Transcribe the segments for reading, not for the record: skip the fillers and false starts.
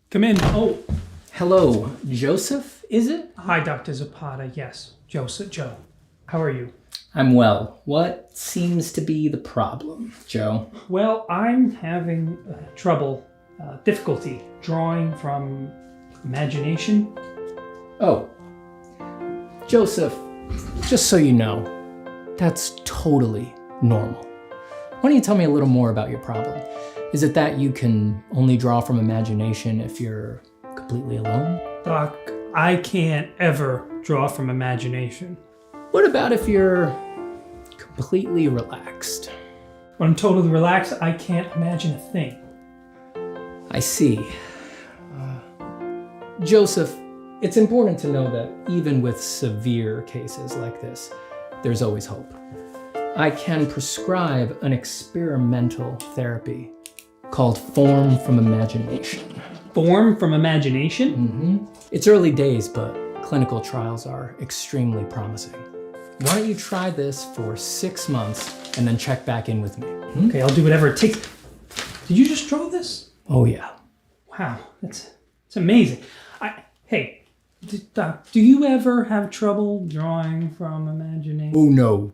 Come in. Oh, Hello, Joseph, is it? hi, Dr. Zapata. Yes, Joe. How are you? I'm well. What seems to be the problem, Joe? Well, I'm having difficulty drawing from imagination. Oh, Joseph, just so you know, that's totally normal. Why don't you tell me a little more about your problem? Is it that you can only draw from imagination if you're completely alone? Doc, I can't ever draw from imagination. What about if you're completely relaxed? When I'm totally relaxed, I can't imagine a thing. I see. Joseph, it's important to know that even with severe cases like this, there's always hope. I can prescribe an experimental therapy called Form from Imagination. Form from imagination? It's early days, but clinical trials are extremely promising. Why don't you try this for 6 months and then check back in with me? Okay, I'll do whatever it takes. Did you just draw this? Oh yeah. Wow, it's amazing. Hey, Doc, do you ever have trouble drawing from imagination? Oh no.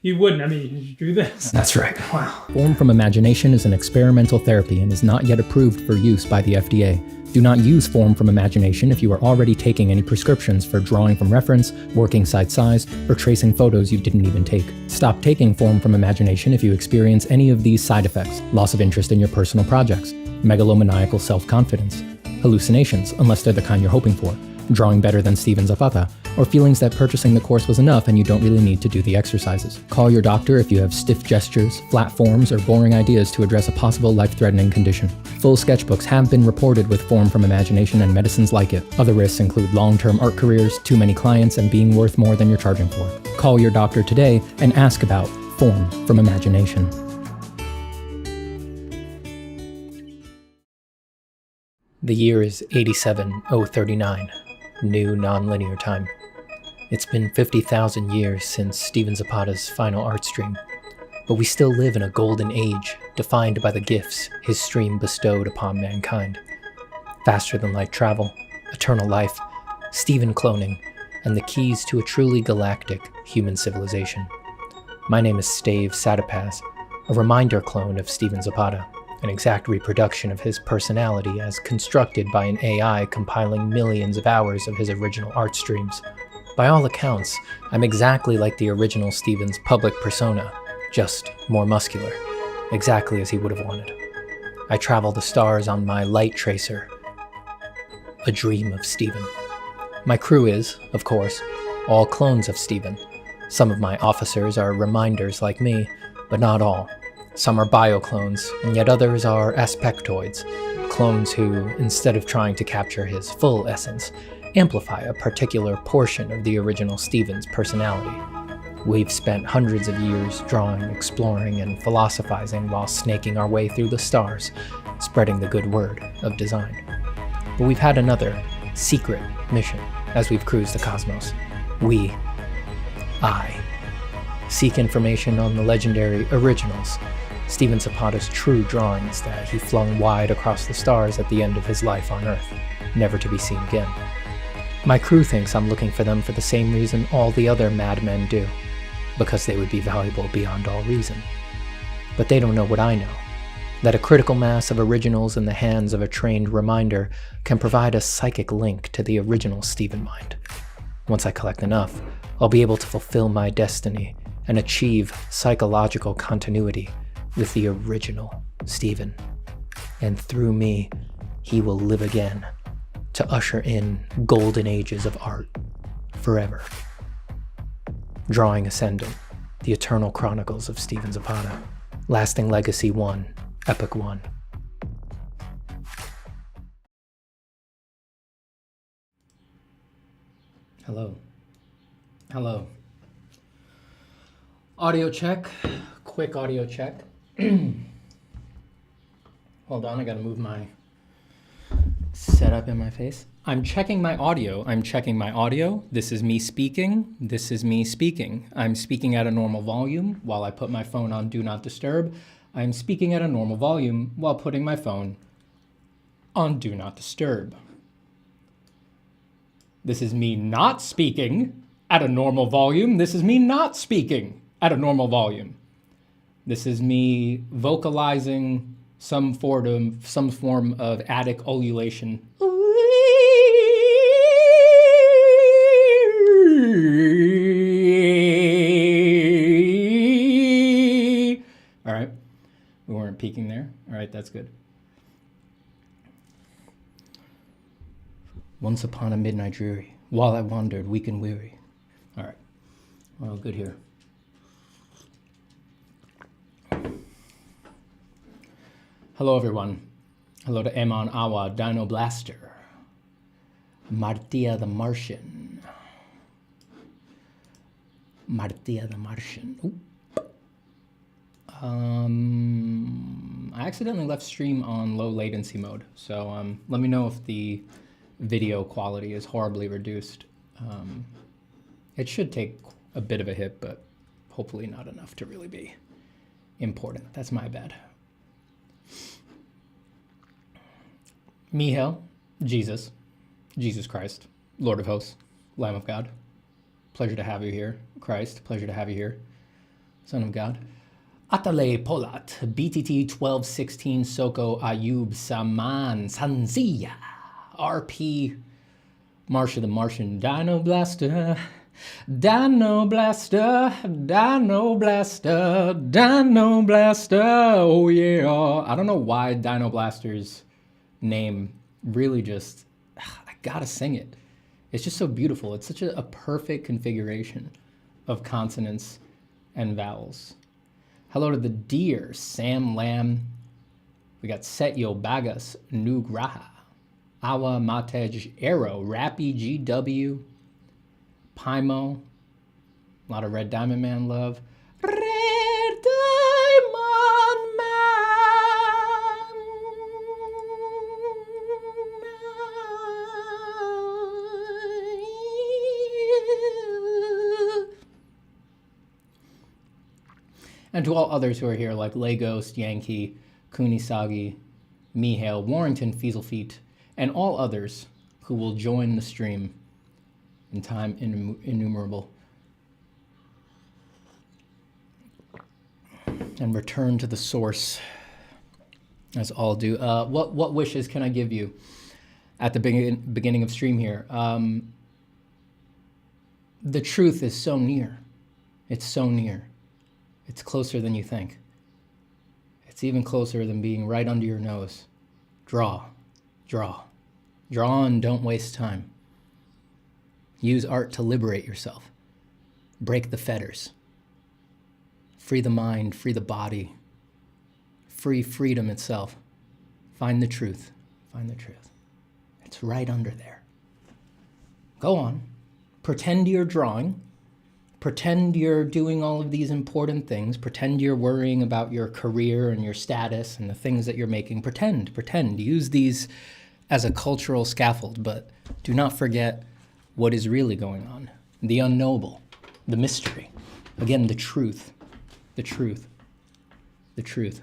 You wouldn't. I mean, you drew this. That's right. Wow. Form from Imagination is an experimental therapy and is not yet approved for use by the FDA. Do not use Form from Imagination if you are already taking any prescriptions for drawing from reference, working side size, or tracing photos you didn't even take. Stop taking Form from Imagination if you experience any of these side effects: loss of interest in your personal projects, megalomaniacal self-confidence, hallucinations, unless they're the kind you're hoping for, drawing better than Steven Zapata, or feelings that purchasing the course was enough and you don't really need to do the exercises. Call your doctor if you have stiff gestures, flat forms, or boring ideas to address a possible life-threatening condition. Full sketchbooks have been reported with Form from Imagination and medicines like it. Other risks include long-term art careers, too many clients, and being worth more than you're charging for. Call your doctor today and ask about Form from Imagination. The year is 87039, new nonlinear time. It's been 50,000 years since Steven Zapata's final art stream, but we still live in a golden age defined by the gifts his stream bestowed upon mankind. Faster than light travel, eternal life, Steven cloning, and the keys to a truly galactic human civilization. My name is Stave Satapaz, a reminder clone of Steven Zapata, an exact reproduction of his personality as constructed by an AI compiling millions of hours of his original art streams. By all accounts, I'm exactly like the original Steven's public persona, just more muscular, exactly as he would have wanted. I travel the stars on my light tracer, a dream of Steven. My crew is, of course, all clones of Steven. Some of my officers are reminders like me, but not all. Some are bioclones, and yet others are aspectoids, clones who, instead of trying to capture his full essence, amplify a particular portion of the original Steven's personality. We've spent hundreds of years drawing, exploring, and philosophizing while snaking our way through the stars, spreading the good word of design. But we've had another, secret mission as we've cruised the cosmos. I, seek information on the legendary originals, Steven Zapata's true drawings that he flung wide across the stars at the end of his life on Earth, never to be seen again. My crew thinks I'm looking for them for the same reason all the other madmen do, because they would be valuable beyond all reason. But they don't know what I know, that a critical mass of originals in the hands of a trained reminder can provide a psychic link to the original Steven mind. Once I collect enough, I'll be able to fulfill my destiny and achieve psychological continuity with the original Steven. And through me, he will live again to usher in golden ages of art forever. Drawing Ascendant, the eternal chronicles of Steven Zapata. Lasting Legacy 1, Epic 1. Hello. Audio check, quick audio check. Hold on, I gotta move my setup in my face. I'm checking my audio. This is me speaking. I'm speaking at a normal volume while I put my phone on Do Not Disturb. I'm speaking at a normal volume while putting my phone on Do Not Disturb. This is me not speaking at a normal volume. This is me not speaking at a normal volume. This is me vocalizing some form of attic ululation. All right, we weren't peaking there. All right, that's good. Once upon a midnight dreary, while I wandered weak and weary. All right, well, good here. Hello, everyone. Hello to Amon Awa, Dino Blaster, Martia the Martian. Martia the Martian. Ooh. I accidentally left stream on low latency mode, so let me know if the video quality is horribly reduced. It should take a bit of a hit, but hopefully not enough to really be important. That's my bad. Mihail, Jesus Christ, Lord of Hosts, Lamb of God. Pleasure to have you here. Christ, pleasure to have you here. Son of God. Atale Polat, BTT 1216, Soko Ayub Saman Sanzia, RP, Marsha the Martian, Dino Blaster, Dino Blaster, Dino Blaster, Dino Blaster, oh yeah. I don't know why Dino Blaster's name really just, I gotta sing it. It's just so beautiful. It's such a perfect configuration of consonants and vowels. Hello to the deer, Sam Lamb. We got Setyo Bagas, Nugraha, Awa Matej Arrow, Rappy GW, Pymo, a lot of Red Diamond Man love. Red Diamond Man. And to all others who are here, like Leghost, Yankee, Kunisagi, Mihail, Warrington, Fieselfeet, and all others who will join the stream in time innumerable and return to the source, as all do. What wishes can I give you at the beginning of stream here? The truth is so near. It's so near. It's closer than you think. It's even closer than being right under your nose. Draw, draw, draw, and don't waste time. Use art to liberate yourself. Break the fetters. Free the mind, free the body. Free freedom itself. Find the truth. Find the truth. It's right under there. Go on. Pretend you're drawing. Pretend you're doing all of these important things. Pretend you're worrying about your career and your status and the things that you're making. Pretend. Use these as a cultural scaffold, but do not forget what is really going on. The unknowable, the mystery. Again, the truth. The truth. The truth.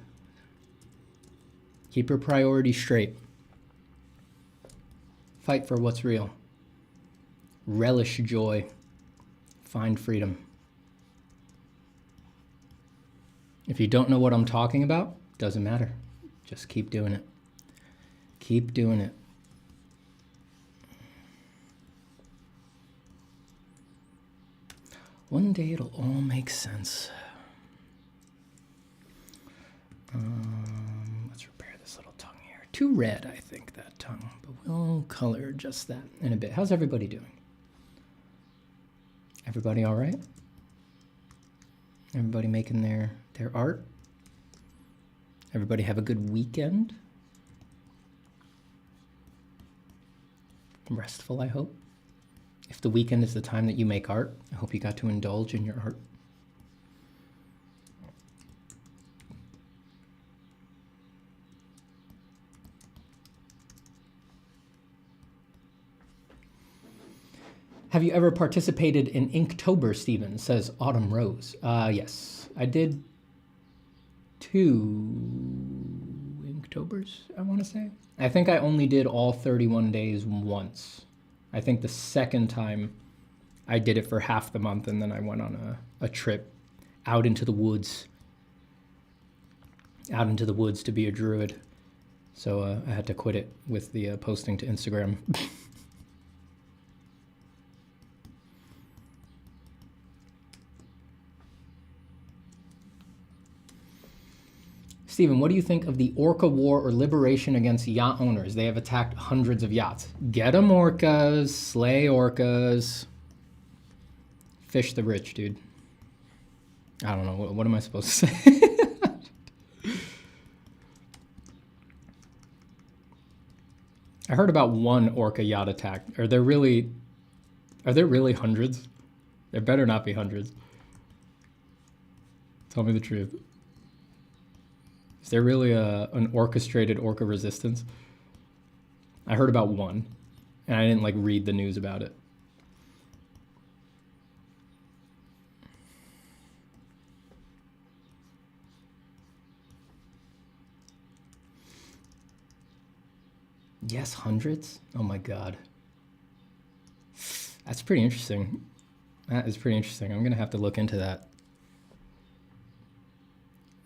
Keep your priorities straight. Fight for what's real. Relish joy. Find freedom. If you don't know what I'm talking about, doesn't matter. Just keep doing it. Keep doing it. One day it'll all make sense. Let's repair this little tongue here. Too red, I think, that tongue, but we'll color just that in a bit. How's everybody doing? Everybody all right? Everybody making their art? Everybody have a good weekend? Restful, I hope. If the weekend is the time that you make art, I hope you got to indulge in your art. Have you ever participated in Inktober, Stephen? Says Autumn Rose. Yes, I did 2 Octobers, I want to say. I think I only did all 31 days once. I think the second time I did it for half the month, and then I went on a trip out into the woods. Out into the woods to be a druid. So I had to quit it with the posting to Instagram. Steven, what do you think of the Orca War or liberation against yacht owners? They have attacked hundreds of yachts. Get 'em orcas, slay orcas. Fish the rich, dude. I don't know, what am I supposed to say? I heard about one orca yacht attack. Are there really hundreds? There better not be hundreds. Tell me the truth. Is there really an orchestrated orca resistance? I heard about one, and I didn't like read the news about it. Yes, hundreds? Oh my God. That's pretty interesting. That is pretty interesting. I'm gonna have to look into that.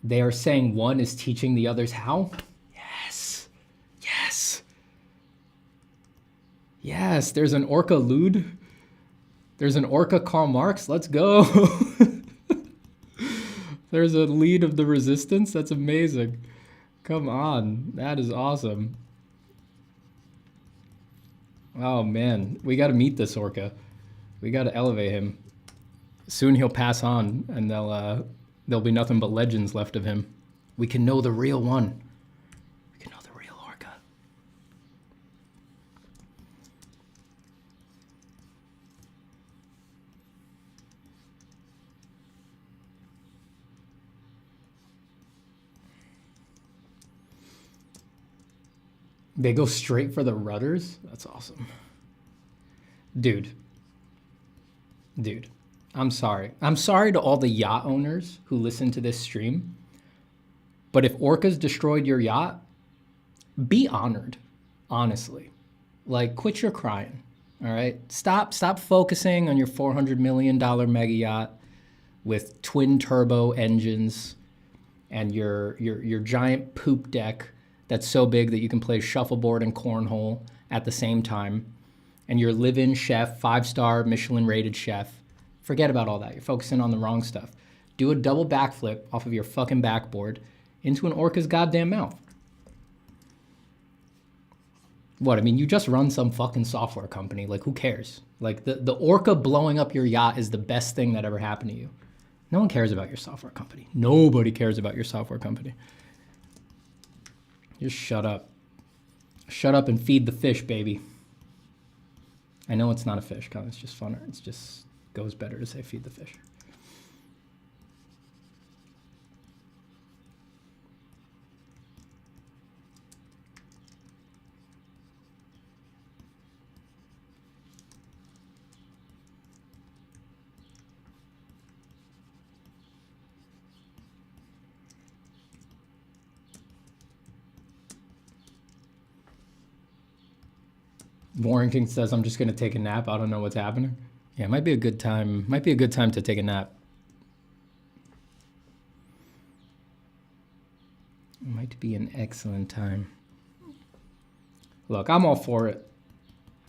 They are saying one is teaching the others how? Yes. Yes. Yes, there's an orca Lude. There's an orca Karl Marx. Let's go. There's a lead of the resistance. That's amazing. Come on. That is awesome. Oh man, we got to meet this orca. We got to elevate him. Soon he'll pass on, and there'll be nothing but legends left of him. We can know the real one. We can know the real orca. They go straight for the rudders? That's awesome. Dude, I'm sorry. I'm sorry to all the yacht owners who listen to this stream, but if orcas destroyed your yacht, be honored, honestly. Like, quit your crying, all right? Stop focusing on your $400 million mega yacht with twin turbo engines and your giant poop deck that's so big that you can play shuffleboard and cornhole at the same time, and your live-in chef, 5-star Michelin rated chef. Forget about all that. You're focusing on the wrong stuff. Do a double backflip off of your fucking backboard into an orca's goddamn mouth. What, I mean, you just run some fucking software company. Like, who cares? Like, the orca blowing up your yacht is the best thing that ever happened to you. No one cares about your software company. Nobody cares about your software company. Just shut up. Shut up and feed the fish, baby. I know it's not a fish, Colin. It's just funner. It's just goes better to say feed the fish. Warrington says, I'm just going to take a nap. I don't know what's happening. Yeah, it might be a good time. Might be a good time to take a nap. It might be an excellent time. Look, I'm all for it.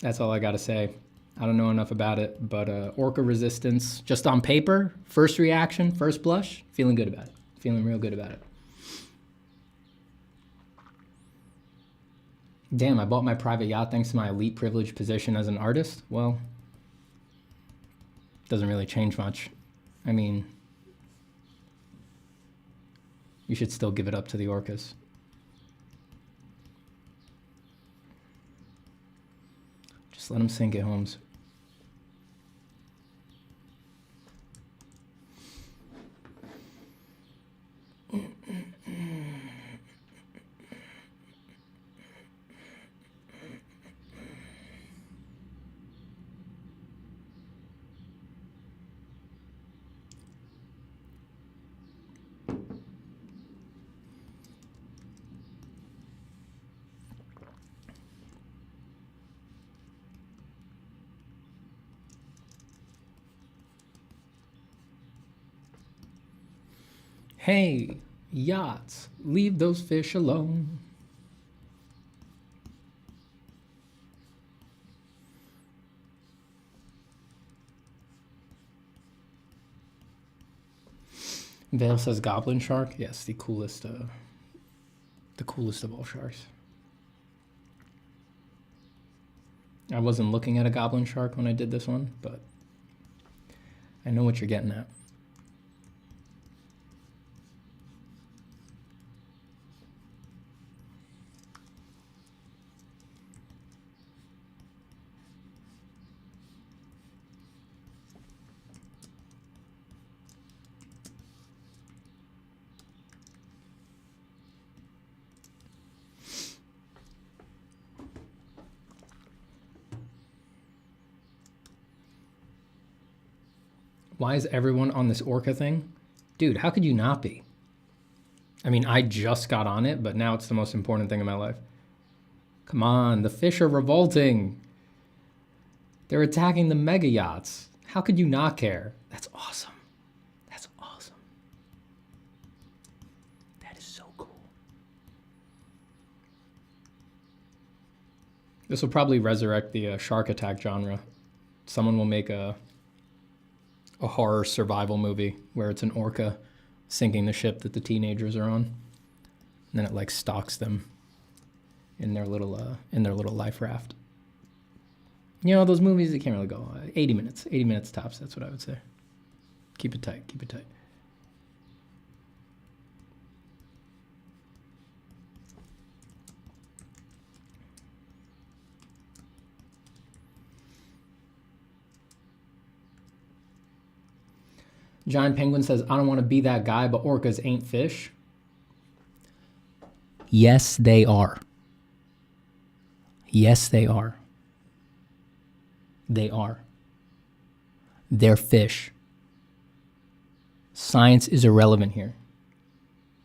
That's all I got to say. I don't know enough about it, but orca resistance, just on paper, first reaction, first blush, feeling good about it. Feeling real good about it. Damn, I bought my private yacht thanks to my elite privileged position as an artist. Well, doesn't really change much. I mean, you should still give it up to the orcas. Just let them sink it, Holmes. Hey, yachts, leave those fish alone. Vale says goblin shark. Yes, the coolest of all sharks. I wasn't looking at a goblin shark when I did this one, but I know what you're getting at. Why is everyone on this orca thing? Dude, how could you not be? I mean, I just got on it, but now it's the most important thing in my life. Come on, the fish are revolting. They're attacking the mega yachts. How could you not care? That's awesome. That's awesome. That is so cool. This will probably resurrect the shark attack genre. Someone will make a horror survival movie where it's an orca sinking the ship that the teenagers are on, and then it like stalks them in their little life raft. You know, those movies, they can't really go 80 minutes tops. That's what I would say. Keep it tight. Giant Penguin says, I don't want to be that guy, but orcas ain't fish. Yes, they are. Yes, they are. They are. They're fish. Science is irrelevant here.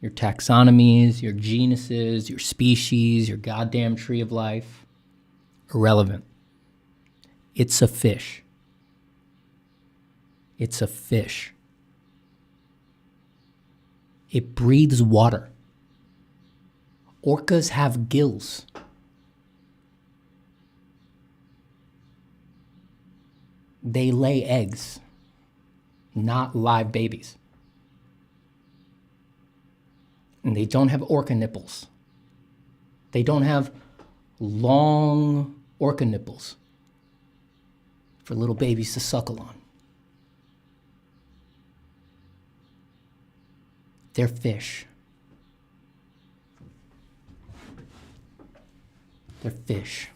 Your taxonomies, your genuses, your species, your goddamn tree of life. Irrelevant. It's a fish. It's a fish. It breathes water. Orcas have gills. They lay eggs, not live babies. And they don't have orca nipples. They don't have long orca nipples for little babies to suckle on. They're fish. They're fish.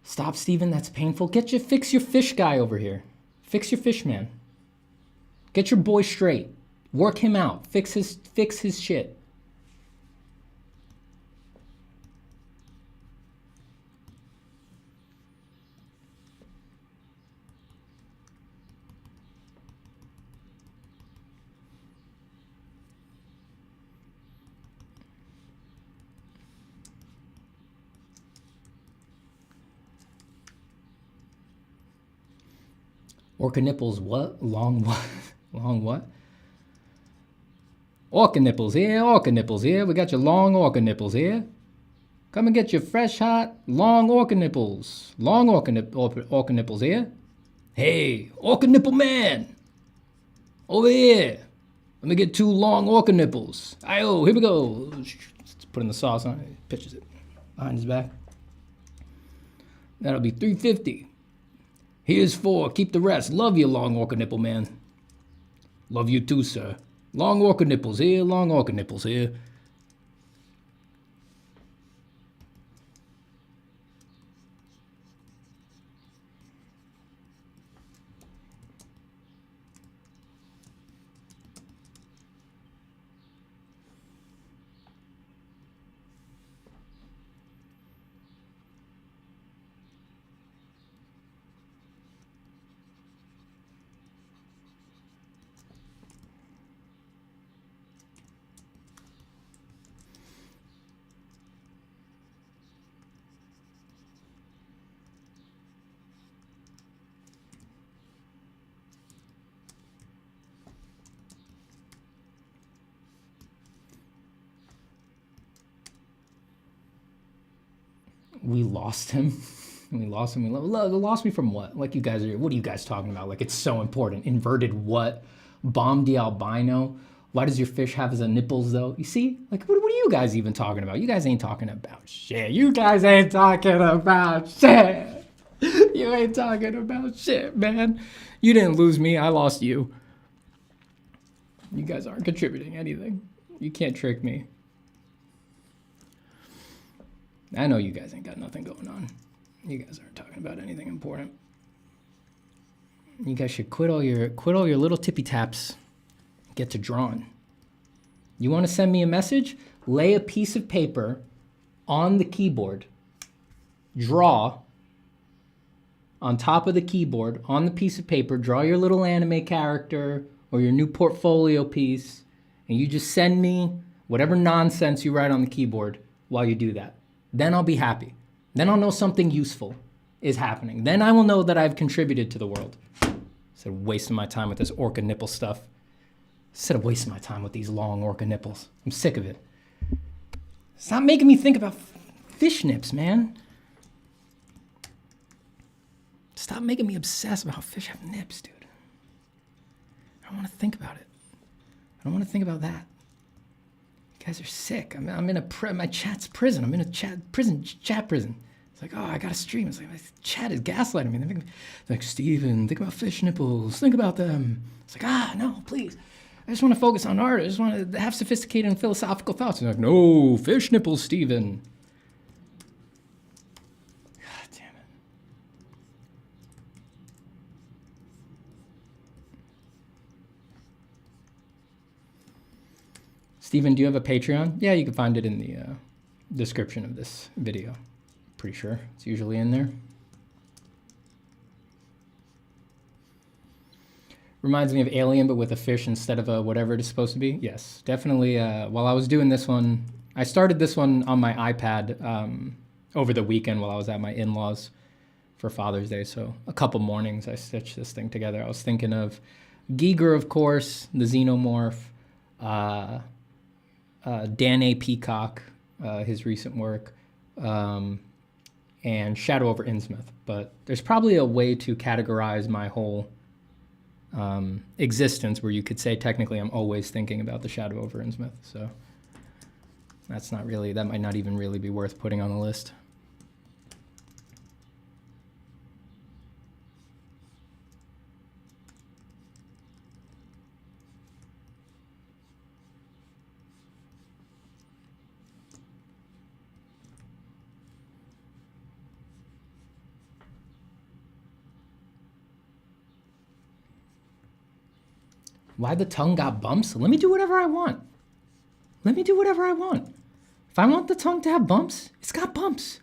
Stop, Steven, that's painful. Fix your fish guy over here. Fix your fish man. Get your boy straight. Work him out. Fix his shit. Orca nipples, what? Long what? Long what? Orca nipples here. We got your long orca nipples here. Come and get your fresh, hot, long orca nipples. Long orca nipples here. Hey, orca nipple man. Over here. Let me get 2 long orca nipples. Ayo, here we go. Let's put in the sauce on it. Pitches it behind his back. That'll be $3.50. Here's 4. Keep the rest. Love you, long orca nipple man. Love you too, sir. Long orca nipples here. Long orca nipples here. We lost him. We lost him. Lost me from what? Like, you guys are, what are you guys talking about? Like, it's so important. Inverted what? Bomb the albino? Why does your fish have his nipples, though? You see? Like, what are you guys even talking about? You guys ain't talking about shit. You guys ain't talking about shit. You ain't talking about shit, man. You didn't lose me. I lost you. You guys aren't contributing anything. You can't trick me. I know you guys ain't got nothing going on. You guys aren't talking about anything important. You guys should quit all your little tippy taps. Get to drawing. You want to send me a message? Lay a piece of paper on the keyboard. Draw on top of the keyboard, on the piece of paper, draw your little anime character or your new portfolio piece, and you just send me whatever nonsense you write on the keyboard while you do that. Then I'll be happy. Then I'll know something useful is happening. Then I will know that I've contributed to the world. Instead of wasting my time with this orca nipple stuff. Instead of wasting my time with these long orca nipples. I'm sick of it. Stop making me think about fish nips, man. Stop making me obsessed about how fish have nips, dude. I don't want to think about it. I don't want to think about that. You guys are sick. I'm in my chat's prison. I'm in a chat prison. It's like, oh, I got to stream. It's like, my chat is gaslighting me. They're like, Steven, think about fish nipples. Think about them. It's like, no, please. I just want to focus on art. I just want to have sophisticated and philosophical thoughts. And they're like, no, fish nipples, Steven. God damn it. Steven, do you have a Patreon? Yeah, you can find it in the description of this video. Pretty sure it's usually in there. Reminds me of Alien, but with a fish instead of a whatever it is supposed to be. Yes, definitely. While I was doing this one, I started this one on my iPad over the weekend while I was at my in-laws for Father's Day. So a couple mornings I stitched this thing together. I was thinking of Giger, of course, the Xenomorph, Dan A. Peacock, his recent work, and Shadow over Innsmouth. But there's probably a way to categorize my whole existence where you could say technically I'm always thinking about the Shadow over Innsmouth. So that's not really, that might not even really be worth putting on the list. Why the tongue got bumps? Let me do whatever I want. Let me do whatever I want. If I want the tongue to have bumps, it's got bumps.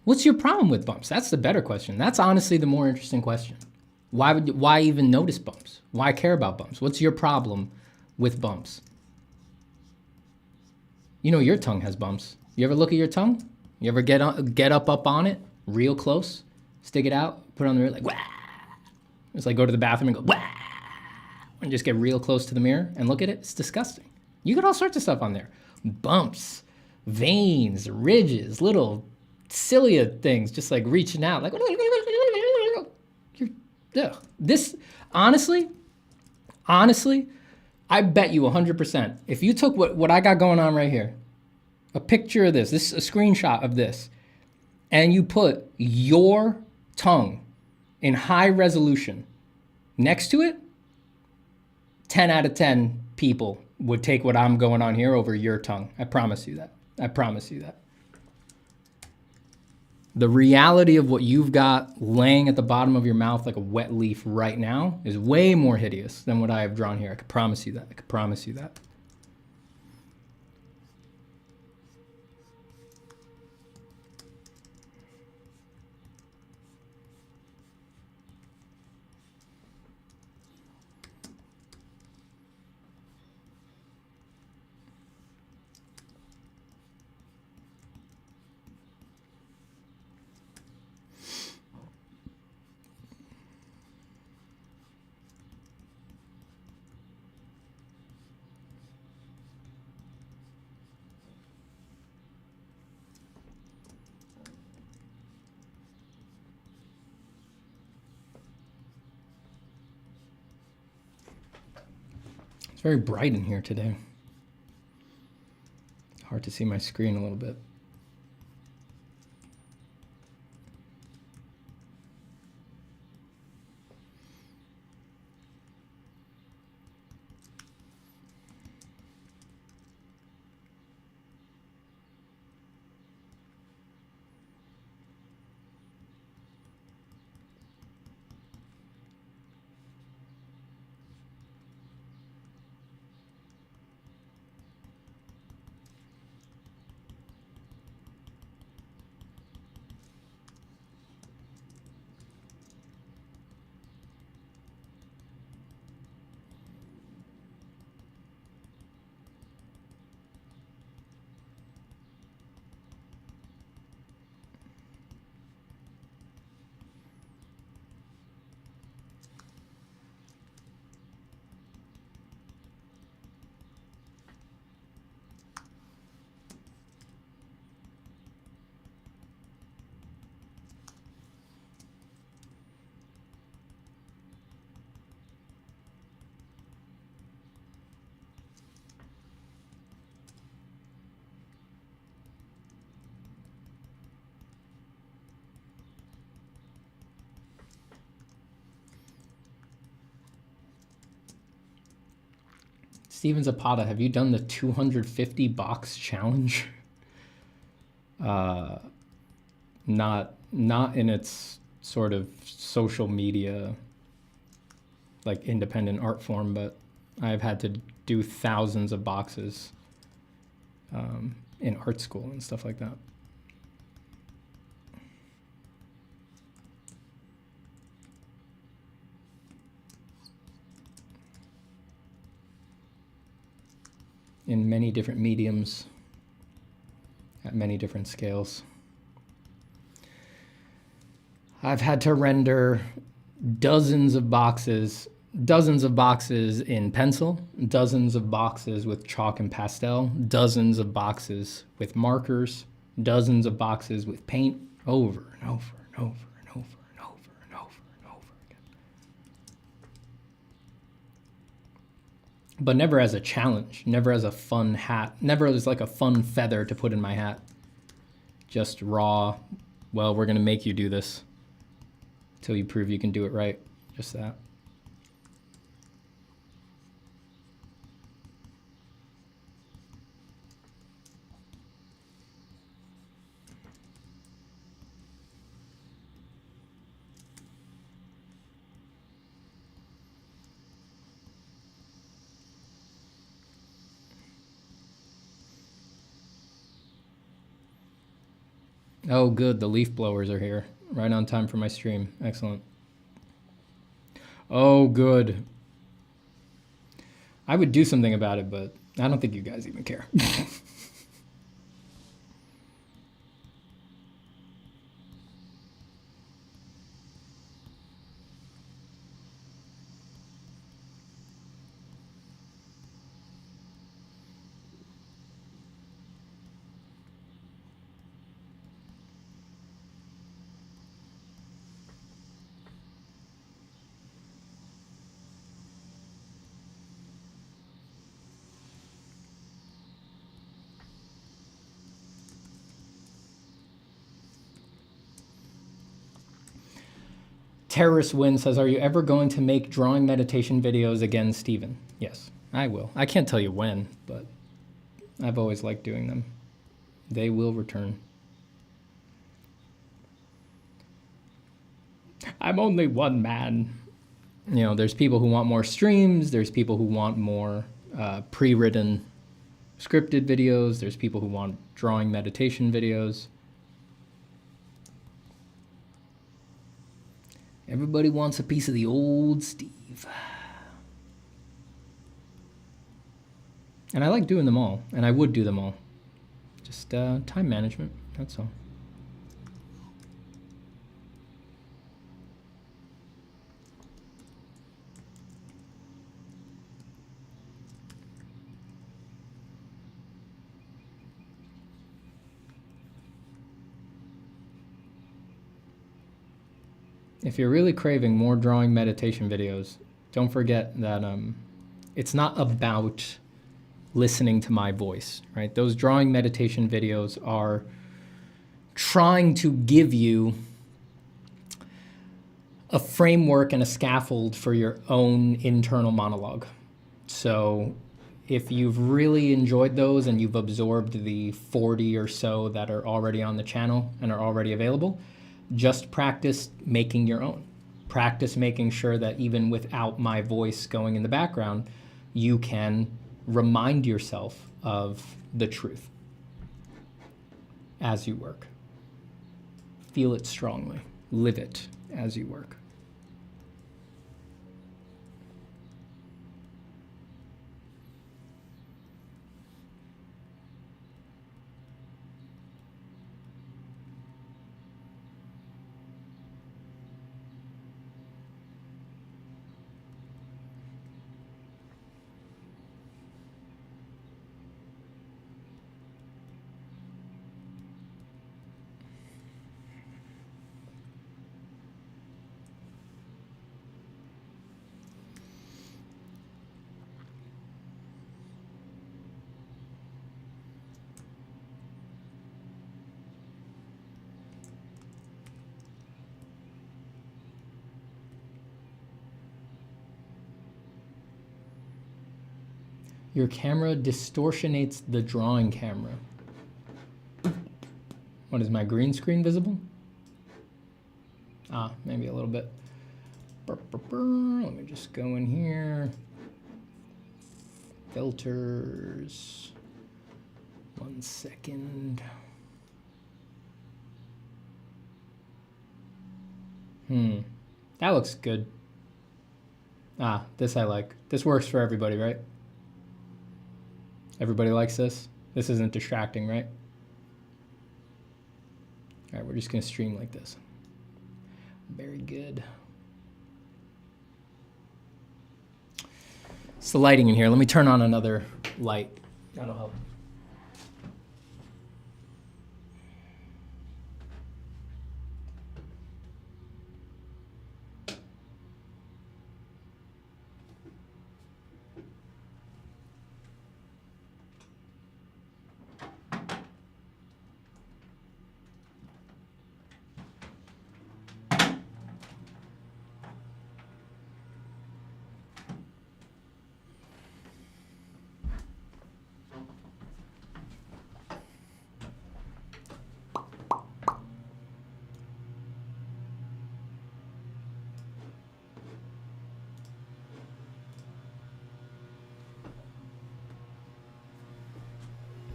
What's your problem with bumps? That's the better question. That's honestly the more interesting question. Why even notice bumps? Why care about bumps? What's your problem with bumps? You know your tongue has bumps. You ever look at your tongue? You ever get up on it real close, stick it out, put it on the mirror like, wah. It's like go to the bathroom and go, wah. And just get real close to the mirror and look at it. It's disgusting. You got all sorts of stuff on there. Bumps, veins, ridges, little cilia things just like reaching out. Like, this, honestly, I bet you 100%. If you took what I got going on right here, a picture of this is a screenshot of this, and you put your tongue in high resolution next to it, 10 out of 10 people would take what I'm going on here over your tongue. I promise you that. I promise you that. The reality of what you've got laying at the bottom of your mouth like a wet leaf right now is way more hideous than what I have drawn here. I can promise you that. I can promise you that. It's very bright in here today. Hard to see my screen a little bit. Steven Zapata, have you done the 250 box challenge? Not in its sort of social media, like independent art form, but I've had to do thousands of boxes in art school and stuff like that. In many different mediums, at many different scales. I've had to render dozens of boxes in pencil, dozens of boxes with chalk and pastel, dozens of boxes with markers, dozens of boxes with paint, over and over and over and over and over and over and over again. But never as a challenge, never as a fun hat, never as like a fun feather to put in my hat. Just raw, well, we're gonna make you do this till you prove you can do it right, just that. Oh, good. The leaf blowers are here. Right on time for my stream. Excellent. Oh, good. I would do something about it, but I don't think you guys even care. Terrorist Win says, are you ever going to make drawing meditation videos again, Steven? Yes, I will. I can't tell you when, but I've always liked doing them. They will return. I'm only one man. You know, there's people who want more streams. There's people who want more pre-written scripted videos. There's people who want drawing meditation videos. Everybody wants a piece of the old Steve. And I like doing them all, and I would do them all. Just time management, that's all. If you're really craving more drawing meditation videos, don't forget that It's not about listening to my voice, right? Those drawing meditation videos are trying to give you a framework and a scaffold for your own internal monologue. So if you've really enjoyed those and you've absorbed the 40 or so that are already on the channel and are already available, just practice making your own. Practice making sure that even without my voice going in the background, you can remind yourself of the truth as you work. Feel it strongly. Live it as you work. Your camera distortionates the drawing camera. What, is my green screen visible? Ah, maybe a little bit. Let me just go in here. Filters. 1 second. That looks good. Ah, this I like. This works for everybody, right? Everybody likes this? This isn't distracting, right? All right, we're just gonna stream like this. Very good. It's the lighting in here. Let me turn on another light. That'll help.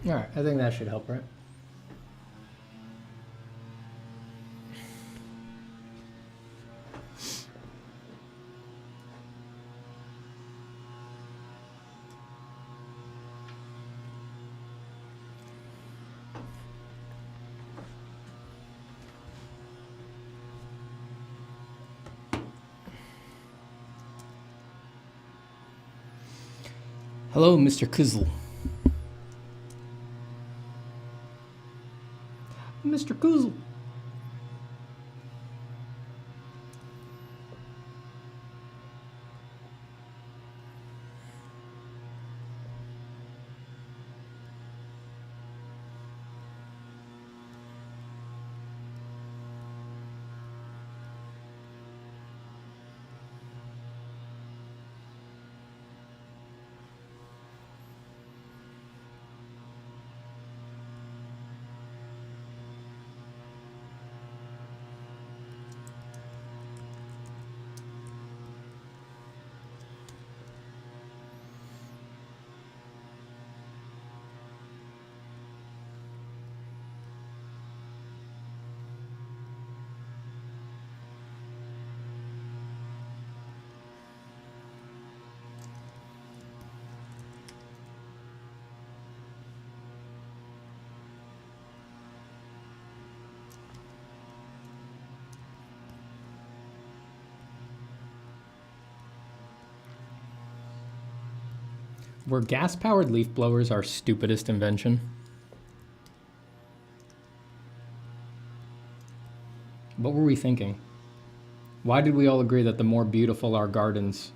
All right, I think that should help, right? Hello, Mr. Kuzel. Mr. Kuzel. Were gas-powered leaf blowers our stupidest invention? What were we thinking? Why did we all agree that the more beautiful our gardens,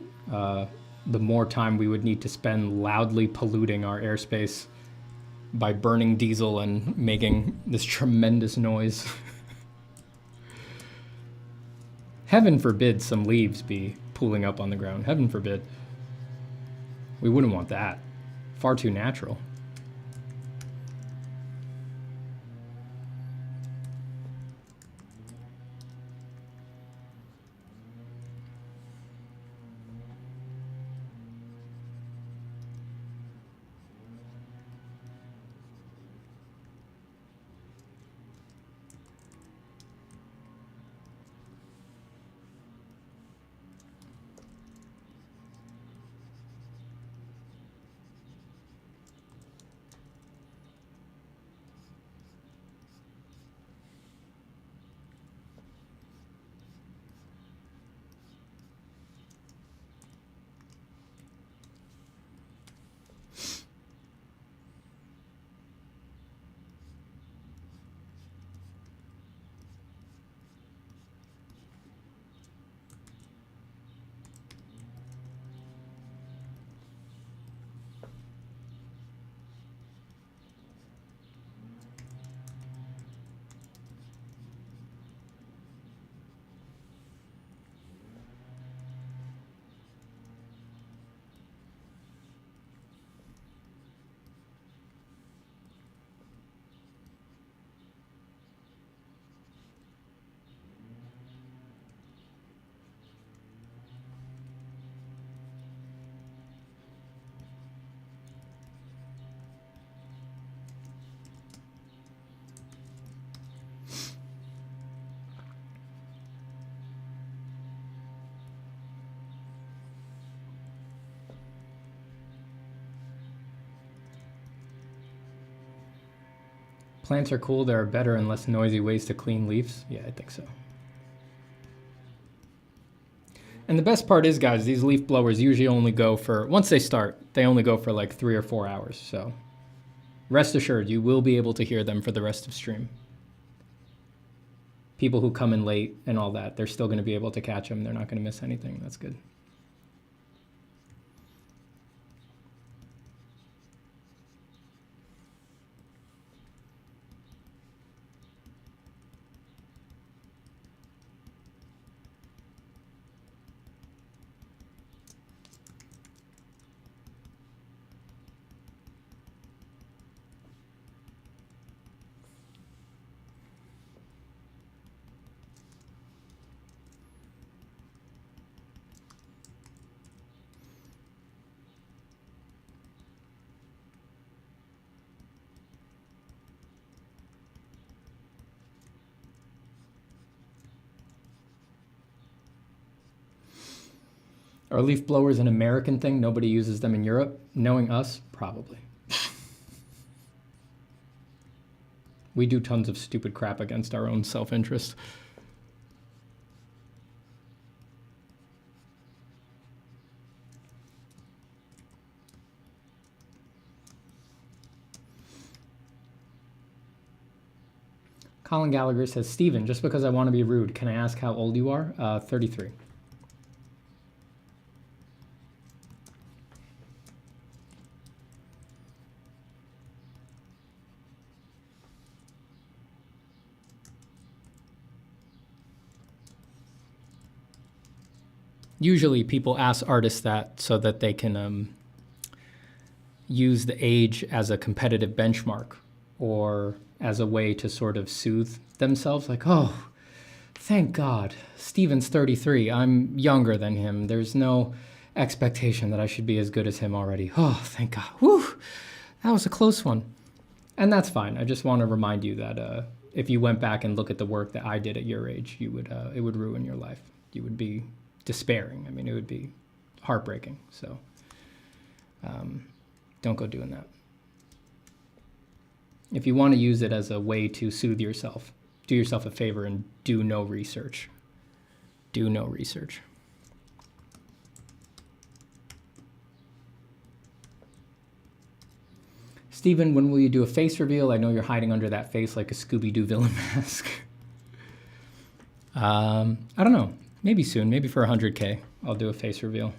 the more time we would need to spend loudly polluting our airspace by burning diesel and making this tremendous noise. Heaven forbid some leaves be pooling up on the ground. Heaven forbid. We wouldn't want that. Far too natural. Plants are cool. There are better and less noisy ways to clean leaves. Yeah, I think so. And the best part is, guys, these leaf blowers usually only go for, once they start, they only go for like 3 or 4 hours. So rest assured, you will be able to hear them for the rest of stream. People who come in late and all that, they're still going to be able to catch them. They're not going to miss anything. That's good. Are leaf blowers an American thing? Nobody uses them in Europe? Knowing us, probably. We do tons of stupid crap against our own self-interest. Colin Gallagher says, Steven, just because I want to be rude, can I ask how old you are? 33. Usually people ask artists that so that they can use the age as a competitive benchmark or as a way to sort of soothe themselves. Like, oh, thank God, Steven's 33. I'm younger than him. There's no expectation that I should be as good as him already. Oh, thank God. Whew, that was a close one. And that's fine. I just want to remind you that if you went back and look at the work that I did at your age, you would it would ruin your life. You would be despairing. I mean, it would be heartbreaking. So don't go doing that. If you want to use it as a way to soothe yourself, do yourself a favor and do no research. Do no research. Steven, when will you do a face reveal? I know you're hiding under that face like a Scooby-Doo villain mask. I don't know. Maybe soon. Maybe for 100K, I'll do a face reveal.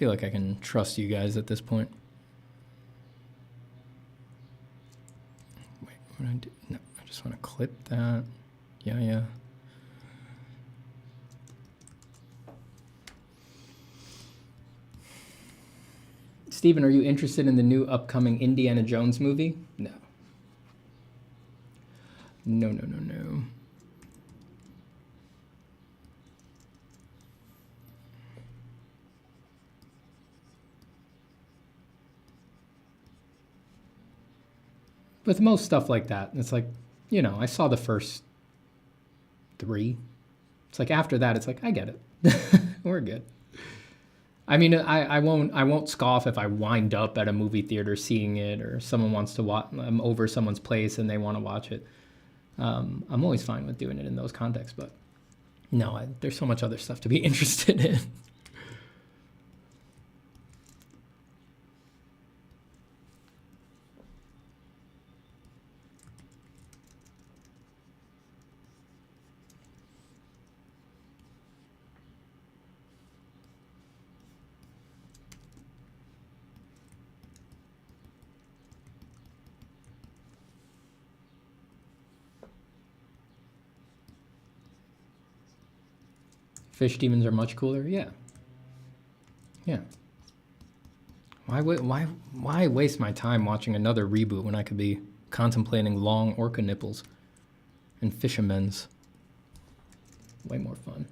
feel like I can trust you guys at this point. Wait, what do I do? No, I just want to clip that. Yeah. Steven, are you interested in the new upcoming Indiana Jones movie? No. No. With most stuff like that, it's like, you know, I saw the first 3. It's like after that, it's like, I get it. We're good. I mean, I won't scoff if I wind up at a movie theater seeing it, or someone wants to watch. I'm over someone's place and they want to watch it. I'm always fine with doing it in those contexts, but no, there's so much other stuff to be interested in. Fish demons are much cooler. Yeah. Why waste my time watching another reboot when I could be contemplating long orca nipples and fishermen's? Way more fun.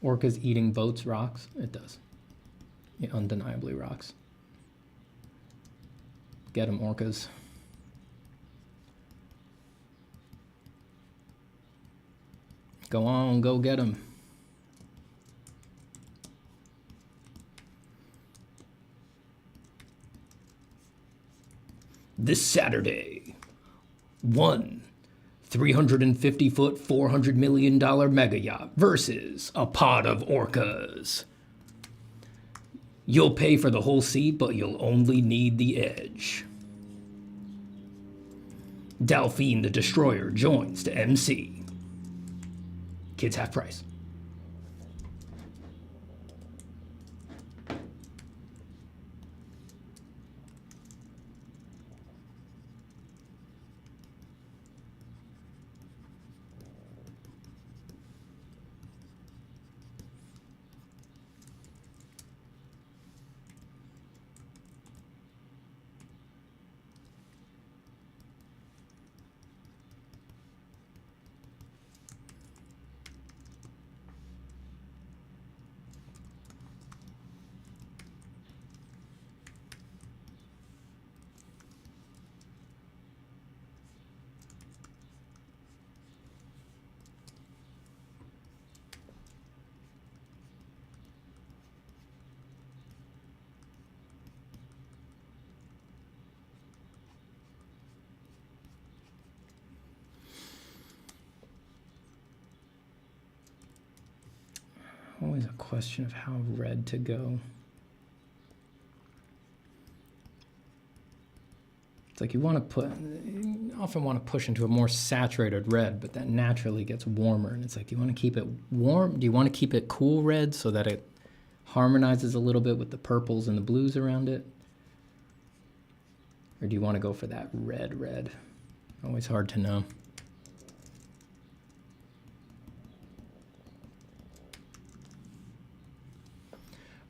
Orcas eating boats rocks? It does. It undeniably rocks. Get 'em, orcas. Go on, go get 'em. This Saturday, 350-foot, $400 million mega yacht versus a pod of orcas. You'll pay for the whole seat, but you'll only need the edge. Delphine the Destroyer joins to MC. Kids half price. Always a question of how red to go. It's like you often want to push into a more saturated red, but that naturally gets warmer. And it's like, do you want to keep it warm? Do you want to keep it cool red so that it harmonizes a little bit with the purples and the blues around it? Or do you want to go for that red? Always hard to know.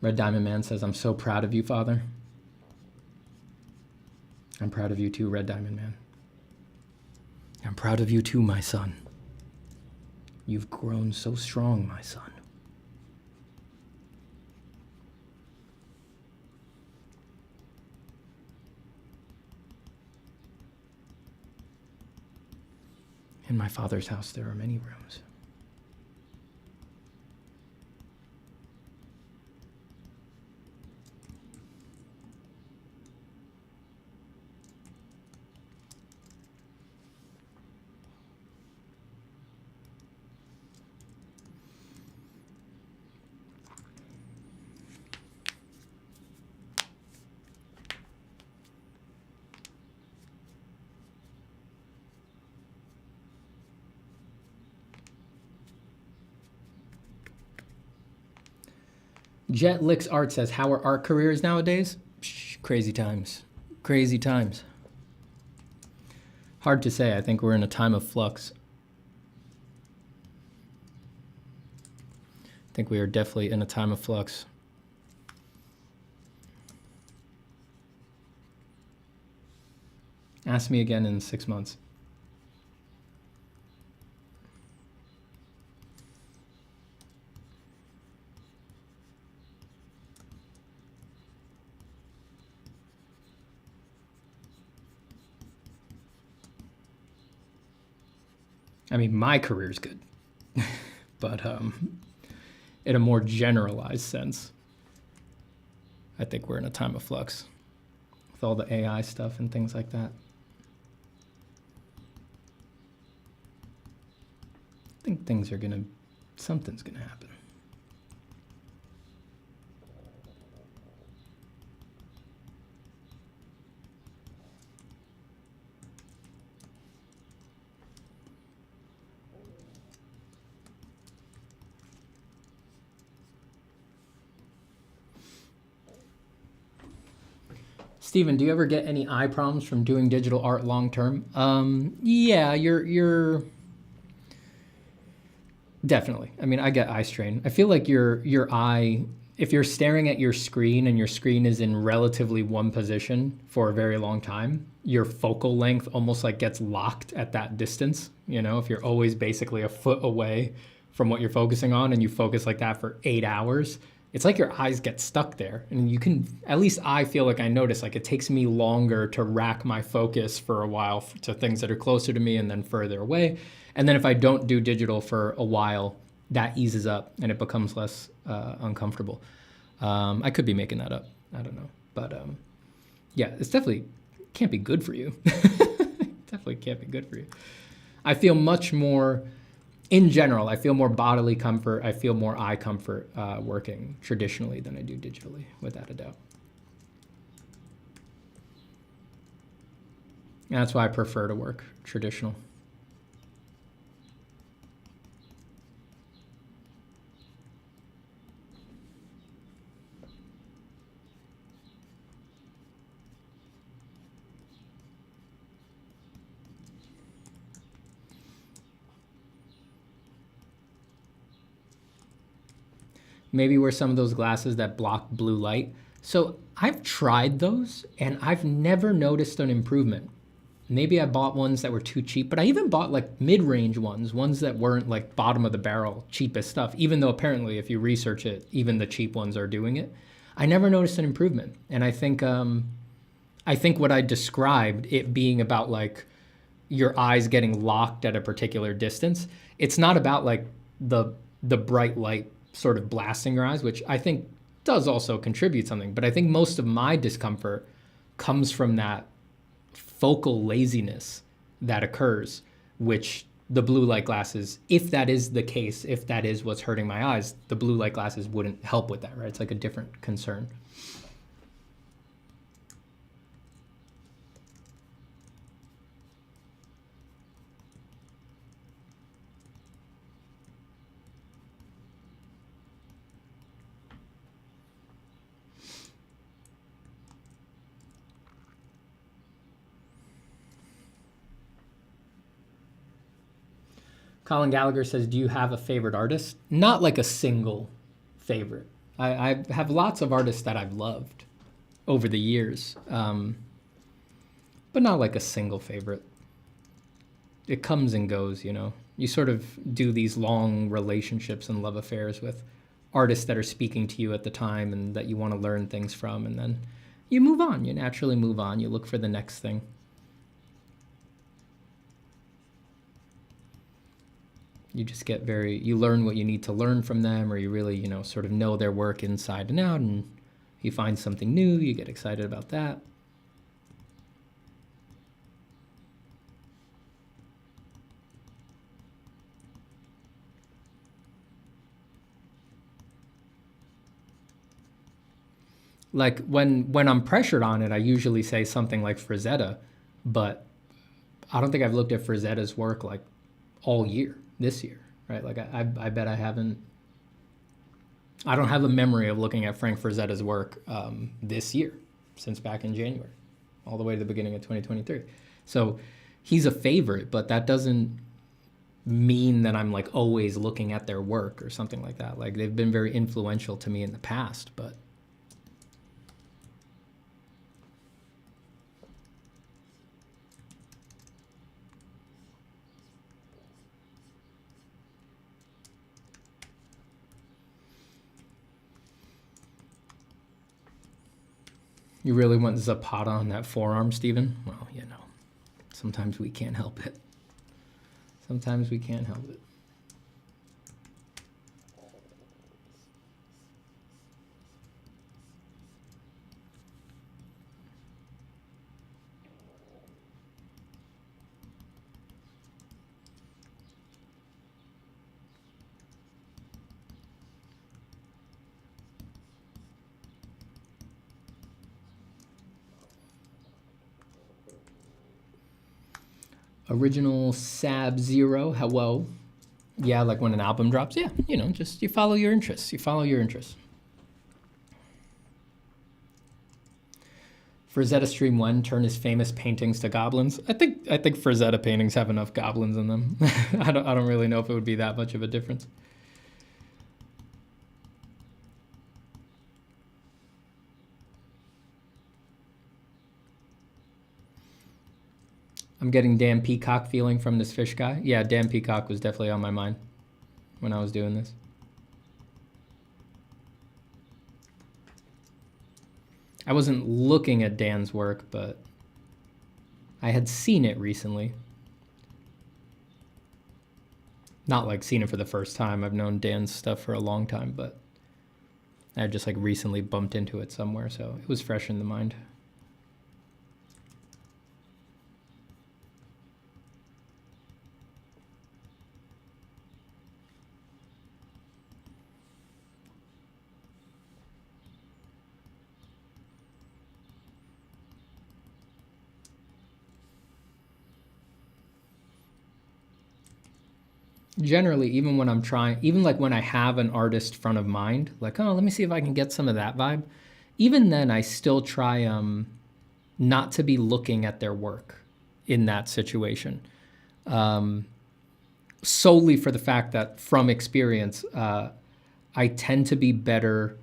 Red Diamond Man says, I'm so proud of you, Father. I'm proud of you too, Red Diamond Man. I'm proud of you too, my son. You've grown so strong, my son. In my Father's house, there are many rooms. Jet Licks Art says, how are art careers nowadays? Psh, crazy times. Crazy times. Hard to say. I think we're in a time of flux. I think we are definitely in a time of flux. Ask me again in 6 months. I mean, my career's good, but in a more generalized sense, I think we're in a time of flux with all the AI stuff and things like that. I think things are something's gonna happen. Steven, do you ever get any eye problems from doing digital art long term? Yeah, you're definitely. I mean, I get eye strain. I feel like your eye, if you're staring at your screen and your screen is in relatively one position for a very long time, your focal length almost like gets locked at that distance. You know, if you're always basically a foot away from what you're focusing on and you focus like that for 8 hours, it's like your eyes get stuck there. And you can, at least I feel like I notice, like it takes me longer to rack my focus for a while to things that are closer to me and then further away. And then if I don't do digital for a while, that eases up and it becomes less uncomfortable. I could be making that up. I don't know. But yeah, it's definitely can't be good for you. Definitely can't be good for you. I feel much more, in general, I feel more bodily comfort. I feel more eye comfort working traditionally than I do digitally, without a doubt. And that's why I prefer to work traditional. Maybe wear some of those glasses that block blue light. So I've tried those and I've never noticed an improvement. Maybe I bought ones that were too cheap, but I even bought like mid-range ones that weren't like bottom of the barrel, cheapest stuff, even though apparently if you research it, even the cheap ones are doing it. I never noticed an improvement. And I think what I described, it being about like your eyes getting locked at a particular distance, it's not about like the bright light sort of blasting your eyes, which I think does also contribute something. But I think most of my discomfort comes from that focal laziness that occurs, which the blue light glasses, if that is the case, if that is what's hurting my eyes, the blue light glasses wouldn't help with that, right? It's like a different concern. Colin Gallagher says, do you have a favorite artist? Not like a single favorite. I have lots of artists that I've loved over the years, but not like a single favorite. It comes and goes, you know. You sort of do these long relationships and love affairs with artists that are speaking to you at the time and that you want to learn things from, and then you move on. You naturally move on. You look for the next thing. You just get you learn what you need to learn from them, or you really, you know, sort of know their work inside and out, and you find something new, you get excited about that. Like when I'm pressured on it, I usually say something like Frazetta, but I don't think I've looked at Frazetta's work like all year. This year, right? Like I bet I haven't. I don't have a memory of looking at Frank Frazetta's work this year, since back in January, all the way to the beginning of 2023. So he's a favorite, but that doesn't mean that I'm like always looking at their work or something like that. Like they've been very influential to me in the past, but you really want Zapata on that forearm, Stephen? Well, you know, sometimes we can't help it. Sometimes we can't help it. Original Sab Zero, hello. Yeah, like when an album drops. Yeah, you know, just you follow your interests. You follow your interests. Frazetta Stream 1 turn his famous paintings to goblins. I think Frazetta paintings have enough goblins in them. I don't really know if it would be that much of a difference. I'm getting Dan Peacock feeling from this fish guy. Yeah, Dan Peacock was definitely on my mind when I was doing this. I wasn't looking at Dan's work, but I had seen it recently. Not like seen it for the first time. I've known Dan's stuff for a long time, but I just like recently bumped into it somewhere, so it was fresh in the mind. Generally, even when I'm trying, even like when I have an artist front of mind, like, oh, let me see if I can get some of that vibe. Even then, I still try not to be looking at their work in that situation. Solely for the fact that from experience, I tend to be better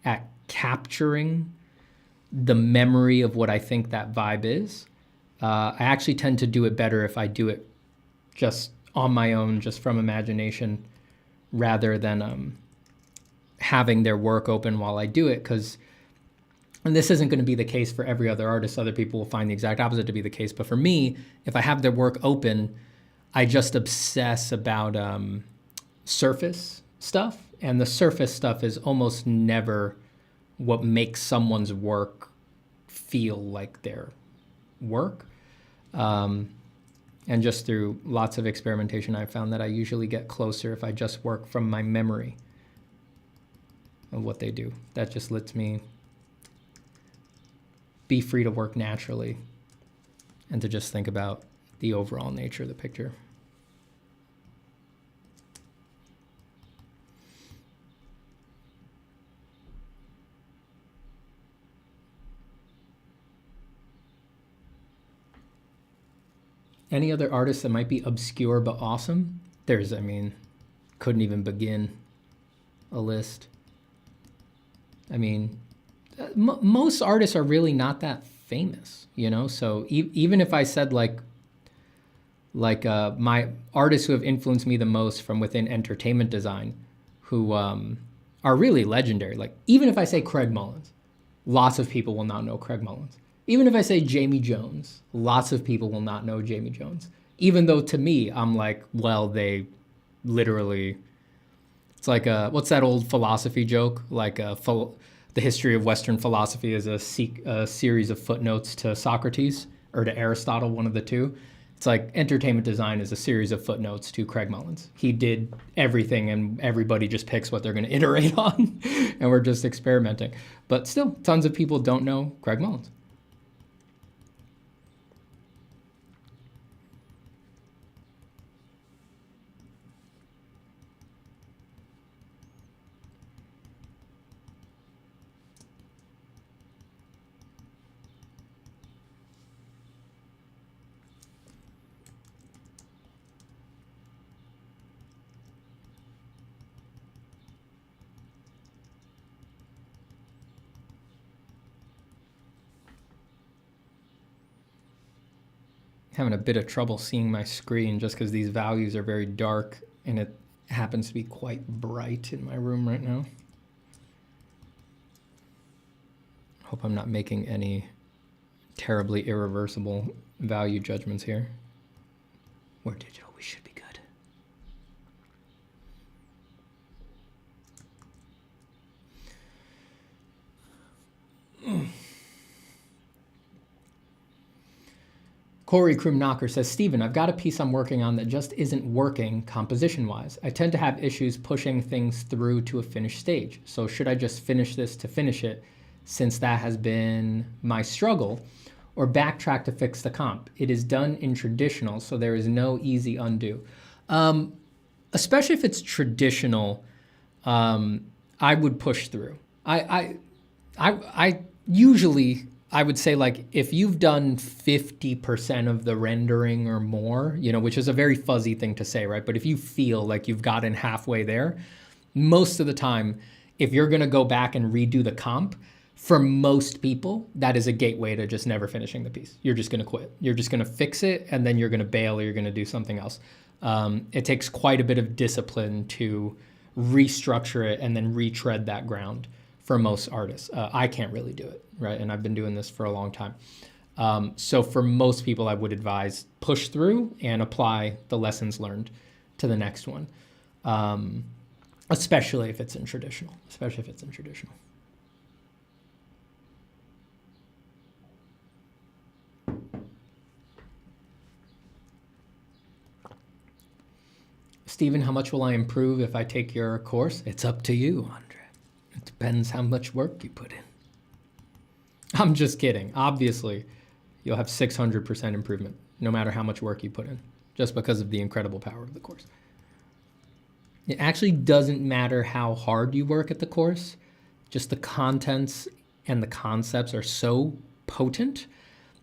at capturing the memory of what I think that vibe is. I actually tend to do it better if I do it just on my own, just from imagination, rather than having their work open while I do it. Because, and this isn't going to be the case for every other artist. Other people will find the exact opposite to be the case. But for me, if I have their work open, I just obsess about surface stuff. And the surface stuff is almost never what makes someone's work feel like their work. And just through lots of experimentation, I've found that I usually get closer if I just work from my memory of what they do. That just lets me be free to work naturally and to just think about the overall nature of the picture. Any other artists that might be obscure but awesome? There's, I mean, couldn't even begin a list. I mean, most artists are really not that famous, you know? So even if I said like my artists who have influenced me the most from within entertainment design, who are really legendary, like even if I say Craig Mullins, lots of people will not know Craig Mullins. Even if I say Jamie Jones, lots of people will not know Jamie Jones. Even though to me, I'm like, well, they literally, it's like, what's that old philosophy joke? Like the history of Western philosophy is a series of footnotes to Socrates or to Aristotle, one of the two. It's like entertainment design is a series of footnotes to Craig Mullins. He did everything and everybody just picks what they're going to iterate on and we're just experimenting. But still, tons of people don't know Craig Mullins. Having a bit of trouble seeing my screen just because these values are very dark and it happens to be quite bright in my room right now. Hope I'm not making any terribly irreversible value judgments here. We're digital, we should be good. Corey Krumnacher says, Steven, I've got a piece I'm working on that just isn't working composition-wise. I tend to have issues pushing things through to a finished stage. So should I just finish this to finish it, since that has been my struggle, or backtrack to fix the comp? It is done in traditional, so there is no easy undo. Especially if it's traditional, I would push through. I usually, I would say, like, if you've done 50% of the rendering or more, you know, which is a very fuzzy thing to say, right? But if you feel like you've gotten halfway there, most of the time, if you're gonna go back and redo the comp, for most people, that is a gateway to just never finishing the piece. You're just gonna quit. You're just gonna fix it, and then you're gonna bail, or you're gonna do something else. It takes quite a bit of discipline to restructure it and then retread that ground for most artists. I can't really do it, right? And I've been doing this for a long time. So for most people, I would advise push through and apply the lessons learned to the next one, especially if it's in traditional, Steven, how much will I improve if I take your course? It's up to you, Andre. It depends how much work you put in. I'm just kidding. Obviously, you'll have 600% improvement, no matter how much work you put in, just because of the incredible power of the course. It actually doesn't matter how hard you work at the course, just the contents and the concepts are so potent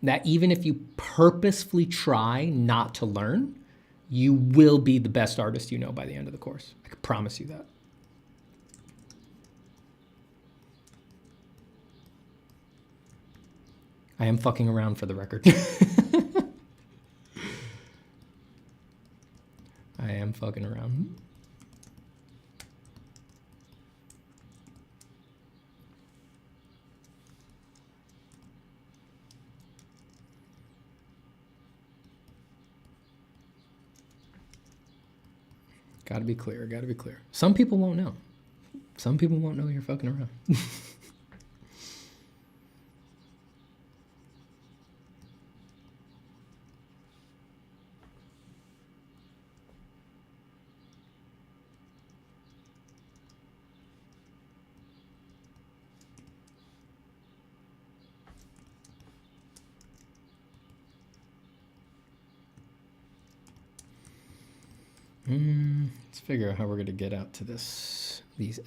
that even if you purposefully try not to learn, you will be the best artist you know by the end of the course. I can promise you that. I am fucking around, for the record. I am fucking around. Gotta be clear, gotta be clear. Some people won't know. Some people won't know you're fucking around. Let's figure out how we're going to get out to these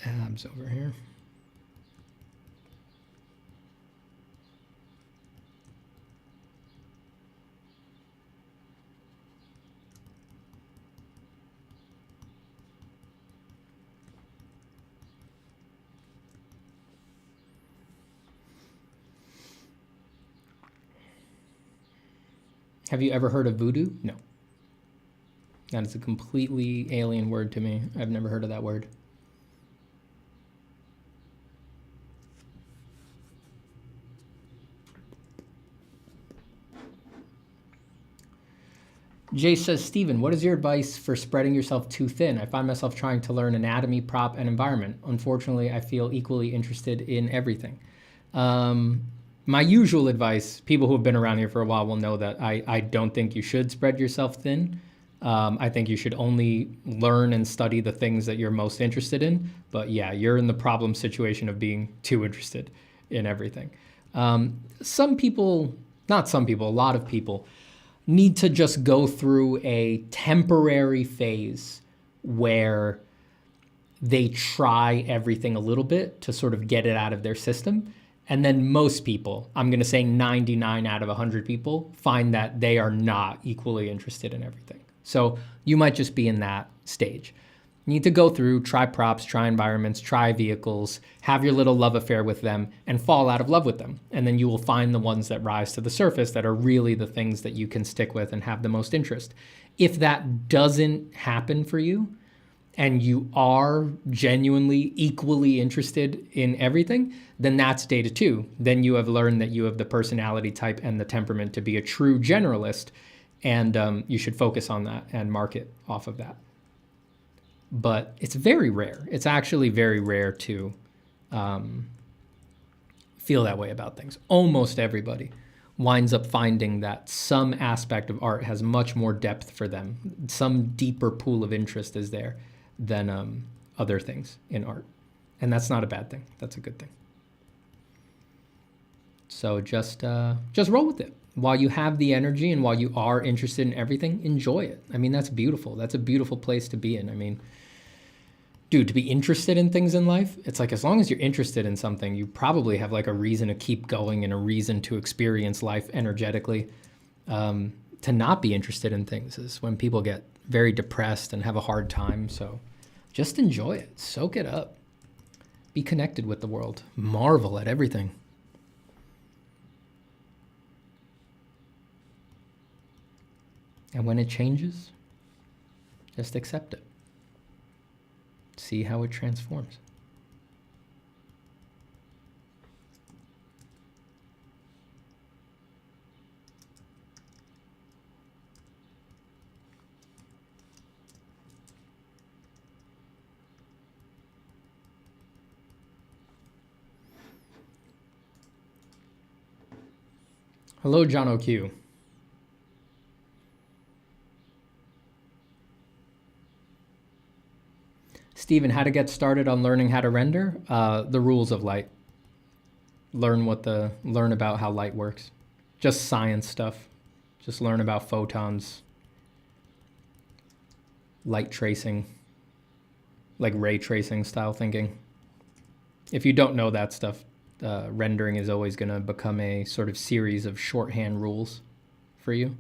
abs over here. Have you ever heard of voodoo? No. That is a completely alien word to me. I've never heard of that word. Jay says, Steven, what is your advice for spreading yourself too thin? I find myself trying to learn anatomy, prop, and environment. Unfortunately, I feel equally interested in everything. My usual advice, people who have been around here for a while will know that I don't think you should spread yourself thin. I think you should only learn and study the things that you're most interested in. But yeah, you're in the problem situation of being too interested in everything. Some people, not some people, a lot of people need to just go through a temporary phase where they try everything a little bit to sort of get it out of their system. And then most people, I'm going to say 99 out of 100 people, find that they are not equally interested in everything. So you might just be in that stage. You need to go through, try props, try environments, try vehicles, have your little love affair with them, and fall out of love with them. And then you will find the ones that rise to the surface that are really the things that you can stick with and have the most interest. If that doesn't happen for you, and you are genuinely equally interested in everything, then that's data 2. Then you have learned that you have the personality type and the temperament to be a true generalist, and you should focus on that and market off of that. But it's very rare. It's actually very rare to feel that way about things. Almost everybody winds up finding that some aspect of art has much more depth for them. Some deeper pool of interest is there than other things in art. And that's not a bad thing. That's a good thing. So just roll with it. While you have the energy and while you are interested in everything, enjoy it. I mean, that's beautiful. That's a beautiful place to be in. I mean, dude, to be interested in things in life, it's like as long as you're interested in something, you probably have like a reason to keep going and a reason to experience life energetically. To not be interested in things is when people get very depressed and have a hard time. So just enjoy it. Soak it up. Be connected with the world. Marvel at everything. And when it changes, just accept it. See how it transforms. Hello, John O'Q. Steven, how to get started on learning how to render? The rules of light. Learn about how light works. Just science stuff. Just learn about photons, light tracing, like ray tracing style thinking. If you don't know that stuff, rendering is always going to become a sort of series of shorthand rules for you.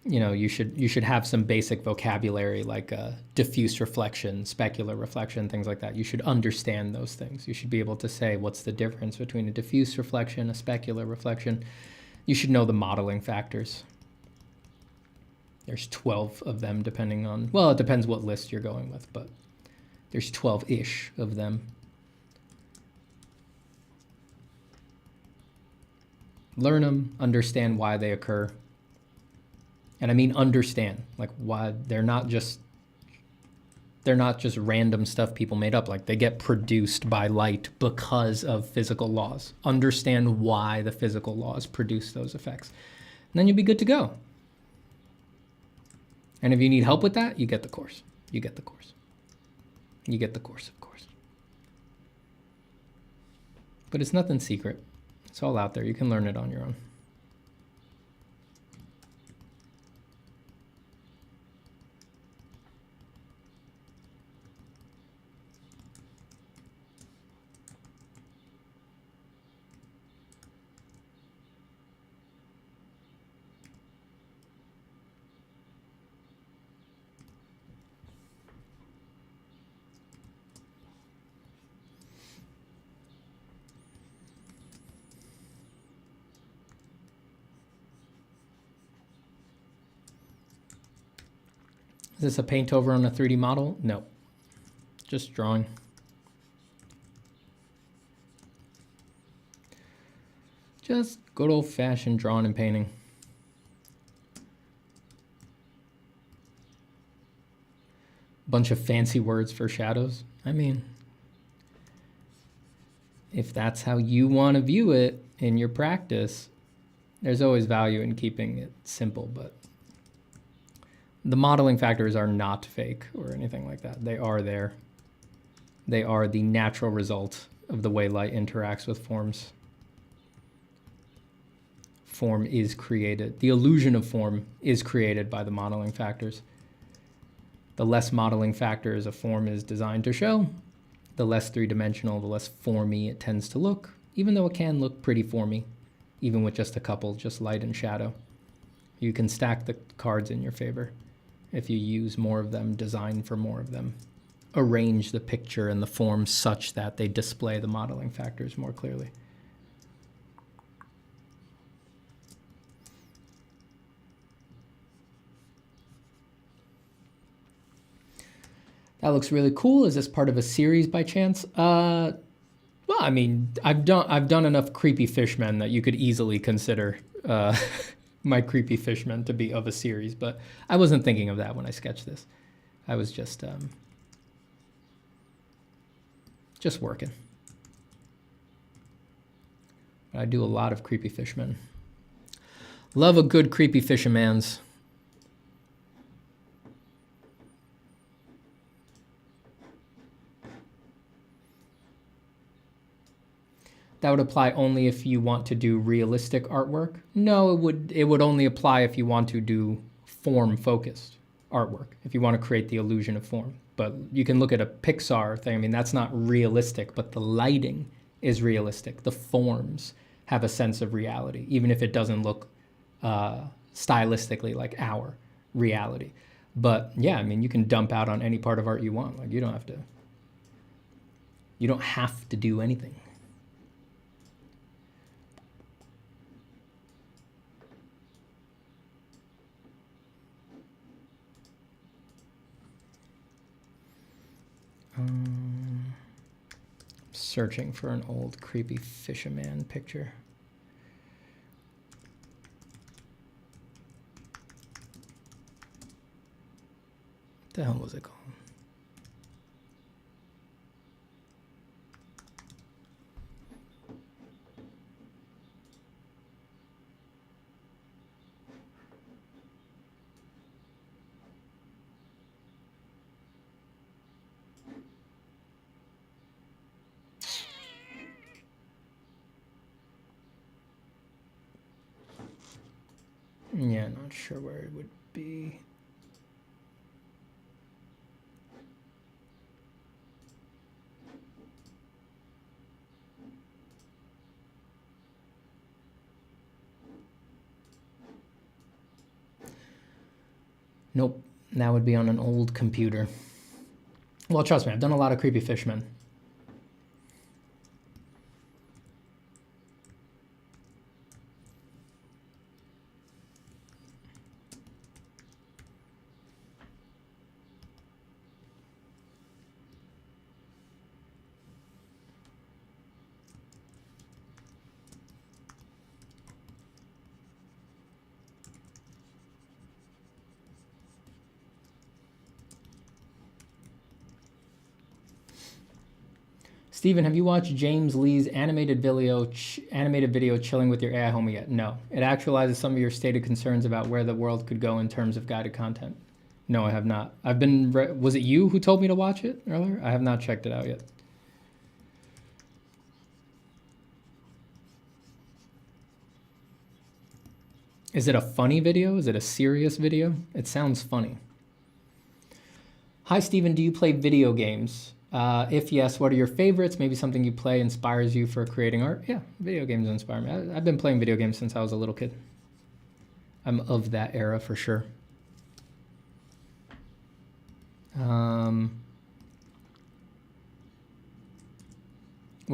You know, you should have some basic vocabulary like diffuse reflection, specular reflection, things like that. You should understand those things. You should be able to say what's the difference between a diffuse reflection, a specular reflection. You should know the modeling factors. There's 12 of them depending on, well, it depends what list you're going with, but there's 12-ish of them. Learn them, understand why they occur. And I mean understand, like why they're not just random stuff people made up. Like they get produced by light because of physical laws. Understand why the physical laws produce those effects. And then you'll be good to go. And if you need help with that, you get the course. You get the course. You get the course, of course. But it's nothing secret. It's all out there. You can learn it on your own. Is this a paint over on a 3D model? No, just drawing. Just good old-fashioned drawing and painting. Bunch of fancy words for shadows. I mean, if that's how you want to view it in your practice, there's always value in keeping it simple, but the modeling factors are not fake or anything like that. They are there. They are the natural result of the way light interacts with forms. Form is created. The illusion of form is created by the modeling factors. The less modeling factors a form is designed to show, the less three-dimensional, the less formy it tends to look, even though it can look pretty formy, even with just a couple, just light and shadow. You can stack the cards in your favor if you use more of them, design for more of them. Arrange the picture and the form such that they display the modeling factors more clearly. That looks really cool. Is this part of a series by chance? Well, I mean, I've done enough creepy fishmen that you could easily consider my creepy fishmen to be of a series, but I wasn't thinking of that when I sketched this. I was just working. I do a lot of creepy fishmen. Love a good creepy fisherman's. That would apply only if you want to do realistic artwork? No, it would only apply if you want to do form-focused artwork, if you want to create the illusion of form. But you can look at a Pixar thing. I mean, that's not realistic, but the lighting is realistic. The forms have a sense of reality, even if it doesn't look stylistically like our reality. But yeah, I mean, you can dump out on any part of art you want. Like, you don't have to do anything. Searching for an old creepy fisherman picture. What the hell was it called? Yeah, not sure where it would be. Nope, that would be on an old computer. Well, trust me, I've done a lot of creepy fishmen. Steven, have you watched James Lee's animated video Chilling with Your AI Homie yet? No. It actualizes some of your stated concerns about where the world could go in terms of guided content. No, I have not. Was it you who told me to watch it earlier? I have not checked it out yet. Is it a funny video? Is it a serious video? It sounds funny. Hi, Steven, do you play video games? If yes, what are your favorites? Maybe something you play inspires you for creating art? Yeah, video games inspire me. I've been playing video games since I was a little kid. I'm of that era for sure. When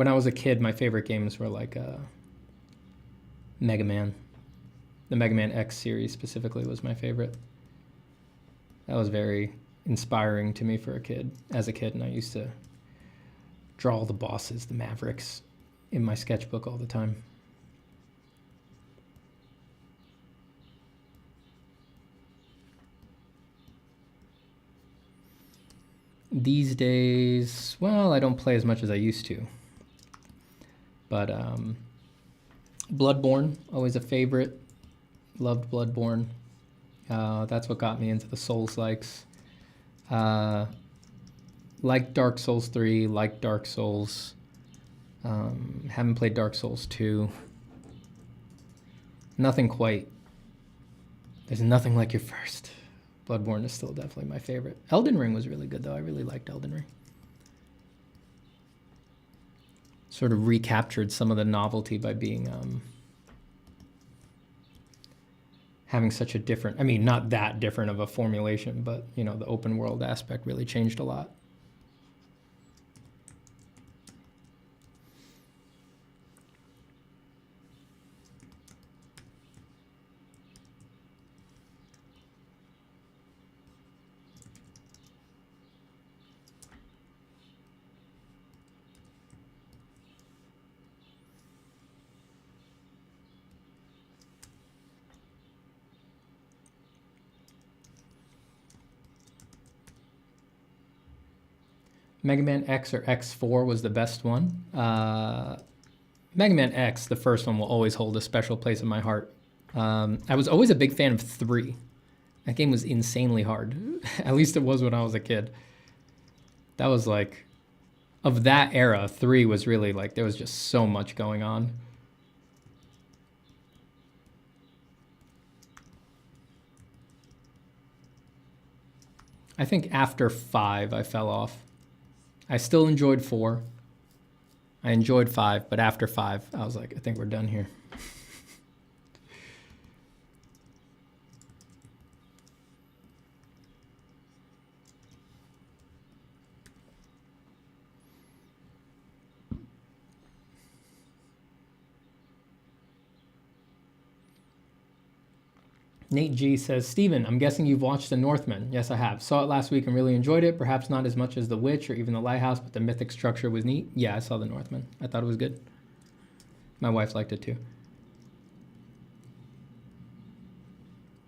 I was a kid, my favorite games were like Mega Man. The Mega Man X series specifically was my favorite. That was very inspiring to me as a kid, and I used to draw all the bosses, the Mavericks, in my sketchbook all the time. These days, well, I don't play as much as I used to, but Bloodborne, always a favorite. Loved Bloodborne. That's what got me into the Souls-likes. Like Dark Souls 3, like Dark Souls. Haven't played Dark Souls 2. Nothing quite. There's nothing like your first. Bloodborne is still definitely my favorite. Elden Ring was really good, though. I really liked Elden Ring. Sort of recaptured some of the novelty by being having such a different, I mean, not that different of a formulation, but, you know, the open world aspect really changed a lot. Mega Man X or X4 was the best one. Mega Man X, the first one, will always hold a special place in my heart. I was always a big fan of 3. That game was insanely hard. At least it was when I was a kid. That was like, of that era, 3 was really like, there was just so much going on. I think after 5, I fell off. I still enjoyed 4. I enjoyed 5, but after 5, I was like, I think we're done here. Nate G says, Steven, I'm guessing you've watched The Northman. Yes, I have. Saw it last week and really enjoyed it. Perhaps not as much as The Witch or even The Lighthouse, but the mythic structure was neat. Yeah, I saw The Northman. I thought it was good. My wife liked it too.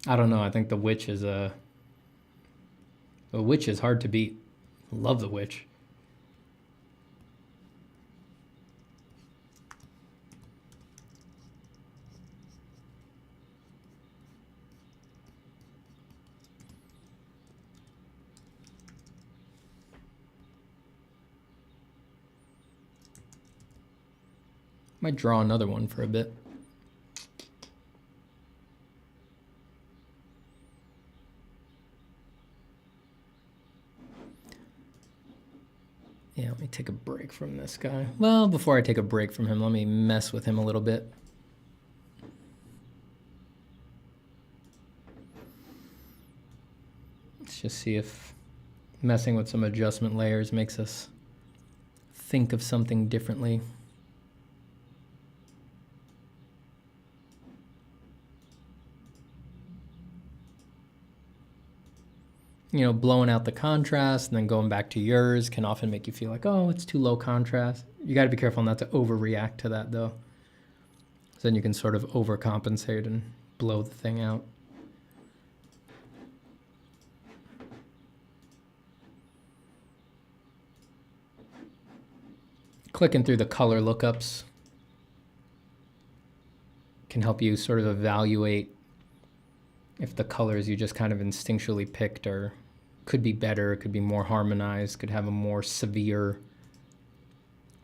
I don't know. I think The Witch is The Witch is hard to beat. Love The Witch. Might draw another one for a bit. Yeah, let me take a break from this guy. Well, before I take a break from him, let me mess with him a little bit. Let's just see if messing with some adjustment layers makes us think of something differently. You know, blowing out the contrast and then going back to yours can often make you feel like, oh, it's too low contrast. You got to be careful not to overreact to that, though. So then you can sort of overcompensate and blow the thing out. Clicking through the color lookups can help you sort of evaluate if the colors you just kind of instinctually picked are could be better, could be more harmonized, could have a more severe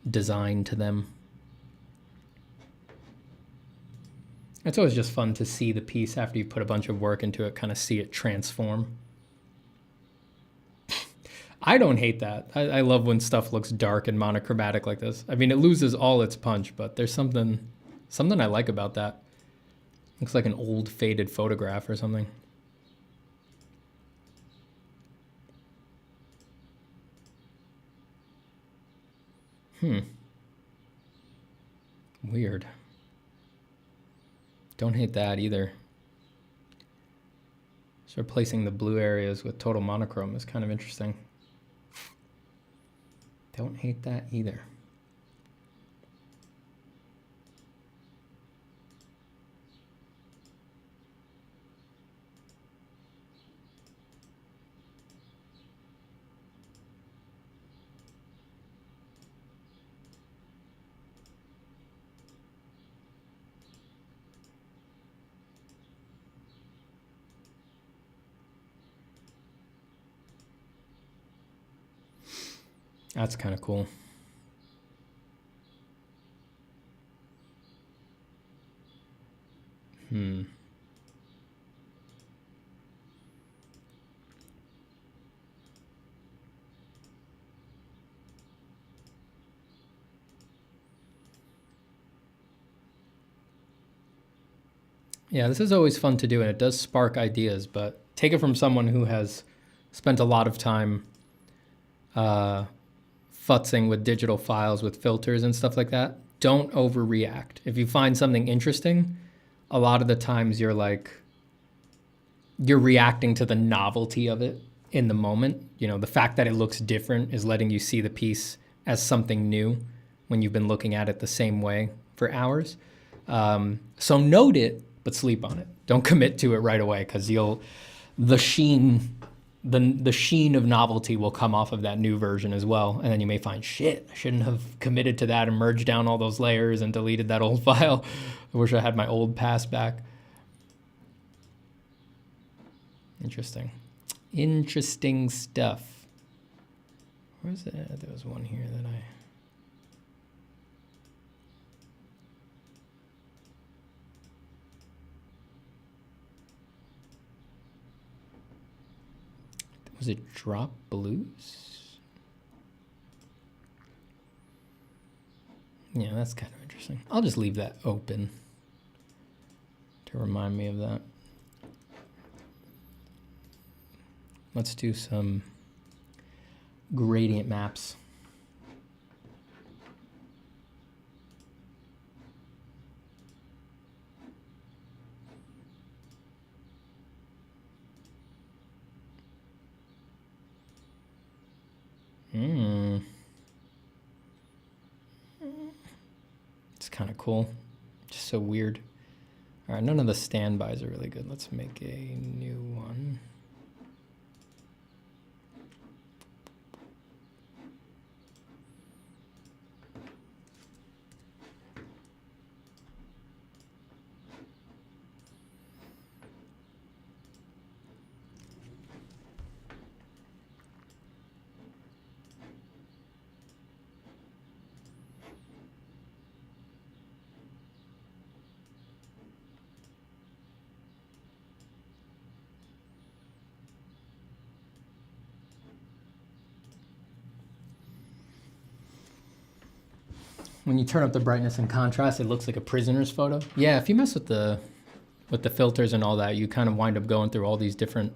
design to them. It's always just fun to see the piece after you put a bunch of work into it, kind of see it transform. I don't hate that. I love when stuff looks dark and monochromatic like this. I mean, it loses all its punch, but there's something I like about that. Looks like an old faded photograph or something. Weird. Don't hate that either. So replacing the blue areas with total monochrome is kind of interesting. Don't hate that either. That's kind of cool. Yeah, this is always fun to do, and it does spark ideas, but take it from someone who has spent a lot of time futzing with digital files with filters and stuff like that. Don't overreact. If you find something interesting, a lot of the times you're reacting to the novelty of it in the moment. You know, the fact that it looks different is letting you see the piece as something new when you've been looking at it the same way for hours. So note it, but sleep on it. Don't commit to it right away, because the sheen of novelty will come off of that new version as well. And then you may find, shit, I shouldn't have committed to that and merged down all those layers and deleted that old file. I wish I had my old pass back. Interesting. Interesting stuff. Where's that? There was one here that was it Drop Blues? Yeah, that's kind of interesting. I'll just leave that open to remind me of that. Let's do some gradient maps. It's kind of cool. Just so weird. All right, none of the standbys are really good. Let's make a new one. When you turn up the brightness and contrast, it looks like a prisoner's photo. Yeah, if you mess with the filters and all that, you kind of wind up going through all these different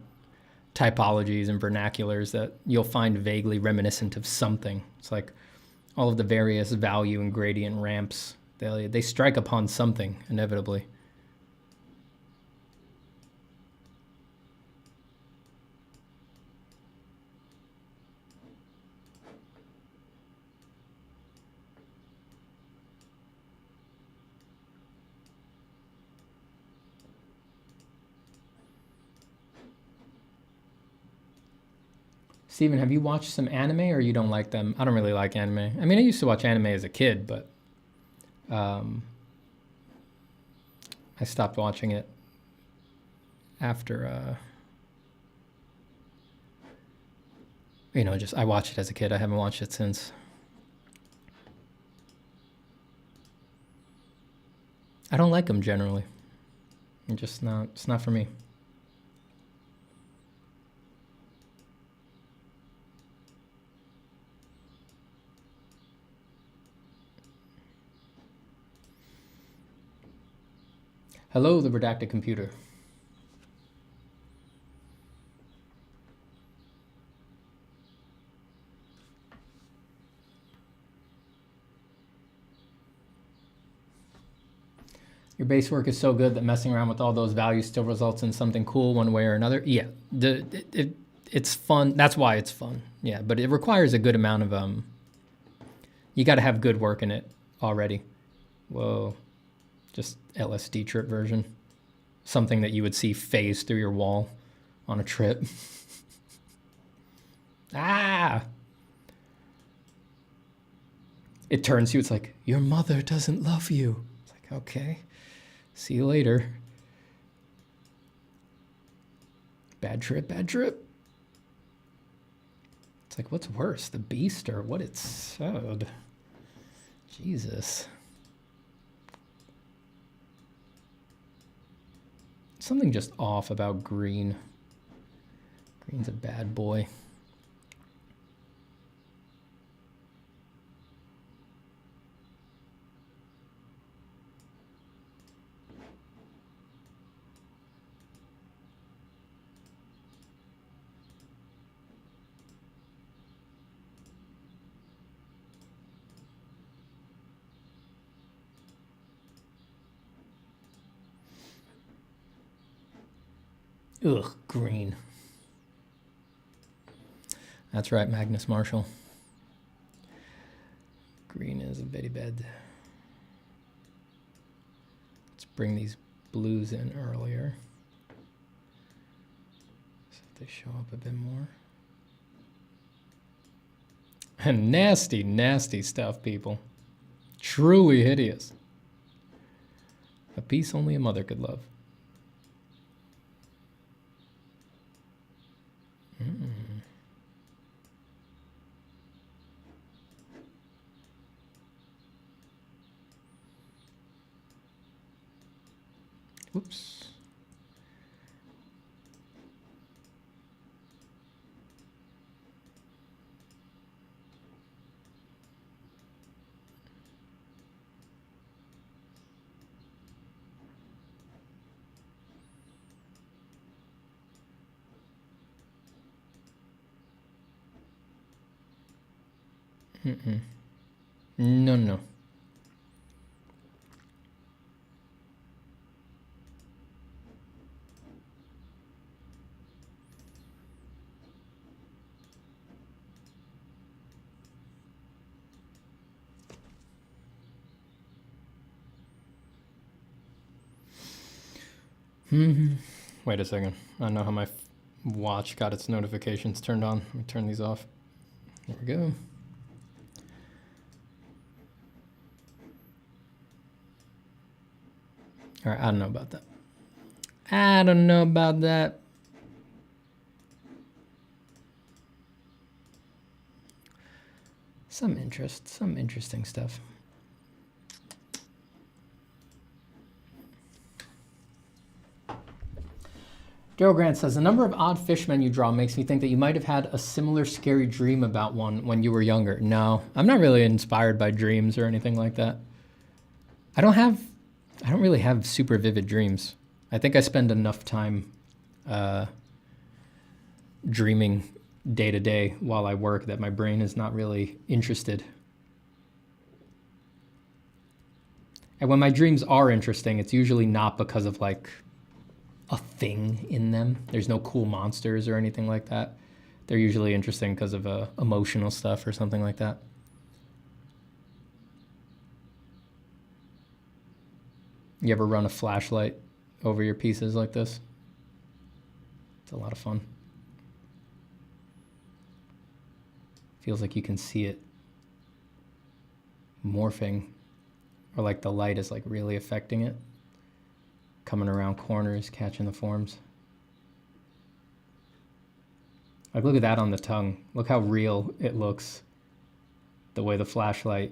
typologies and vernaculars that you'll find vaguely reminiscent of something. It's like all of the various value and gradient ramps, they strike upon something inevitably. Steven, have you watched some anime, or you don't like them? I don't really like anime. I mean, I used to watch anime as a kid, but I stopped watching it after, I watched it as a kid. I haven't watched it since. I don't like them generally. It's not for me. Hello, the redacted computer. Your base work is so good that messing around with all those values still results in something cool one way or another. Yeah, it's fun. That's why it's fun. Yeah, but it requires a good amount of, you got to have good work in it already. Whoa. Just LSD trip version. Something that you would see phase through your wall on a trip. Ah! It turns you, it's like, your mother doesn't love you. It's like, okay, see you later. Bad trip, bad trip. It's like, what's worse, the beast or what it sowed? Jesus. Something just off about green. Green's a bad boy. Ugh, green. That's right, Magnus Marshall. Green is very bad. Let's bring these blues in earlier, so they show up a bit more. And nasty, nasty stuff, people. Truly hideous. A piece only a mother could love. Whoops. No, no. Wait a second. I don't know how my watch got its notifications turned on. Let me turn these off. There we go. All right, I don't know about that. I don't know about that. Some interesting stuff. Daryl Grant says, the number of odd fishmen you draw makes me think that you might have had a similar scary dream about one when you were younger. No, I'm not really inspired by dreams or anything like that. I don't really have super vivid dreams. I think I spend enough time dreaming day to day while I work that my brain is not really interested. And when my dreams are interesting, it's usually not because of like a thing in them. There's no cool monsters or anything like that. They're usually interesting because of emotional stuff or something like that. You ever run a flashlight over your pieces like this? It's a lot of fun. Feels like you can see it morphing, or like the light is like really affecting it. Coming around corners, catching the forms. Like, look at that on the tongue. Look how real it looks. The way the flashlight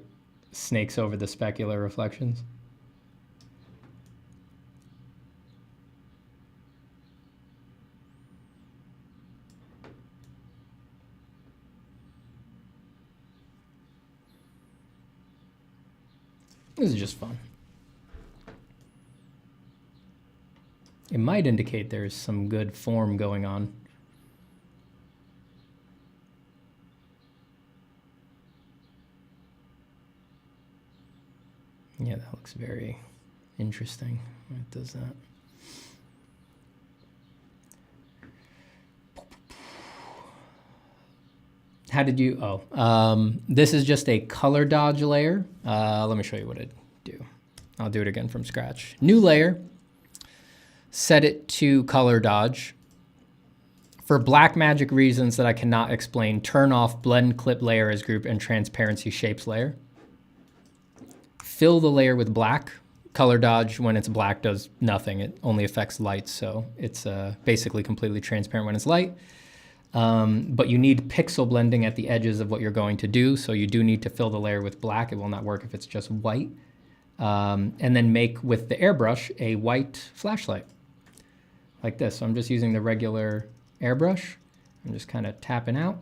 snakes over the specular reflections. This is just fun. It might indicate there's some good form going on. Yeah, that looks very interesting when it does that. How did you, this is just a color dodge layer. Let me show you what I do. I'll do it again from scratch. New layer. Set it to color dodge. For black magic reasons that I cannot explain, turn off blend clip layer as group and transparency shapes layer. Fill the layer with black. Color dodge when it's black does nothing. It only affects light, so it's basically completely transparent when it's light. But you need pixel blending at the edges of what you're going to do, so you do need to fill the layer with black. It will not work if it's just white. And then make with the airbrush a white flashlight. Like this. So I'm just using the regular airbrush. I'm just kind of tapping out.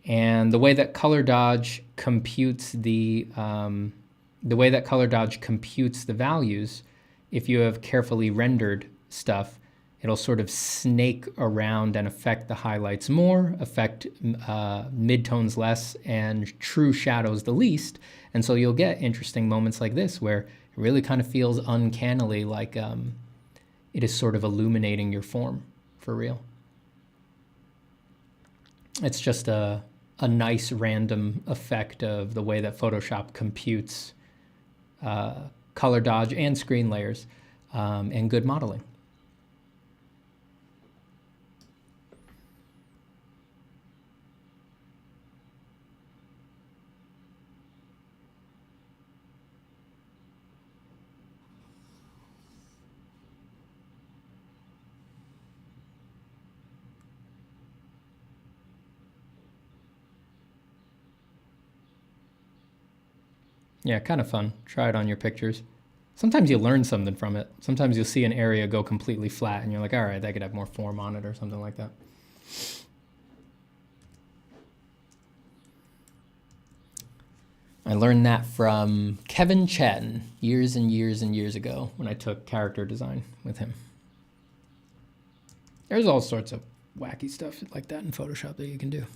And the way that color dodge computes the values, if you have carefully rendered stuff, it'll sort of snake around and affect the highlights more, affect midtones less, and true shadows the least. And so you'll get interesting moments like this where it really kind of feels uncannily like it is sort of illuminating your form. for real. It's just a nice random effect of the way that Photoshop computes color dodge and screen layers and good modeling. Yeah, kind of fun. Try it on your pictures. Sometimes you learn something from it. Sometimes you'll see an area go completely flat and you're like, all right, that could have more form on it or something like that. I learned that from Kevin Chen years and years and years ago when I took character design with him. There's all sorts of wacky stuff like that in Photoshop that you can do.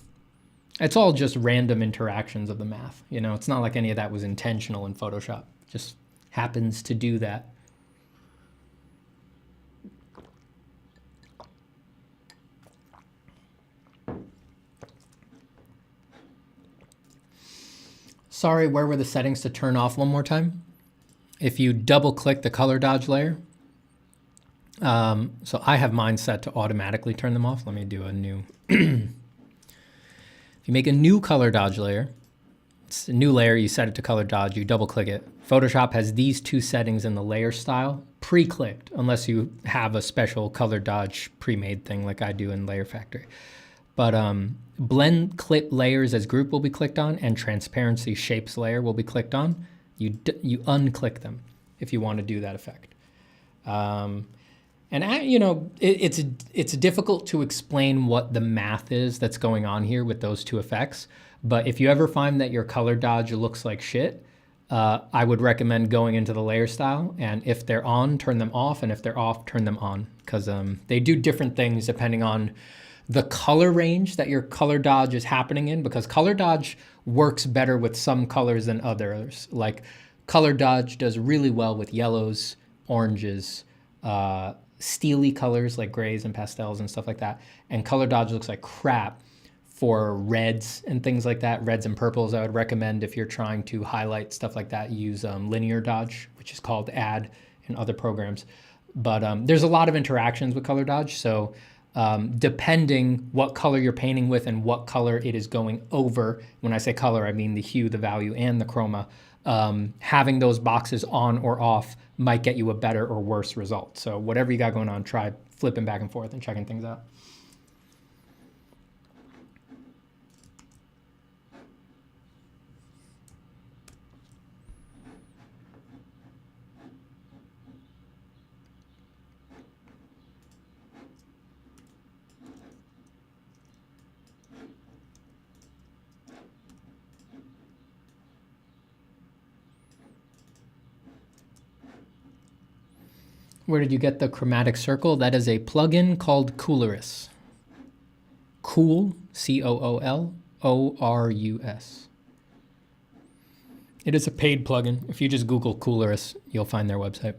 It's all just random interactions of the math. You know, it's not like any of that was intentional in Photoshop. It just happens to do that. Sorry, where were the settings to turn off one more time? If you double click the color dodge layer, so I have mine set to automatically turn them off. Let me do a new. If you make a new color dodge layer, it's a new layer, you set it to color dodge, you double click it. Photoshop has these two settings in the layer style pre-clicked, unless you have a special color dodge pre-made thing like I do in Layer Factory. But blend clip layers as group will be clicked on, and transparency shapes layer will be clicked on. You unclick them if you want to do that effect. You know, it's difficult to explain what the math is that's going on here with those two effects. But if you ever find that your color dodge looks like shit, I would recommend going into the layer style. And if they're on, turn them off. And if they're off, turn them on. Because they do different things depending on the color range that your color dodge is happening in. Because color dodge works better with some colors than others. Like color dodge does really well with yellows, oranges, steely colors like grays and pastels and stuff like that. And color dodge looks like crap for reds and things like that. Reds and purples, I would recommend if you're trying to highlight stuff like that, use linear dodge, which is called add in other programs. But there's a lot of interactions with color dodge. So depending what color you're painting with and what color it is going over, when I say color, I mean the hue, the value, and the chroma, having those boxes on or off might get you a better or worse result. So whatever you got going on, try flipping back and forth and checking things out. Where did you get the chromatic circle? That is a plugin called Coolorus. Cool, C-O-O-L-O-R-U-S. It is a paid plugin. If you just Google Coolorus, you'll find their website.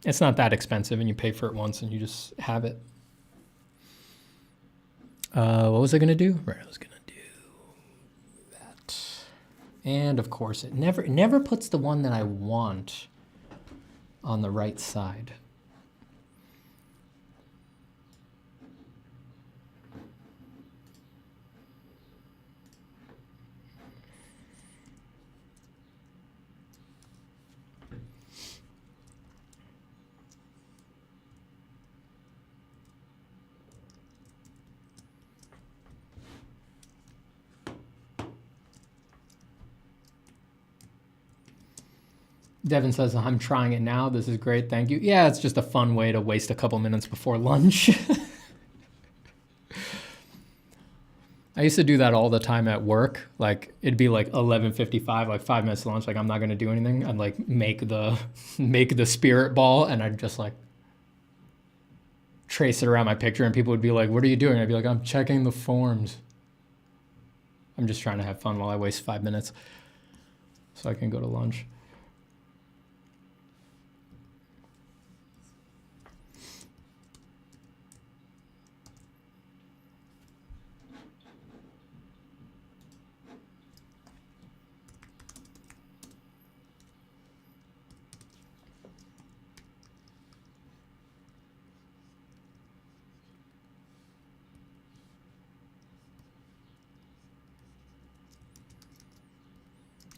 It's not that expensive, and you pay for it once, and you just have it. What was I going to do? Right, I was going to do that. And, of course, it never puts the one that I want on the right side. Devin says, I'm trying it now. This is great. Thank you. Yeah, it's just a fun way to waste a couple minutes before lunch. I used to do that all the time at work. Like it'd be like 11:55, like 5 minutes to lunch. Like I'm not going to do anything. I'd like make the spirit ball, and I'd just like trace it around my picture, and people would be like, what are you doing? I'd be like, I'm checking the forms. I'm just trying to have fun while I waste 5 minutes so I can go to lunch.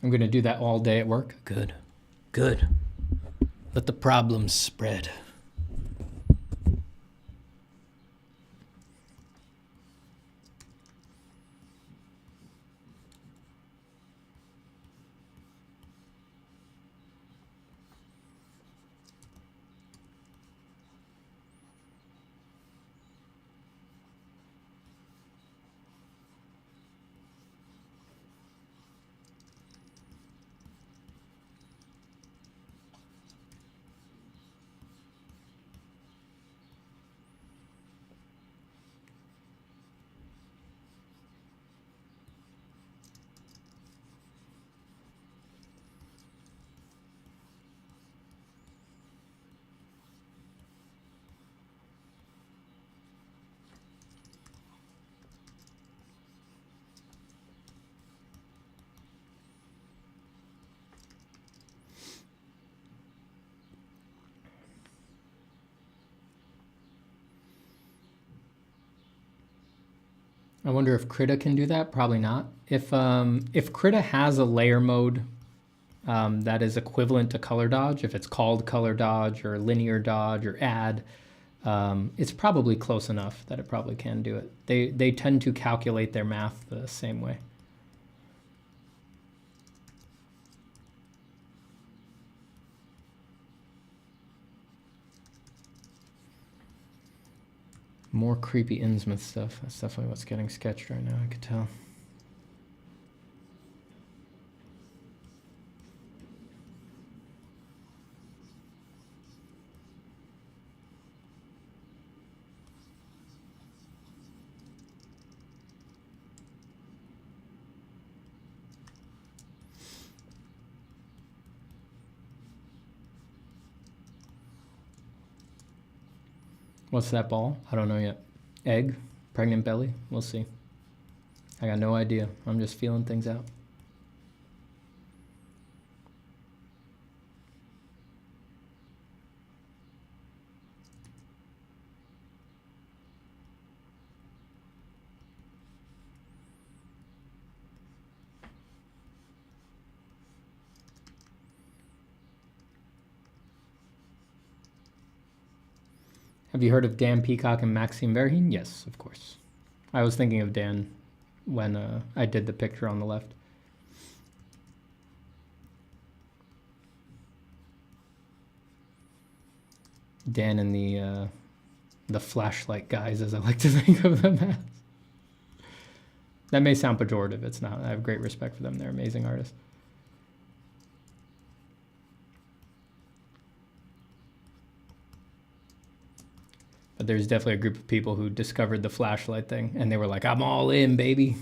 I'm going to do that all day at work. Good. Good. Let the problems spread. I wonder if Krita can do that. Probably not. If Krita has a layer mode that is equivalent to color dodge, if it's called color dodge or linear dodge or add, it's probably close enough that it probably can do it. They tend to calculate their math the same way. More creepy Innsmouth stuff. That's definitely what's getting sketched right now, I could tell. What's that ball? I don't know yet. Egg? Pregnant belly? We'll see. I got no idea. I'm just feeling things out. Have you heard of Dan Peacock and Maxime Verheen? Yes, of course. I was thinking of Dan when I did the picture on the left. Dan and the flashlight guys, as I like to think of them as. That may sound pejorative. It's not. I have great respect for them. They're amazing artists. But there's definitely a group of people who discovered the flashlight thing, and they were like, I'm all in, baby.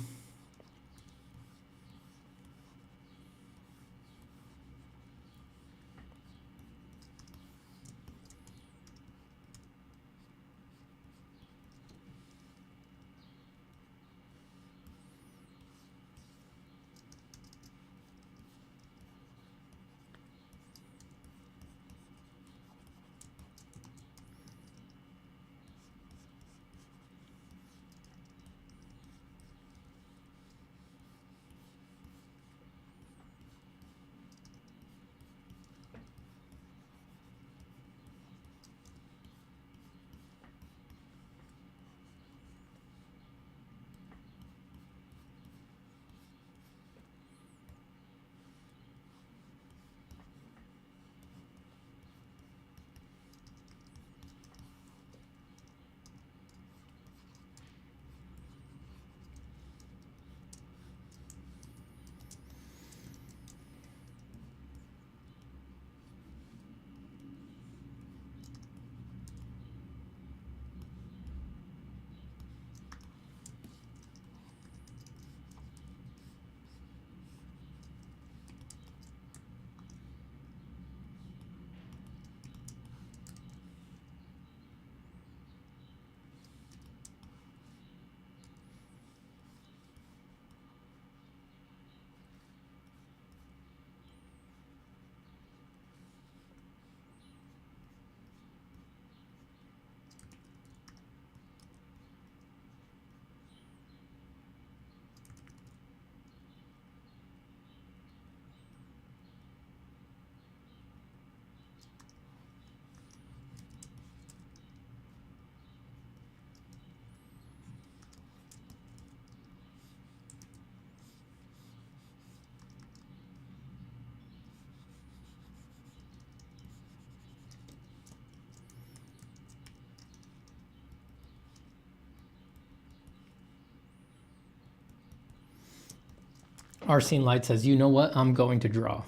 Arsene Light says, you know what? I'm going to draw.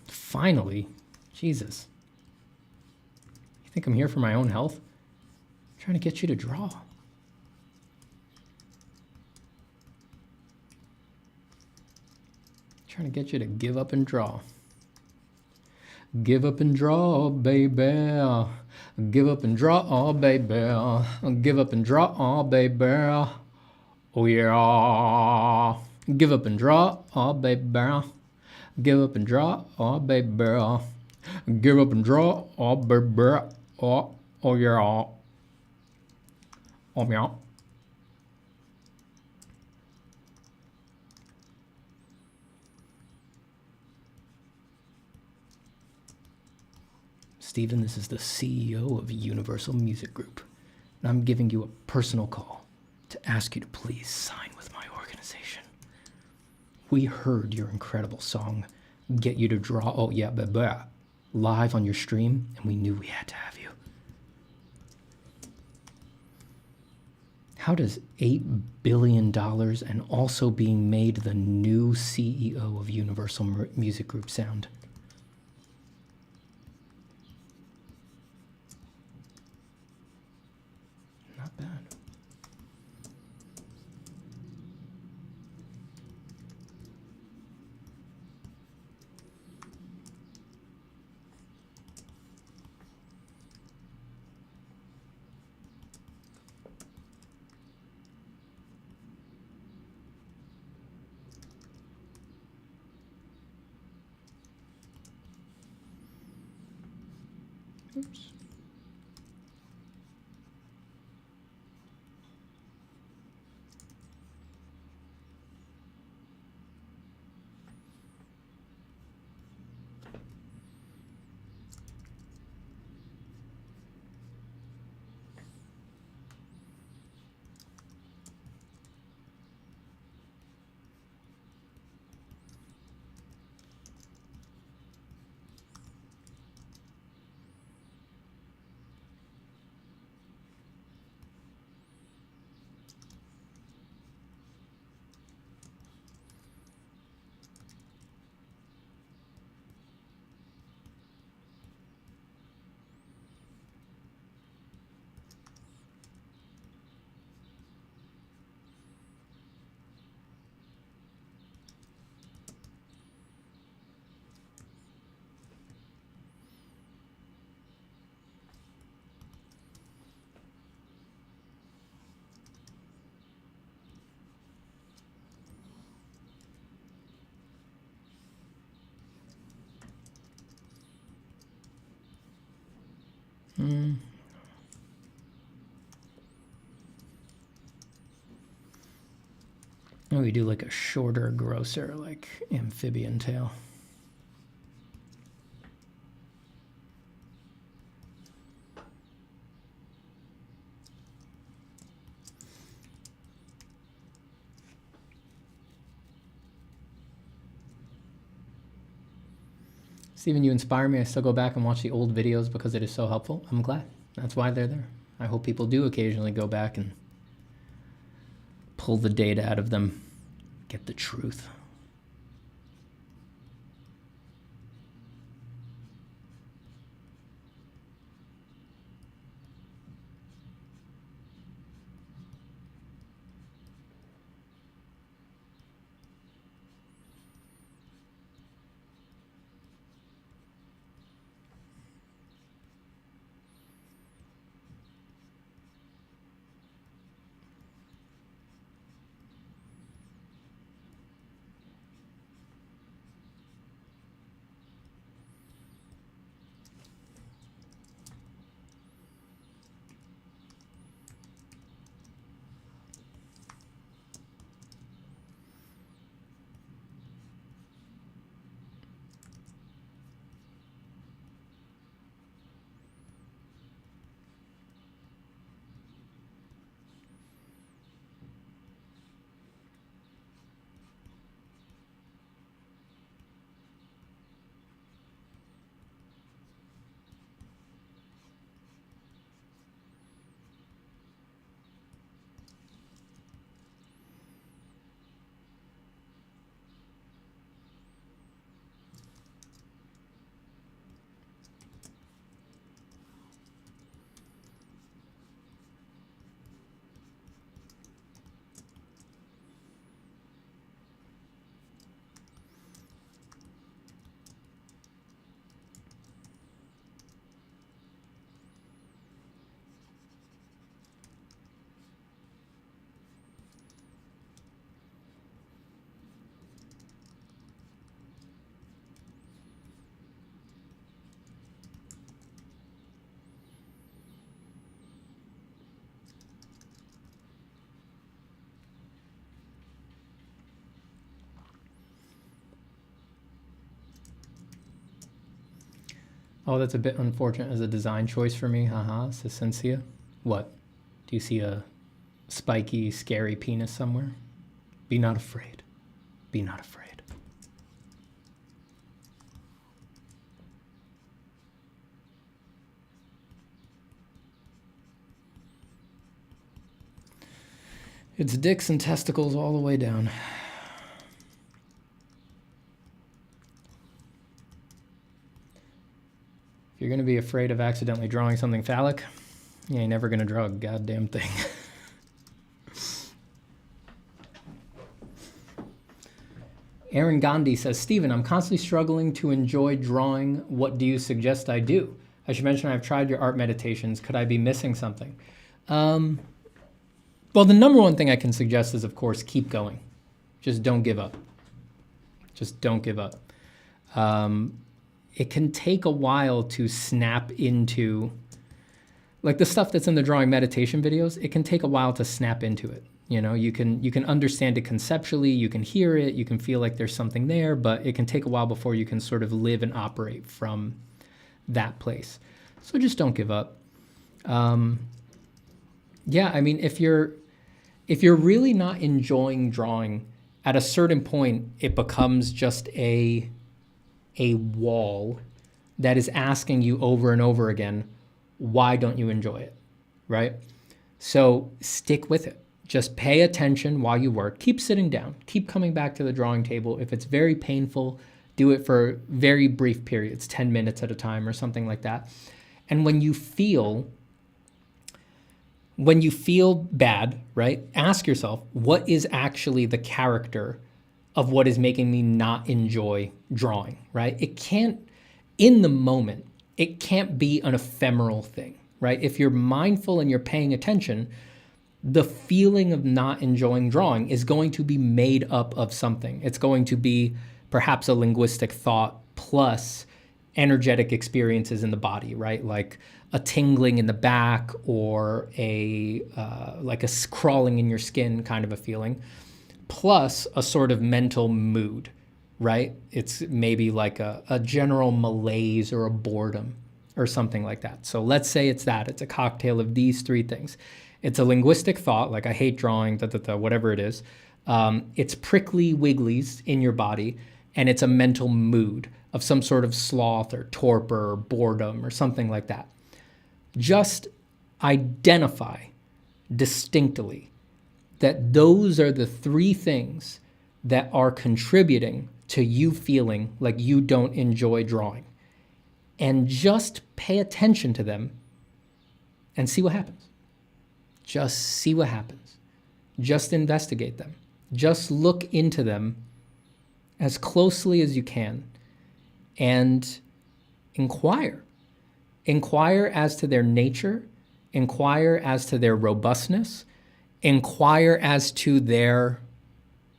Finally. Jesus. You think I'm here for my own health? I'm trying to get you to draw. Trying to get you to give up and draw. Give up and draw, baby. Give up and draw, baby. Give up and draw, baby. Oh yeah. Give up and draw, oh baby. Give up and draw, oh baby. Give up and draw, oh baby. Oh yeah. Oh yeah. Stephen, this is the CEO of Universal Music Group, and I'm giving you a personal call to ask you to please sign with my organization. We heard your incredible song, Get You to Draw, oh yeah, baby, live on your stream, and we knew we had to have you. How does $8 billion and also being made the new CEO of Universal Music Group sound? Not bad. Oops. Oh, we do like a shorter, grosser, like amphibian tail. Stephen, you inspire me. I still go back and watch the old videos because it is so helpful. I'm glad. That's why they're there. I hope people do occasionally go back and pull the data out of them, get the truth. Oh, that's a bit unfortunate as a design choice for me. Haha, says Cynthia. What? Do you see a spiky, scary penis somewhere? Be not afraid. Be not afraid. It's dicks and testicles all the way down. If you're going to be afraid of accidentally drawing something phallic, you ain't never going to draw a goddamn thing. Aaron Gandhi says, Stephen, I'm constantly struggling to enjoy drawing. What do you suggest I do? I should mention I've tried your art meditations. Could I be missing something? Well, the number one thing I can suggest is, of course, keep going. Just don't give up. Just don't give up. It can take a while to snap into, like the stuff that's in the drawing meditation videos, it can take a while to snap into it. You know, you can understand it conceptually, you can hear it, you can feel like there's something there, but it can take a while before you can sort of live and operate from that place. So just don't give up. Yeah, I mean, if you're really not enjoying drawing, at a certain point, it becomes just a wall that is asking you over and over again, why don't you enjoy it, right? So stick with it. Just pay attention while you work. Keep sitting down. Keep coming back to the drawing table. If it's very painful, do it for very brief periods, 10 minutes at a time or something like that. And when you feel bad, right, ask yourself, what is actually the character of what is making me not enjoy drawing, right? It can't, in the moment, it can't be an ephemeral thing, right? If you're mindful and you're paying attention, the feeling of not enjoying drawing is going to be made up of something. It's going to be perhaps a linguistic thought plus energetic experiences in the body, right? Like a tingling in the back or like a crawling in your skin kind of a feeling, plus a sort of mental mood, right? It's maybe like a general malaise or a boredom or something like that. So let's say it's that. It's a cocktail of these three things. It's a linguistic thought, like I hate drawing, whatever it is. It's prickly wigglies in your body, and it's a mental mood of some sort of sloth or torpor or boredom or something like that. Just identify distinctly that those are the three things that are contributing to you feeling like you don't enjoy drawing. And just pay attention to them and see what happens. Just see what happens. Just investigate them. Just look into them as closely as you can and inquire. Inquire as to their nature. Inquire as to their robustness. Inquire as to their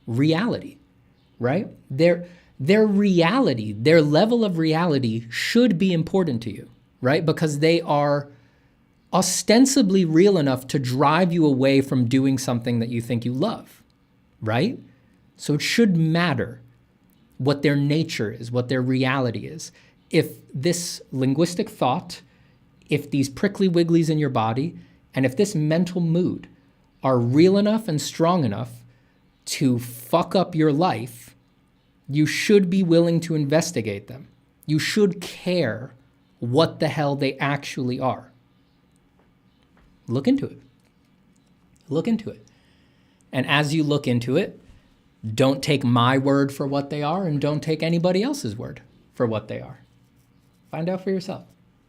reality, right? Their reality, their level of reality should be important to you, right? Because they are ostensibly real enough to drive you away from doing something that you think you love, right? So it should matter what their nature is, what their reality is. If this linguistic thought, if these prickly wigglies in your body, and if this mental mood are real enough and strong enough to fuck up your life, you should be willing to investigate them. You should care what the hell they actually are. Look into it. Look into it. And as you look into it, don't take my word for what they are and don't take anybody else's word for what they are. Find out for yourself.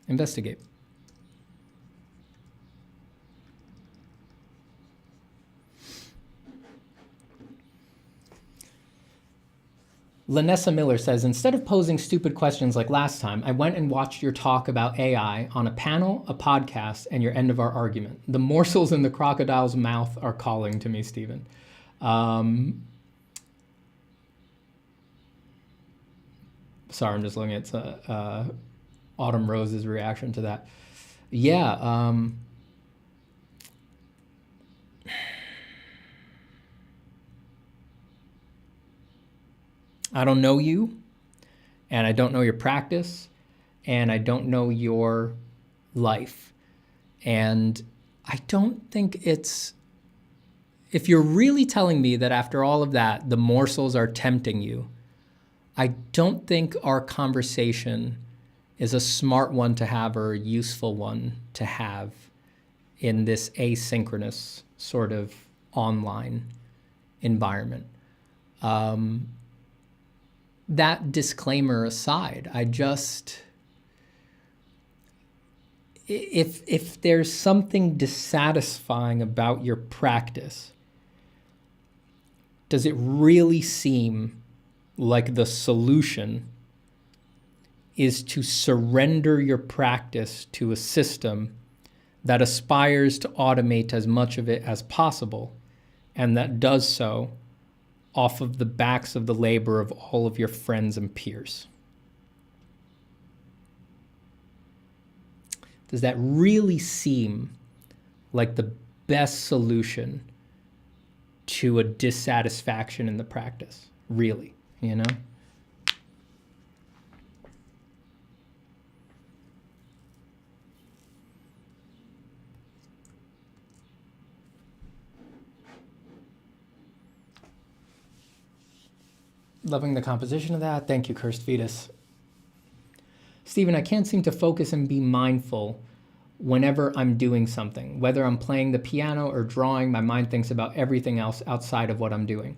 Investigate. Lanessa Miller says, instead of posing stupid questions like last time, I went and watched your talk about AI on a panel, a podcast, and your end of our argument. The morsels in the crocodile's mouth are calling to me, Stephen. Sorry, I'm just looking at Autumn Rose's reaction to that. Yeah. I don't know you, and I don't know your practice, and I don't know your life. And I don't think it's, if you're really telling me that after all of that, the morsels are tempting you, I don't think our conversation is a smart one to have or a useful one to have in this asynchronous sort of online environment. That disclaimer aside, if there's something dissatisfying about your practice, does it really seem like the solution is to surrender your practice to a system that aspires to automate as much of it as possible, and that does so off of the backs of the labor of all of your friends and peers? Does that really seem like the best solution to a dissatisfaction in the practice? Really, you know? Loving the composition of that. Thank you, Cursed Fetus. Stephen, I can't seem to focus and be mindful whenever I'm doing something. Whether I'm playing the piano or drawing, my mind thinks about everything else outside of what I'm doing.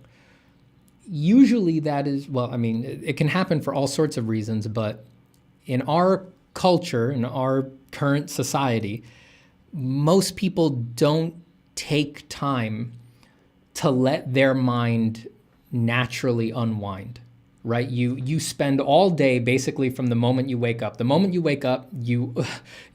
Usually that is, well, I mean, it can happen for all sorts of reasons, but in our culture, in our current society, most people don't take time to let their mind naturally unwind, right? You spend all day basically from the moment you wake up. The moment you wake up, you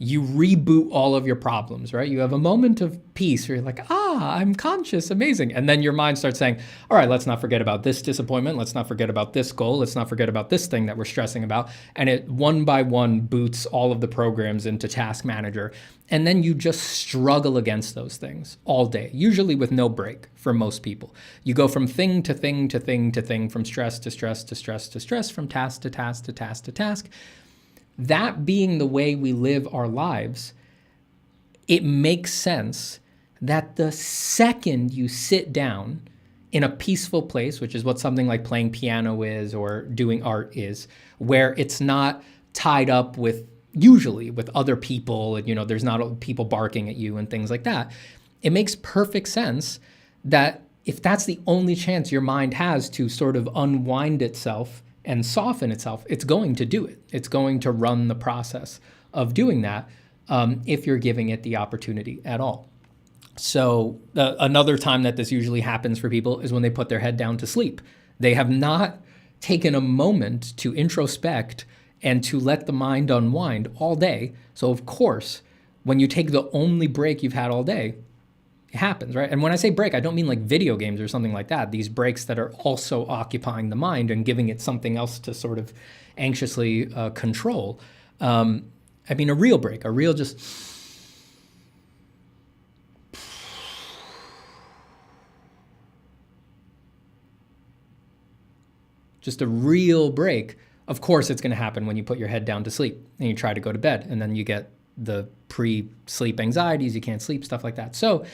reboot all of your problems, right? You have a moment of peace where you're like, I'm conscious, amazing. And then your mind starts saying, all right, let's not forget about this disappointment. Let's not forget about this goal. Let's not forget about this thing that we're stressing about. And it one by one boots all of the programs into Task Manager. And then you just struggle against those things all day, usually with no break for most people. You go from thing to thing to thing to thing, from stress to stress to stress to stress, from task to task to task to task. That being the way we live our lives, it makes sense that the second you sit down in a peaceful place, which is what something like playing piano is or doing art is, where it's not tied up with, usually with other people, and there's not people barking at you and things like that, it makes perfect sense that if that's the only chance your mind has to sort of unwind itself and soften itself, it's going to do it. It's going to run the process of doing that if you're giving it the opportunity at all. So another time that this usually happens for people is when they put their head down to sleep. They have not taken a moment to introspect and to let the mind unwind all day. So of course, when you take the only break you've had all day, it happens, right? And when I say break, I don't mean like video games or something like that. These breaks that are also occupying the mind and giving it something else to sort of anxiously control. I mean a real break, a real just a real break. Of course, it's going to happen when you put your head down to sleep and you try to go to bed, and then you get the pre-sleep anxieties, you can't sleep, stuff like that. So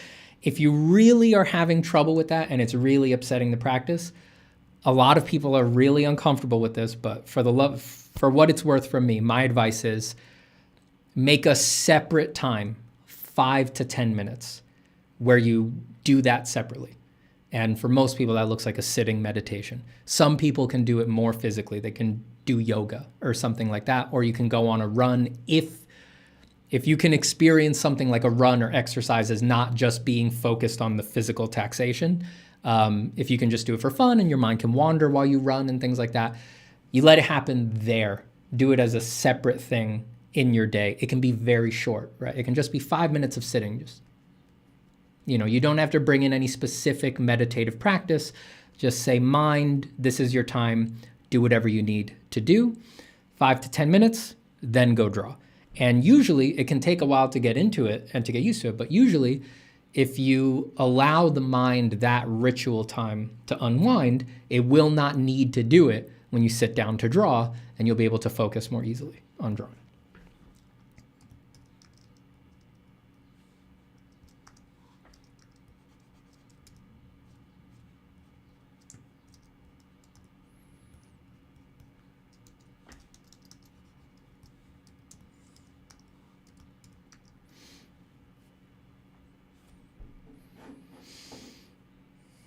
if you really are having trouble with that and it's really upsetting the practice, a lot of people are really uncomfortable with this, but for what it's worth from me, my advice is make a separate time, 5 to 10 minutes, where you do that separately. And for most people, that looks like a sitting meditation. Some people can do it more physically. They can do yoga or something like that, or you can go on a run. If you can experience something like a run or exercise as not just being focused on the physical taxation, if you can just do it for fun and your mind can wander while you run and things like that, you let it happen there. Do it as a separate thing in your day. It can be very short, right? It can just be 5 minutes of sitting. You don't have to bring in any specific meditative practice. Just say, mind, this is your time. Do whatever you need to do. 5 to 10 minutes, then go draw. And usually it can take a while to get into it and to get used to it. But usually if you allow the mind that ritual time to unwind, it will not need to do it when you sit down to draw, and you'll be able to focus more easily on drawing.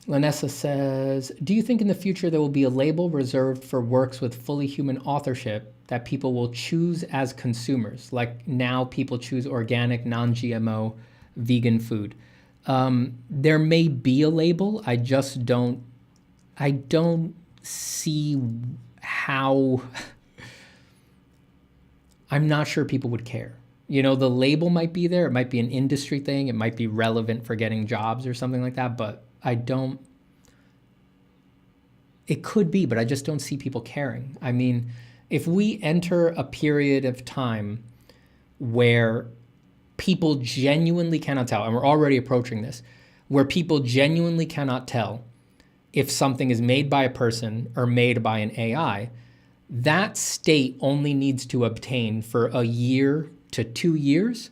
Lanessa says, do you think in the future there will be a label reserved for works with fully human authorship that people will choose as consumers? Like now people choose organic, non-GMO, vegan food. There may be a label. I don't see how. I'm not sure people would care. You know, the label might be there. It might be an industry thing. It might be relevant for getting jobs or something like that. But it could be, but I just don't see people caring. I mean, if we enter a period of time where people genuinely cannot tell, and we're already approaching this, where people genuinely cannot tell if something is made by a person or made by an AI, that state only needs to obtain for a year to 2 years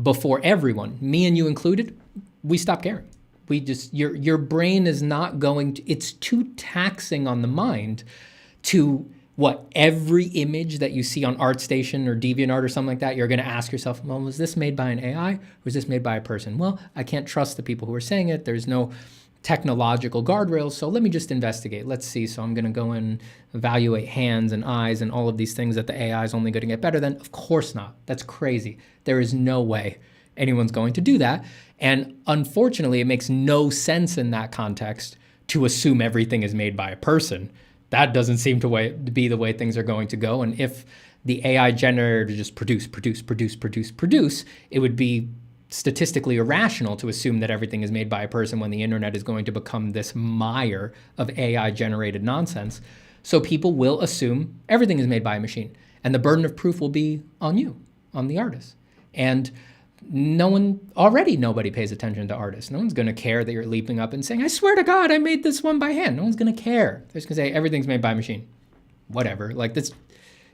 before everyone, me and you included, we stop caring. We just, your brain is not going to, it's too taxing on the mind to every image that you see on ArtStation or DeviantArt or something like that, you're going to ask yourself, well, was this made by an AI or was this made by a person? Well, I can't trust the people who are saying it. There's no technological guardrails, so let me just investigate. Let's see. So I'm going to go and evaluate hands and eyes and all of these things that the AI is only going to get better than. Of course not. That's crazy. There is no way anyone's going to do that. And unfortunately, it makes no sense in that context to assume everything is made by a person. That doesn't seem to be the way things are going to go. And if the AI generator to just produce, it would be statistically irrational to assume that everything is made by a person when the internet is going to become this mire of AI-generated nonsense. So people will assume everything is made by a machine. And the burden of proof will be on you, on the artist. And nobody pays attention to artists. No one's going to care that you're leaping up and saying, I swear to God, I made this one by hand. No one's going to care. They're just going to say, everything's made by a machine. Whatever. Like this,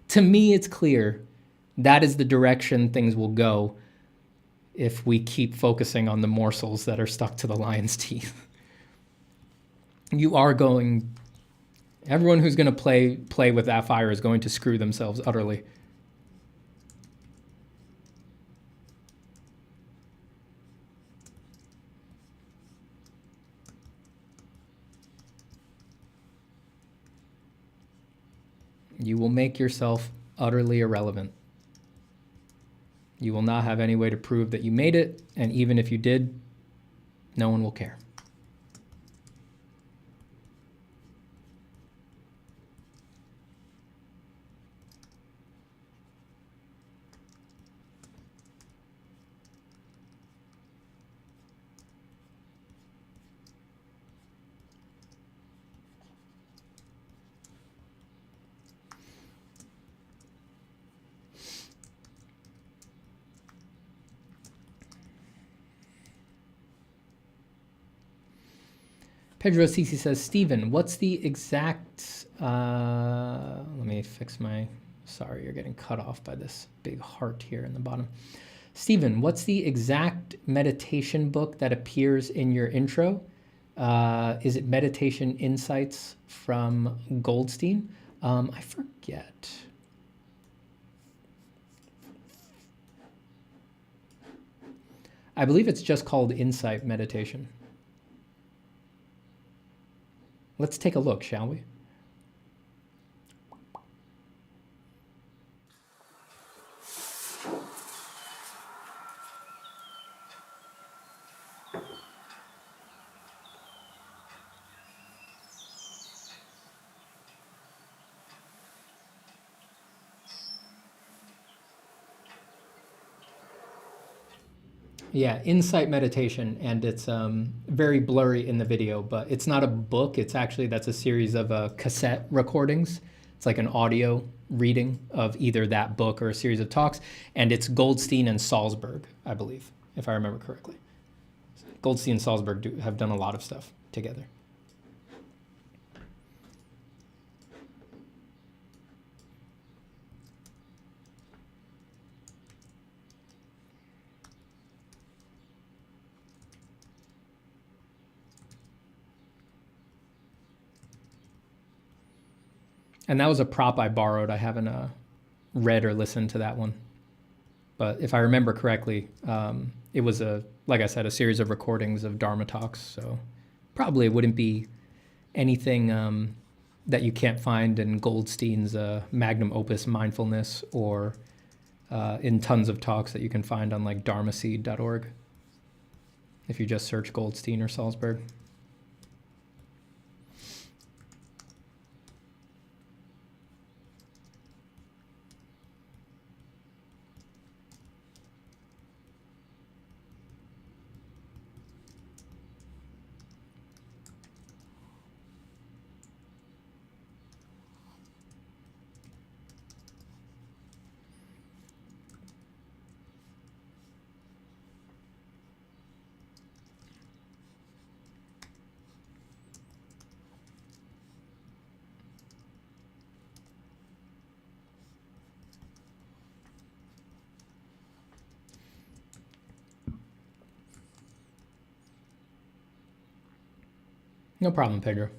to me, it's clear that is the direction things will go if we keep focusing on the morsels that are stuck to the lion's teeth. Everyone who's going to play with that fire is going to screw themselves utterly. You will make yourself utterly irrelevant. You will not have any way to prove that you made it, and even if you did, no one will care. Pedro Cici says, Stephen, what's the exact, let me fix sorry, you're getting cut off by this big heart here in the bottom. Stephen, what's the exact meditation book that appears in your intro? Is it Meditation Insights from Goldstein? I forget. I believe it's just called Insight Meditation. Let's take a look, shall we? Yeah, Insight Meditation, and it's very blurry in the video, but it's not a book. That's a series of cassette recordings. It's like an audio reading of either that book or a series of talks, and it's Goldstein and Salzberg, I believe, if I remember correctly. Goldstein and Salzberg have done a lot of stuff together. And that was a prop I borrowed. I haven't read or listened to that one. But if I remember correctly, it was like I said, a series of recordings of Dharma talks. So probably wouldn't be anything that you can't find in Goldstein's magnum opus Mindfulness, or in tons of talks that you can find on like dharmaseed.org if you just search Goldstein or Salzburg. No problem, Pedro.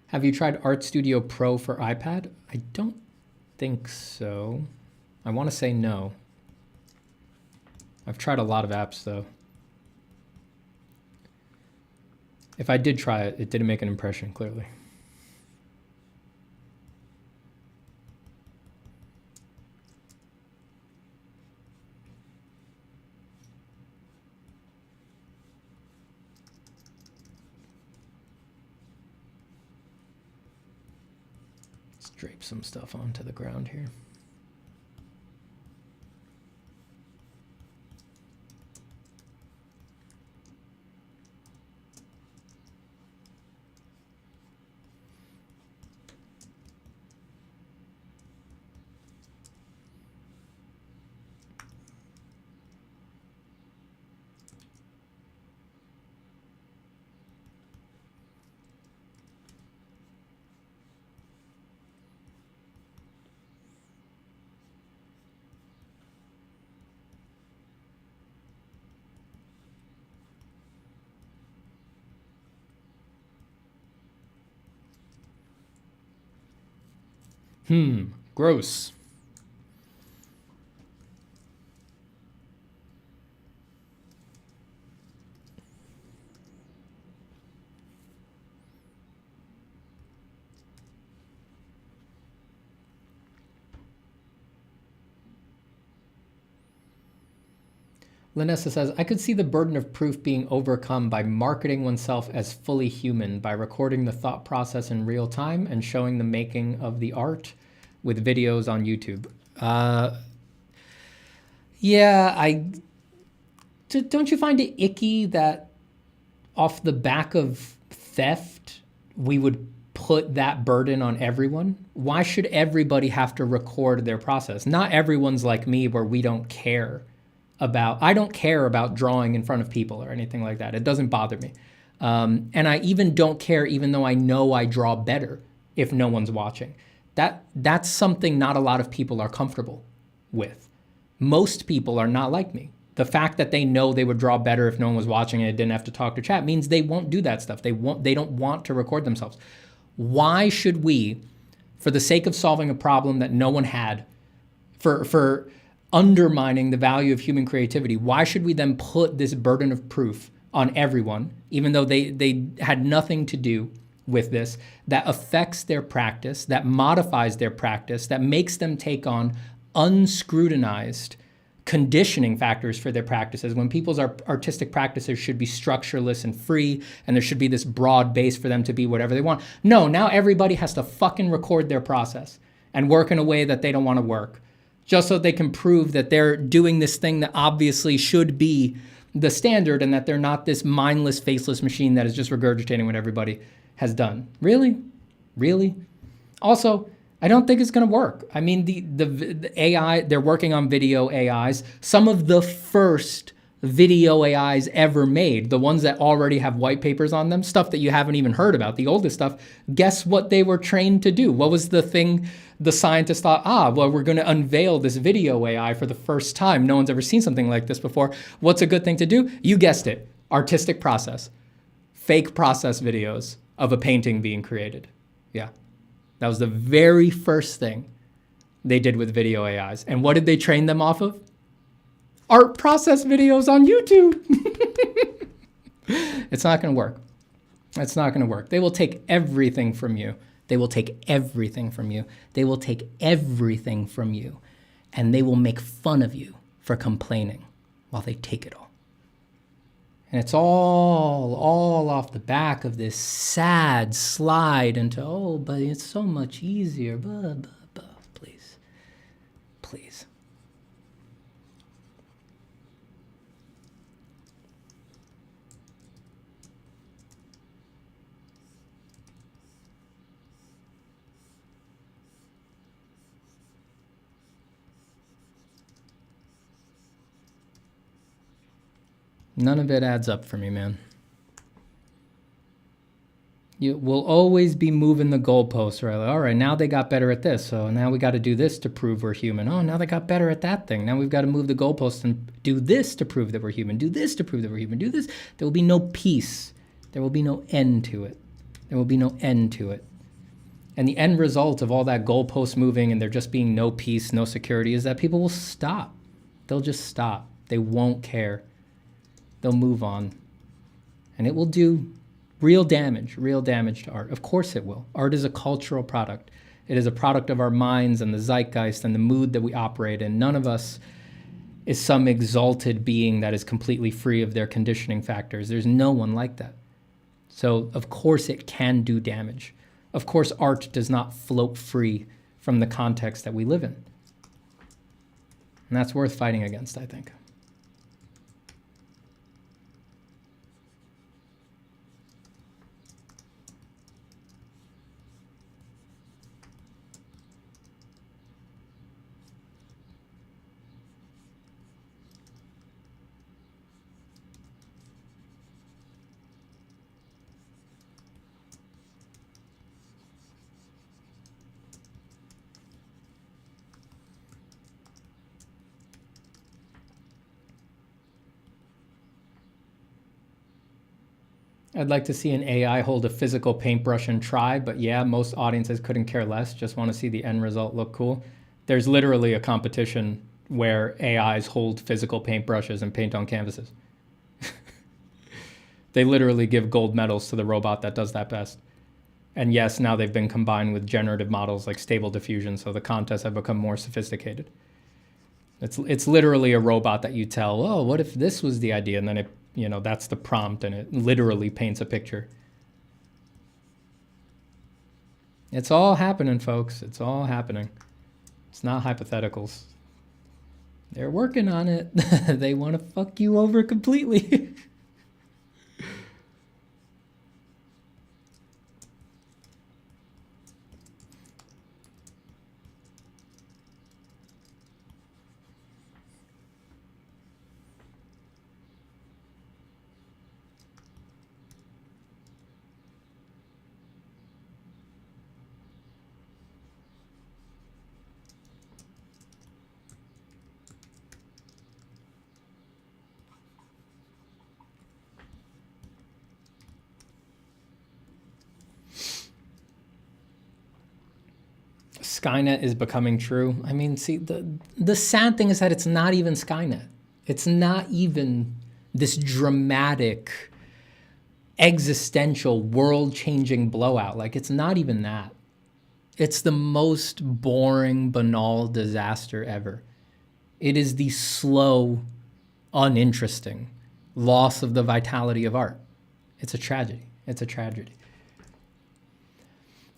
Have you tried Art Studio Pro for iPad? I don't think so. I want to say no. I've tried a lot of apps, though. If I did try it, it didn't make an impression, clearly. Drape some stuff onto the ground here. Gross. Linessa says, I could see the burden of proof being overcome by marketing oneself as fully human, by recording the thought process in real time and showing the making of the art with videos on YouTube. Yeah, don't you find it icky that off the back of theft, we would put that burden on everyone? Why should everybody have to record their process? Not everyone's like me where we don't care about, I don't care about drawing in front of people or anything like that. It doesn't bother me. And I even don't care, even though I know I draw better if no one's watching. That's something not a lot of people are comfortable with. Most people are not like me. The fact that they know they would draw better if no one was watching and it didn't have to talk to chat means they won't do that stuff. They don't want to record themselves. Why should we, for the sake of solving a problem that no one had, for undermining the value of human creativity, why should we then put this burden of proof on everyone, even though they had nothing to do with this, that affects their practice, that modifies their practice, that makes them take on unscrutinized conditioning factors for their practices, when people's artistic practices should be structureless and free, and there should be this broad base for them to be whatever they want. No, now everybody has to fucking record their process and work in a way that they don't want to work, just so they can prove that they're doing this thing that obviously should be the standard, and that they're not this mindless, faceless machine that is just regurgitating what everybody has done. Really? Really? Also, I don't think it's going to work. I mean, the AI, they're working on video AIs. Some of the first video AIs ever made, the ones that already have white papers on them, stuff that you haven't even heard about, the oldest stuff, guess what they were trained to do? What was the thing the scientists thought, well, we're going to unveil this video AI for the first time. No one's ever seen something like this before. What's a good thing to do? You guessed it. Artistic process. Fake process videos of a painting being created. Yeah. That was the very first thing they did with video AIs. And what did they train them off of? Art process videos on YouTube. It's not going to work. It's not going to work. They will take everything from you. They will take everything from you. They will take everything from you. And they will make fun of you for complaining while they take it all. And it's all off the back of this sad slide into, oh, but it's so much easier. Blah, blah, blah. Please. Please. None of it adds up for me, man. You will always be moving the goalposts, right? All right, now they got better at this, so now we got to do this to prove we're human. Oh, now they got better at that thing. Now we've got to move the goalposts and do this to prove that we're human. Do this to prove that we're human. Do this. There will be no peace. There will be no end to it. There will be no end to it. And the end result of all that goalpost moving and there just being no peace, no security, is that people will stop. They'll just stop. They won't care. They'll move on. And it will do real damage to art. Of course it will. Art is a cultural product. It is a product of our minds and the zeitgeist and the mood that we operate in. None of us is some exalted being that is completely free of their conditioning factors. There's no one like that. So of course it can do damage. Of course art does not float free from the context that we live in. And that's worth fighting against, I think. I'd like to see an AI hold a physical paintbrush and try, but yeah, most audiences couldn't care less, just want to see the end result look cool. There's literally a competition where AIs hold physical paintbrushes and paint on canvases. They literally give gold medals to the robot that does that best. And yes, now they've been combined with generative models like Stable Diffusion, so the contests have become more sophisticated. It's literally a robot that you tell, oh, what if this was the idea? And then it, you know, that's the prompt, and it literally paints a picture. It's all happening, folks. It's all happening. It's not hypotheticals. They're working on it. They want to fuck you over completely. Skynet is becoming true. I mean, see, the sad thing is that it's not even Skynet. It's not even this dramatic, existential, world-changing blowout. Like, it's not even that. It's the most boring, banal disaster ever. It is the slow, uninteresting loss of the vitality of art. It's a tragedy. It's a tragedy.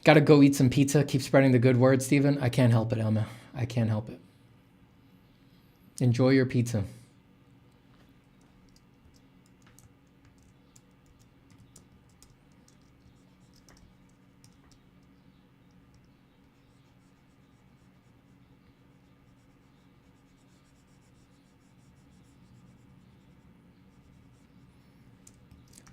Gotta go eat some pizza. Keep spreading the good word, Stephen. I can't help it, Elma. I can't help it. Enjoy your pizza.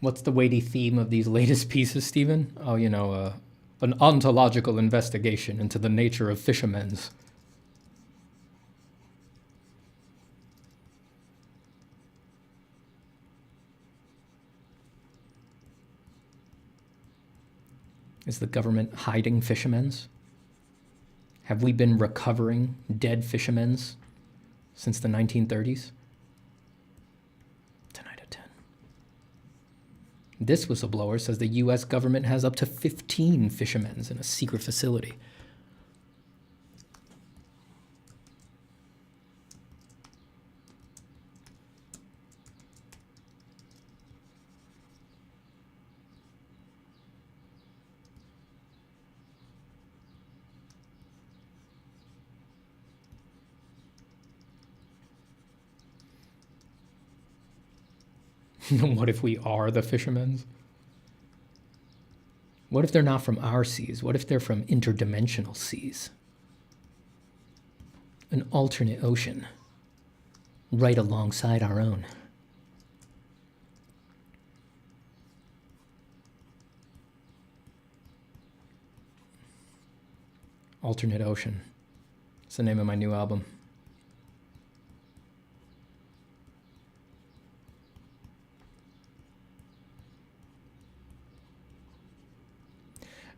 What's the weighty theme of these latest pieces, Stephen? Oh, you know, an ontological investigation into the nature of fishermen's. Is the government hiding fishermen's? Have we been recovering dead fishermen's since the 1930s? 10 out of 10. This whistleblower says the US government has up to 15 fishermen in a secret facility. What if we are the fishermen? What if they're not from our seas? What if they're from interdimensional seas? An alternate ocean, right alongside our own. Alternate Ocean. It's the name of my new album.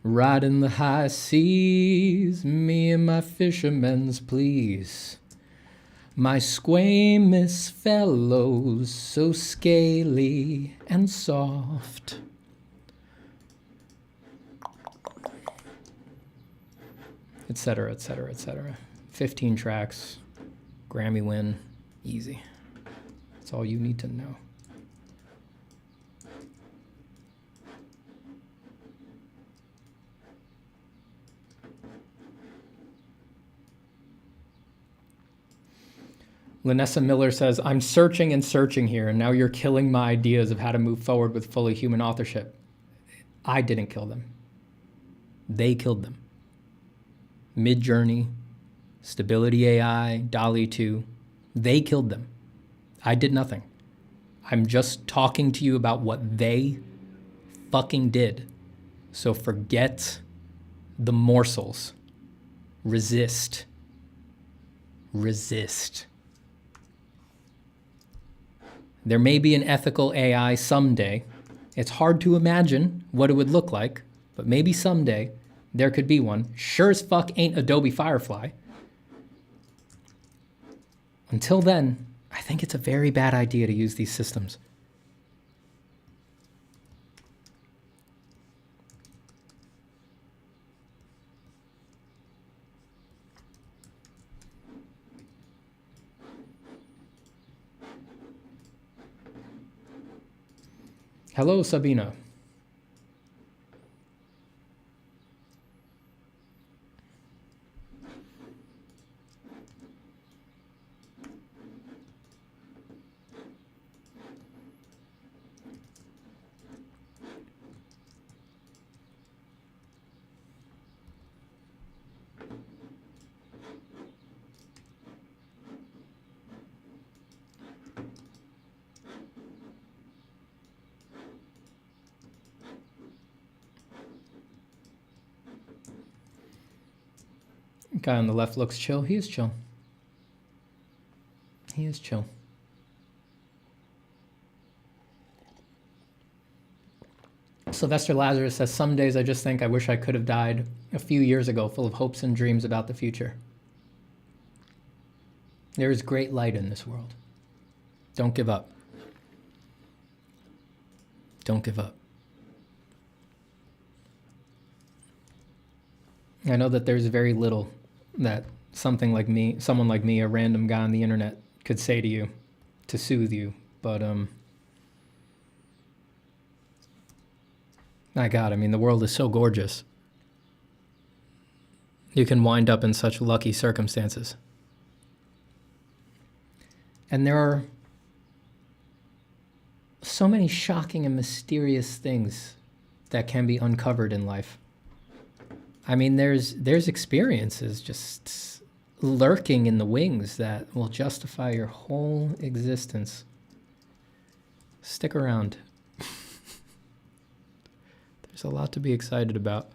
Riding the high seas, me and my fishermen's please. My squamous fellows, so scaly and soft. Etc., etc., etc. 15 tracks, Grammy win, easy. That's all you need to know. Lanessa Miller says, I'm searching and searching here, and now you're killing my ideas of how to move forward with fully human authorship. I didn't kill them. They killed them. Midjourney, Stability AI, DALL-E 2, they killed them. I did nothing. I'm just talking to you about what they fucking did. So forget the morsels. Resist. Resist. There may be an ethical AI someday. It's hard to imagine what it would look like, but maybe someday there could be one. Sure as fuck ain't Adobe Firefly. Until then, I think it's a very bad idea to use these systems. Hello, Sabina. Guy on the left looks chill. He is chill. He is chill. Sylvester Lazarus says, some days I just think I wish I could have died a few years ago, full of hopes and dreams about the future. There is great light in this world. Don't give up. Don't give up. I know that there's very little that someone like me, a random guy on the internet, could say to you to soothe you, but my God, I mean, the world is so gorgeous. You can wind up in such lucky circumstances. And there are so many shocking and mysterious things that can be uncovered in life. I mean, there's experiences just lurking in the wings that will justify your whole existence. Stick around. There's a lot to be excited about.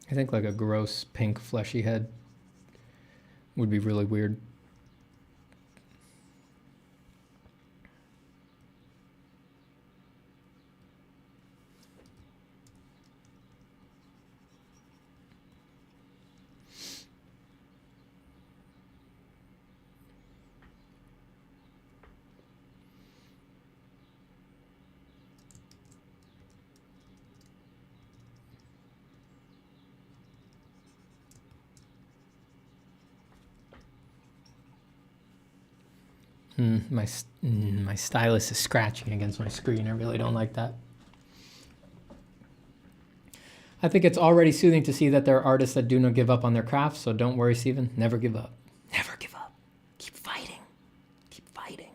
I think like a gross pink fleshy head would be really weird. My stylus is scratching against my screen. I really don't like that. I think it's already soothing to see that there are artists that do not give up on their craft, so don't worry, Steven. Never give up. Never give up. Keep fighting. Keep fighting.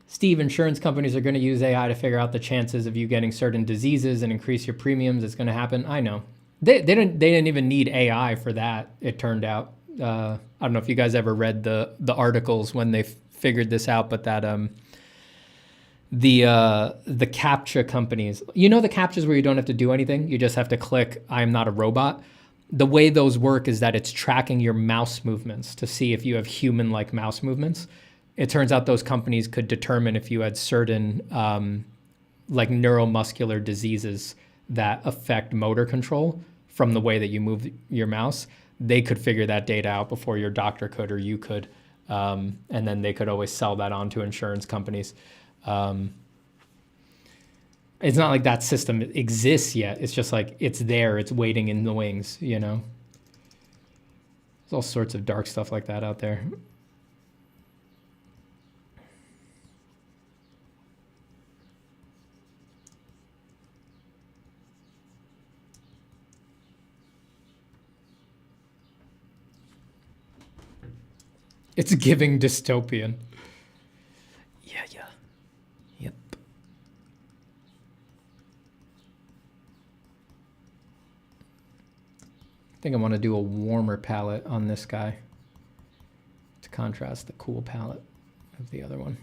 Steve, insurance companies are going to use AI to figure out the chances of you getting certain diseases and increase your premiums. It's going to happen. I know. They didn't even need AI for that, it turned out. I don't know if you guys ever read the articles when they figured this out, but that the CAPTCHA companies, you know, the CAPTCHAs where you don't have to do anything, you just have to click "I am not a robot." The way those work is that it's tracking your mouse movements to see if you have human-like mouse movements. It turns out those companies could determine if you had certain like neuromuscular diseases that affect motor control from the way that you move your mouse. They could figure that data out before your doctor could or you could. And then they could always sell that on to insurance companies. It's not like that system exists yet. It's just like it's there. It's waiting in the wings, you know? There's all sorts of dark stuff like that out there. It's giving dystopian. Yeah. Yep. I think I want to do a warmer palette on this guy to contrast the cool palette of the other one.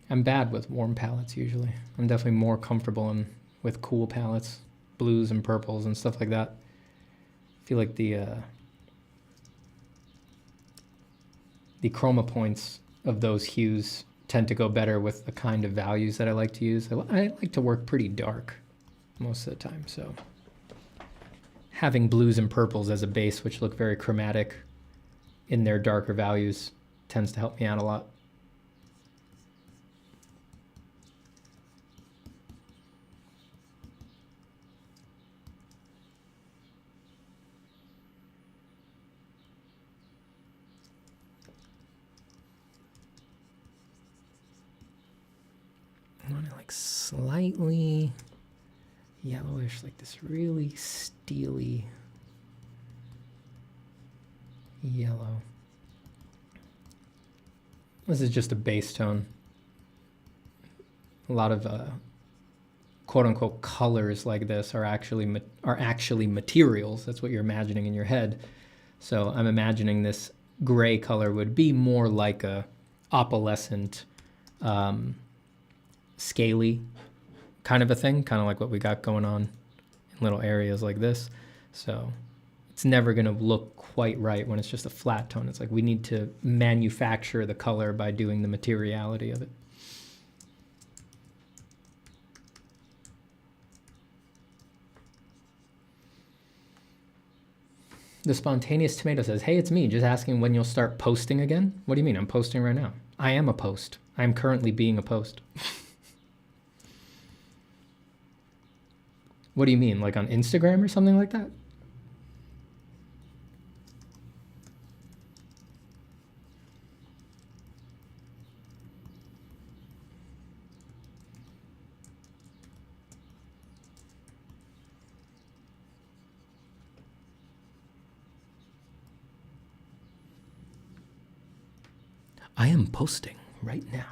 I'm bad with warm palettes usually. I'm definitely more comfortable with cool palettes, blues and purples and stuff like that. I feel like the chroma points of those hues tend to go better with the kind of values that I like to use. I like to work pretty dark most of the time, so having blues and purples as a base, which look very chromatic in their darker values, tends to help me out a lot. I want it like slightly yellowish, like this really steely yellow. This is just a base tone. A lot of quote unquote colors like this are actually materials. That's what you're imagining in your head. So I'm imagining this gray color would be more like a opalescent scaly kind of a thing, kind of like what we got going on in little areas like this. So it's never going to look quite right when it's just a flat tone. It's like we need to manufacture the color by doing the materiality of it. The Spontaneous Tomato says, hey, it's me, just asking when you'll start posting again. What do you mean? I'm posting right now. I am a post. I'm currently being a post. What do you mean? Like on Instagram or something like that? I am posting right now.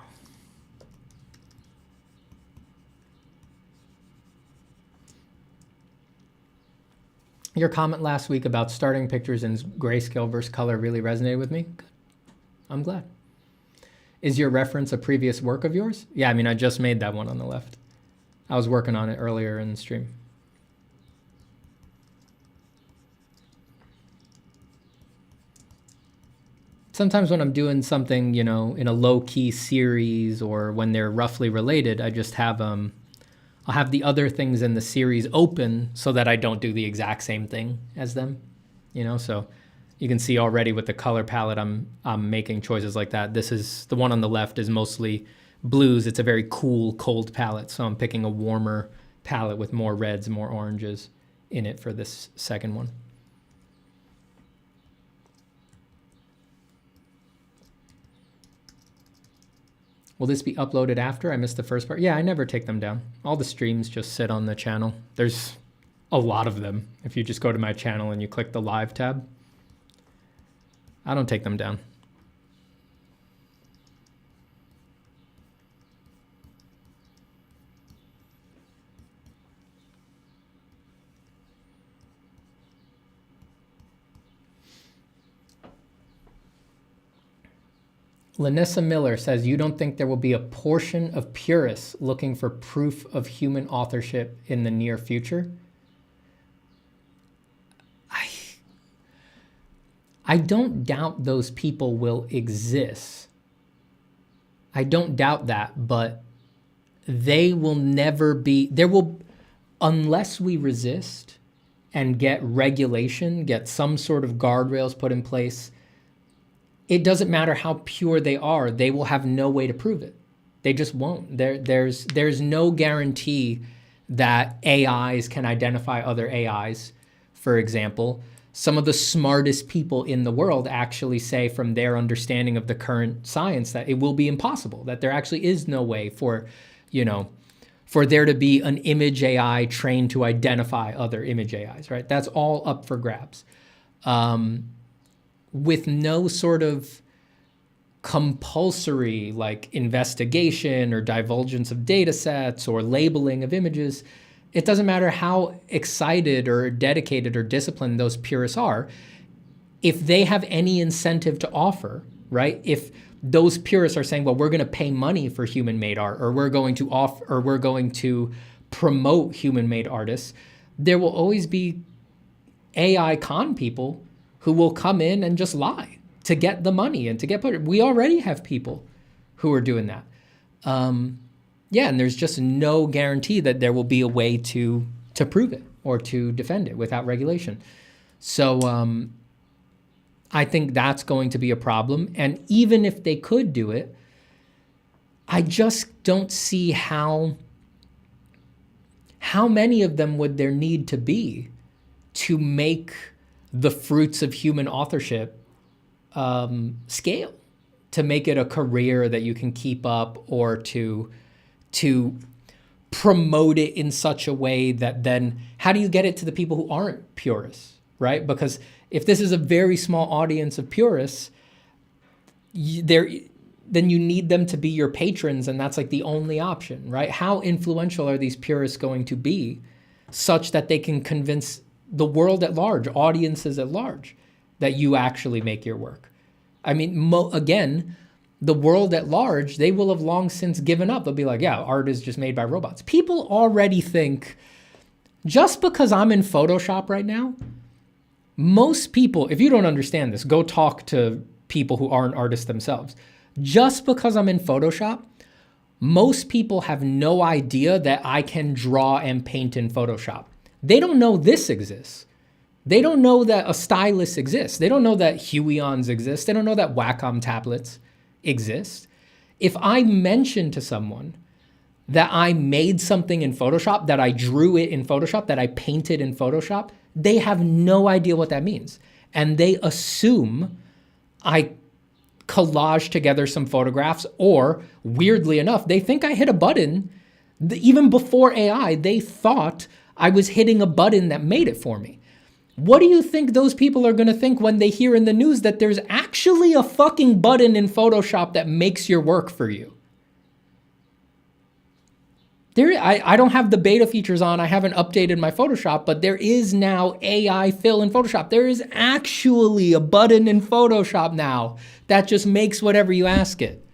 Your comment last week about starting pictures in grayscale versus color really resonated with me. Good. I'm glad. Is your reference a previous work of yours? Yeah, I mean, I just made that one on the left. I was working on it earlier in the stream. Sometimes when I'm doing something, you know, in a low-key series or when they're roughly related, I just have I'll have the other things in the series open so that I don't do the exact same thing as them, you know. So you can see already with the color palette, I'm making choices like that. This is the one on the left is mostly blues. It's a very cool, cold palette, so I'm picking a warmer palette with more reds, more oranges in it for this second one. Will this be uploaded after? I missed the first part. Yeah, I never take them down. All the streams just sit on the channel. There's a lot of them. If you just go to my channel and you click the live tab, I don't take them down. Lanessa Miller says, you don't think there will be a portion of purists looking for proof of human authorship in the near future? I don't doubt those people will exist. I don't doubt that, but they will never be, there will, unless we resist and get regulation, get some sort of guardrails put in place, it doesn't matter how pure they are, they will have no way to prove it. They just won't. There's no guarantee that AIs can identify other AIs, for example. Some of the smartest people in the world actually say, from their understanding of the current science, that it will be impossible, that there actually is no way for, you know, for there to be an image AI trained to identify other image AIs, right? That's all up for grabs. With no sort of compulsory like investigation or divulgence of data sets or labeling of images, it doesn't matter how excited or dedicated or disciplined those purists are. If they have any incentive to offer, right? If those purists are saying, well, we're going to pay money for human-made art, or we're going to offer, or we're going to promote human-made artists, there will always be AI con people who will come in and just lie to get the money and to get put. We already have people who are doing that. Yeah, and there's just no guarantee that there will be a way to prove it or to defend it without regulation. So I think that's going to be a problem. And even if they could do it, I just don't see how many of them would there need to be to make the fruits of human authorship scale, to make it a career that you can keep up, or to promote it in such a way that then, how do you get it to the people who aren't purists, right? Because if this is a very small audience of purists, then you need them to be your patrons, and that's like the only option, right? How influential are these purists going to be such that they can convince the world at large, audiences at large, that you actually make your work? I mean, again, the world at large, they will have long since given up. They'll be like, yeah, art is just made by robots. People already think, just because I'm in Photoshop right now, most people, if you don't understand this, go talk to people who aren't artists themselves. Just because I'm in Photoshop, most people have no idea that I can draw and paint in Photoshop. They don't know this exists. They don't know that a stylus exists. They don't know that Huions exist. They don't know that Wacom tablets exist. If I mention to someone that I made something in Photoshop, that I drew it in Photoshop, that I painted in Photoshop, they have no idea what that means. And they assume I collage together some photographs, or weirdly enough, they think I hit a button. Even before AI, they thought I was hitting a button that made it for me. What do you think those people are going to think when they hear in the news that there's actually a fucking button in Photoshop that makes your work for you? I don't have the beta features on. I haven't updated my Photoshop, but there is now AI fill in Photoshop. There is actually a button in Photoshop now that just makes whatever you ask it.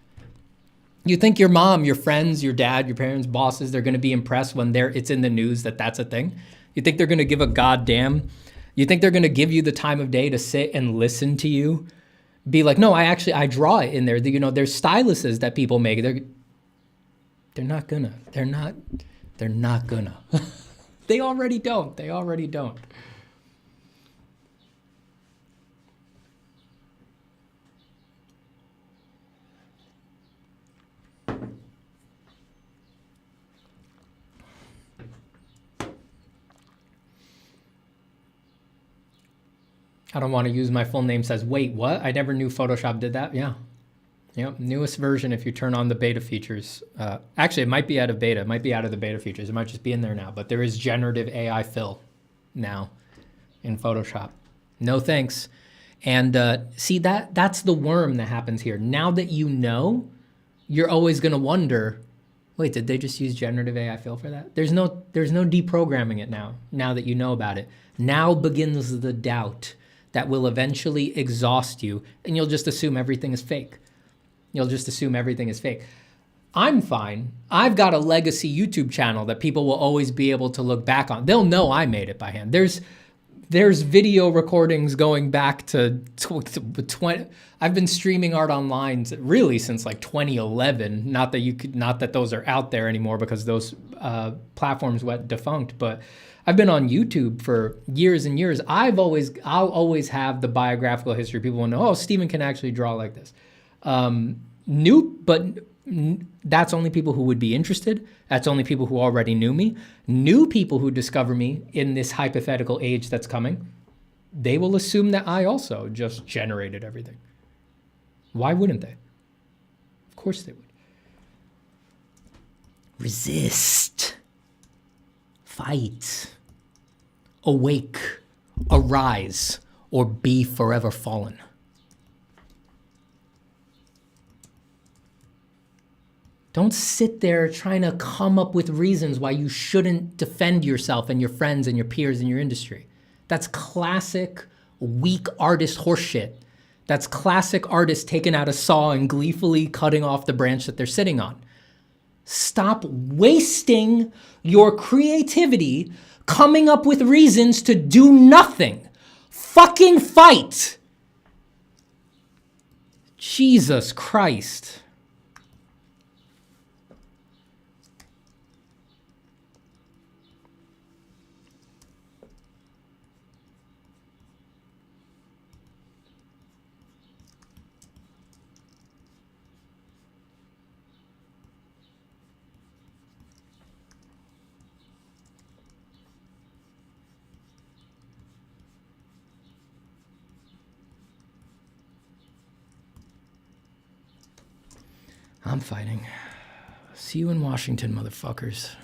You think your mom, your friends, your dad, your parents, bosses, they're going to be impressed when it's in the news that that's a thing? You think they're going to give a goddamn? You think they're going to give you the time of day to sit and listen to you? Be like, no, I draw it in there. You know, there's styluses that people make. They're not gonna. They're not gonna. They already don't. They already don't. I don't want to use my full name. Says, wait, what? I never knew Photoshop did that. Yeah. Yep, newest version. If you turn on the beta features, actually, it might be out of beta. It might be out of the beta features. It might just be in there now. But there is generative AI fill now in Photoshop. No thanks. And see, that's the worm that happens here. Now that you know, you're always going to wonder, wait, did they just use generative AI fill for that? There's no deprogramming it now that you know about it. Now begins the doubt that will eventually exhaust you, and you'll just assume everything is fake. You'll just assume everything is fake. I'm fine. I've got a legacy YouTube channel that people will always be able to look back on. They'll know I made it by hand. There's video recordings going back to 20. I've been streaming art online really since like 2011. Not that those are out there anymore because those platforms went defunct. But I've been on YouTube for years and years. I'll always have the biographical history. People will know, oh, Steven can actually draw like this. That's only people who would be interested. That's only people who already knew me. New people who discover me in this hypothetical age that's coming, they will assume that I also just generated everything. Why wouldn't they? Of course they would. Resist. Fight. Awake. Arise. Or be forever fallen. Don't sit there trying to come up with reasons why you shouldn't defend yourself and your friends and your peers in your industry. That's classic weak artist horseshit. That's classic artists taking out a saw and gleefully cutting off the branch that they're sitting on. Stop wasting your creativity coming up with reasons to do nothing. Fucking fight. Jesus Christ. I'm fighting. See you in Washington, motherfuckers.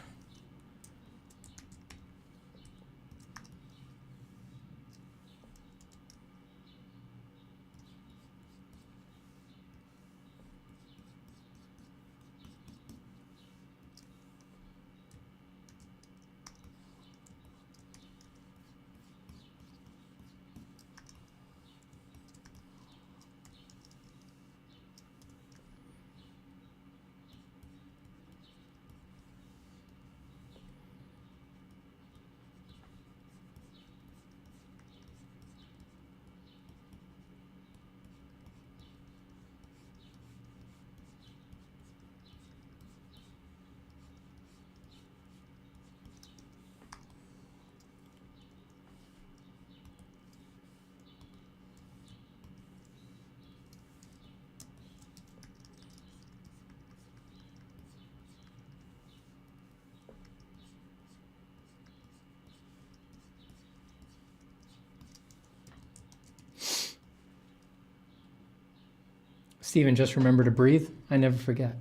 Steven, just remember to breathe. I never forget.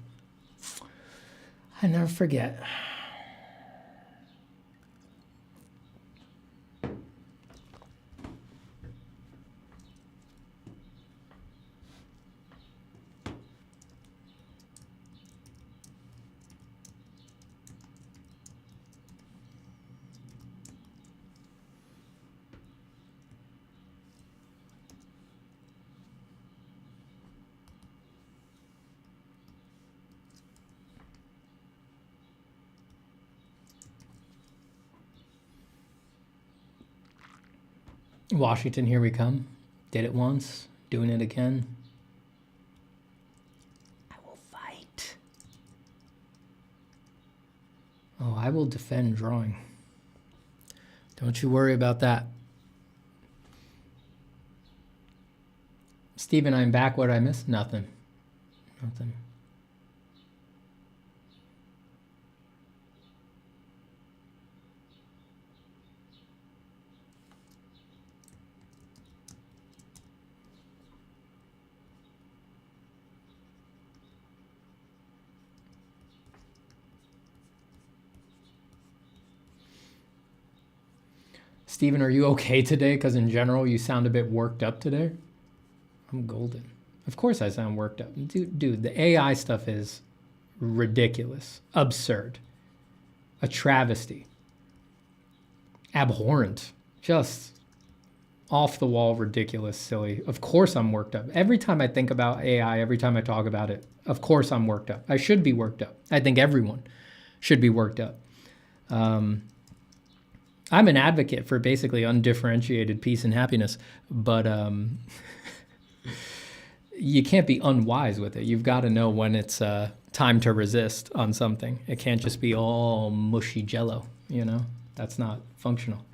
I never forget. Washington, here we come. Did it once, doing it again. I will fight. Oh, I will defend drawing. Don't you worry about that. Steven, I'm back. What did I miss? Nothing. Nothing. Steven, are you okay today? Because in general, you sound a bit worked up today. I'm golden. Of course I sound worked up. Dude, the AI stuff is ridiculous, absurd, a travesty, abhorrent, just off the wall, ridiculous, silly. Of course I'm worked up. Every time I think about AI, every time I talk about it, of course I'm worked up. I should be worked up. I think everyone should be worked up. I'm an advocate for basically undifferentiated peace and happiness, but you can't be unwise with it. You've got to know when it's time to resist on something. It can't just be all mushy jello, you know? That's not functional.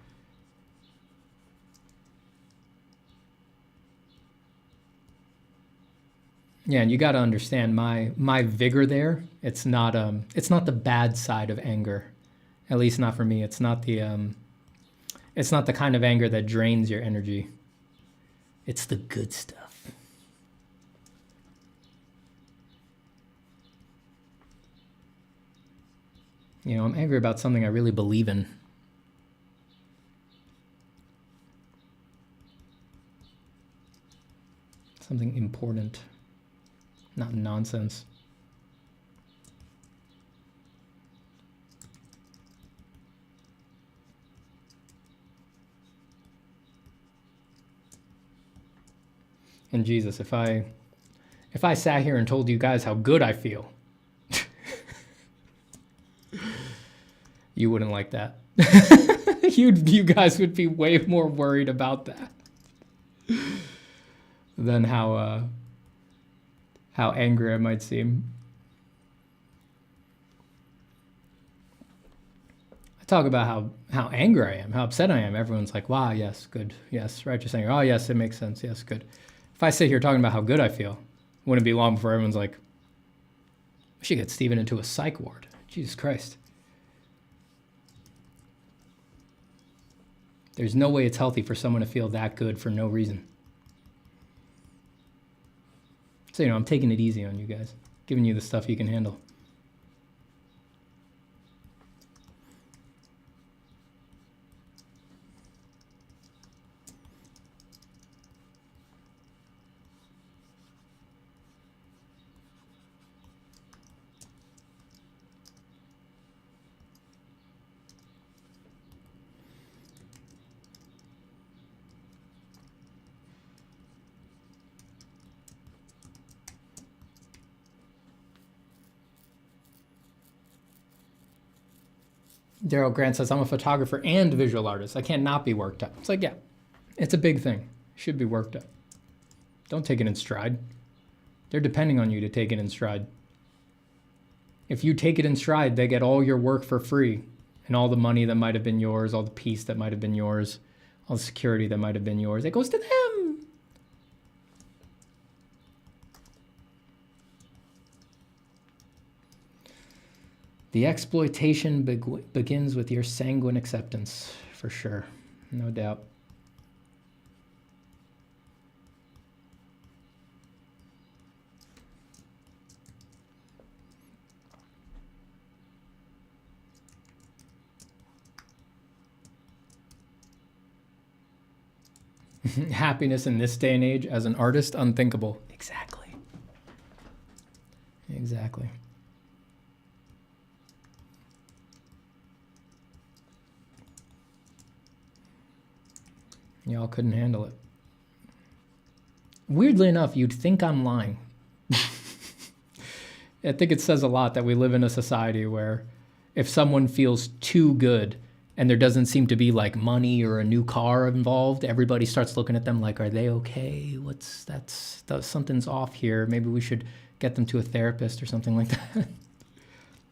Yeah, and you got to understand my vigor there. It's not the bad side of anger, at least not for me. It's not the kind of anger that drains your energy. It's the good stuff. You know, I'm angry about something I really believe in. Something important, not nonsense. And Jesus, if I sat here and told you guys how good I feel, you wouldn't like that. You guys would be way more worried about that than how angry I might seem. I talk about how angry I am, how upset I am. Everyone's like, wow, yes, good. Yes, righteous anger. Oh, yes, it makes sense. Yes, good. If I sit here talking about how good I feel, it wouldn't be long before everyone's like, we should get Steven into a psych ward. Jesus Christ. There's no way it's healthy for someone to feel that good for no reason. So, you know, I'm taking it easy on you guys, giving you the stuff you can handle. Daryl Grant says, I'm a photographer and visual artist. I can't not be worked up. It's like, yeah, it's a big thing. Should be worked up. Don't take it in stride. They're depending on you to take it in stride. If you take it in stride, they get all your work for free and all the money that might have been yours, all the peace that might have been yours, all the security that might have been yours. It goes to them. The exploitation begins with your sanguine acceptance, for sure, no doubt. Happiness in this day and age as an artist, unthinkable. Exactly. Exactly. Y'all couldn't handle it. Weirdly enough, you'd think I'm lying. I think it says a lot that we live in a society where if someone feels too good and there doesn't seem to be like money or a new car involved, everybody starts looking at them like, are they okay? Something's off here. Maybe we should get them to a therapist or something like that. I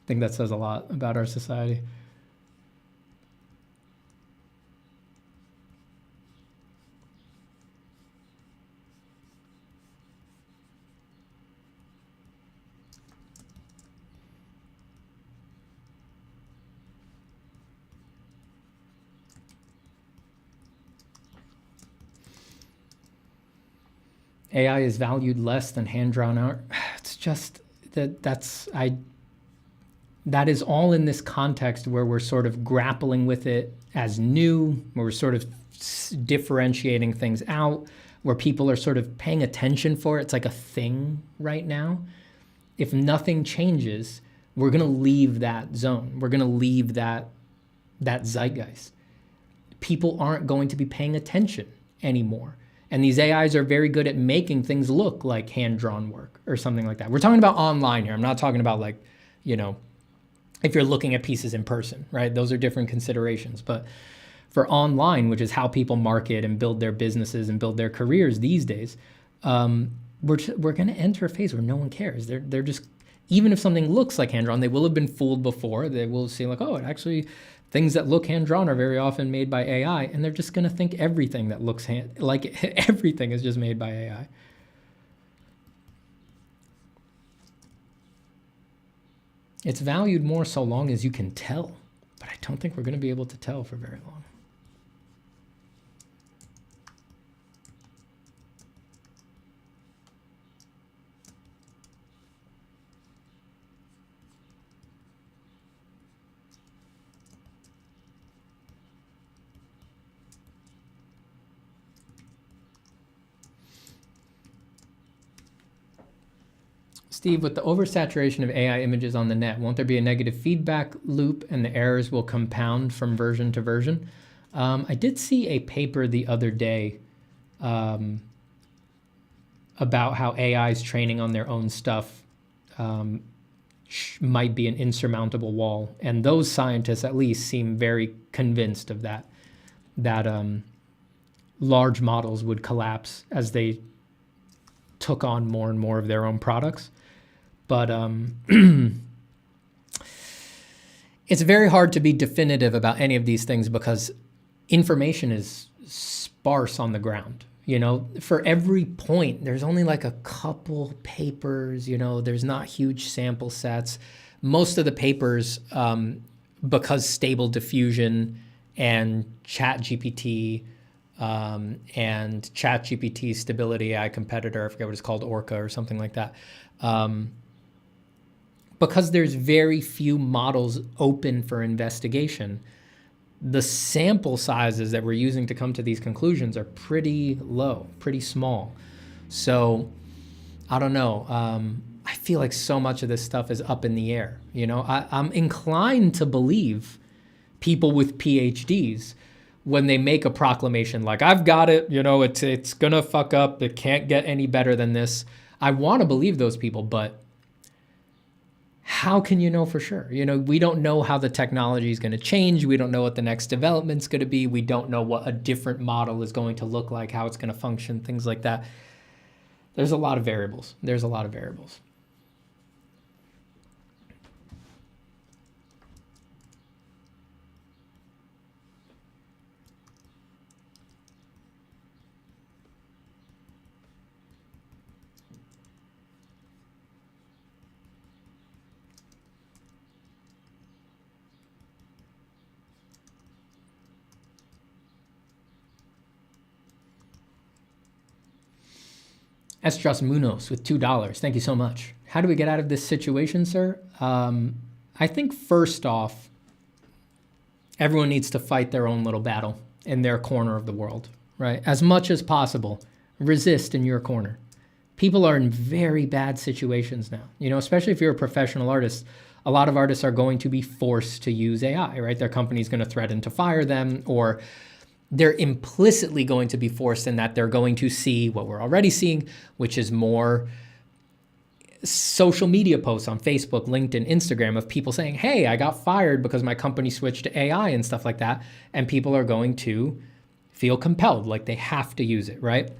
think that says a lot about our society. AI is valued less than hand-drawn art. It's just that is all in this context where we're sort of grappling with it as new, where we're sort of differentiating things out, where people are sort of paying attention for it. It's like a thing right now. If nothing changes, we're going to leave that zone. We're going to leave that zeitgeist. People aren't going to be paying attention anymore. And these AIs are very good at making things look like hand-drawn work or something like that. We're talking about online here. I'm not talking about like, you know, if you're looking at pieces in person, right? Those are different considerations. But for online, which is how people market and build their businesses and build their careers these days, we're going to enter a phase where no one cares. They're just, even if something looks like hand-drawn, they will have been fooled before. They will see like, oh, it actually, things that look hand-drawn are very often made by AI, and they're just going to think everything that looks like everything is just made by AI. It's valued more so long as you can tell, but I don't think we're going to be able to tell for very long. Steve, with the oversaturation of AI images on the net, won't there be a negative feedback loop and the errors will compound from version to version? I did see a paper the other day about how AI's training on their own stuff might be an insurmountable wall. And those scientists at least seem very convinced of that large models would collapse as they took on more and more of their own products. But it's very hard to be definitive about any of these things because information is sparse on the ground. You know, for every point, there's only like a couple papers, you know, there's not huge sample sets. Most of the papers, because Stable Diffusion and ChatGPT and ChatGPT Stability AI competitor, I forget what it's called, Orca or something like that, because there's very few models open for investigation, the sample sizes that we're using to come to these conclusions are pretty low, pretty small. So I don't know. I feel like so much of this stuff is up in the air. You know, I'm inclined to believe people with PhDs when they make a proclamation like, I've got it, you know, it's gonna fuck up, it can't get any better than this. I want to believe those people, but how can you know for sure? You know, we don't know how the technology is going to change. We don't know what the next development's going to be. We don't know what a different model is going to look like, how it's going to function, things like that. There's a lot of variables. There's a lot of variables. Estras Munoz with $2. Thank you so much. How do we get out of this situation, sir? I think first off, everyone needs to fight their own little battle in their corner of the world, right? As much as possible, resist in your corner. People are in very bad situations now, you know, especially if you're a professional artist. A lot of artists are going to be forced to use AI, right? Their company's going to threaten to fire them, or they're implicitly going to be forced in that they're going to see what we're already seeing, which is more social media posts on Facebook, LinkedIn, Instagram of people saying, hey, I got fired because my company switched to AI and stuff like that. And people are going to feel compelled, like they have to use it, right?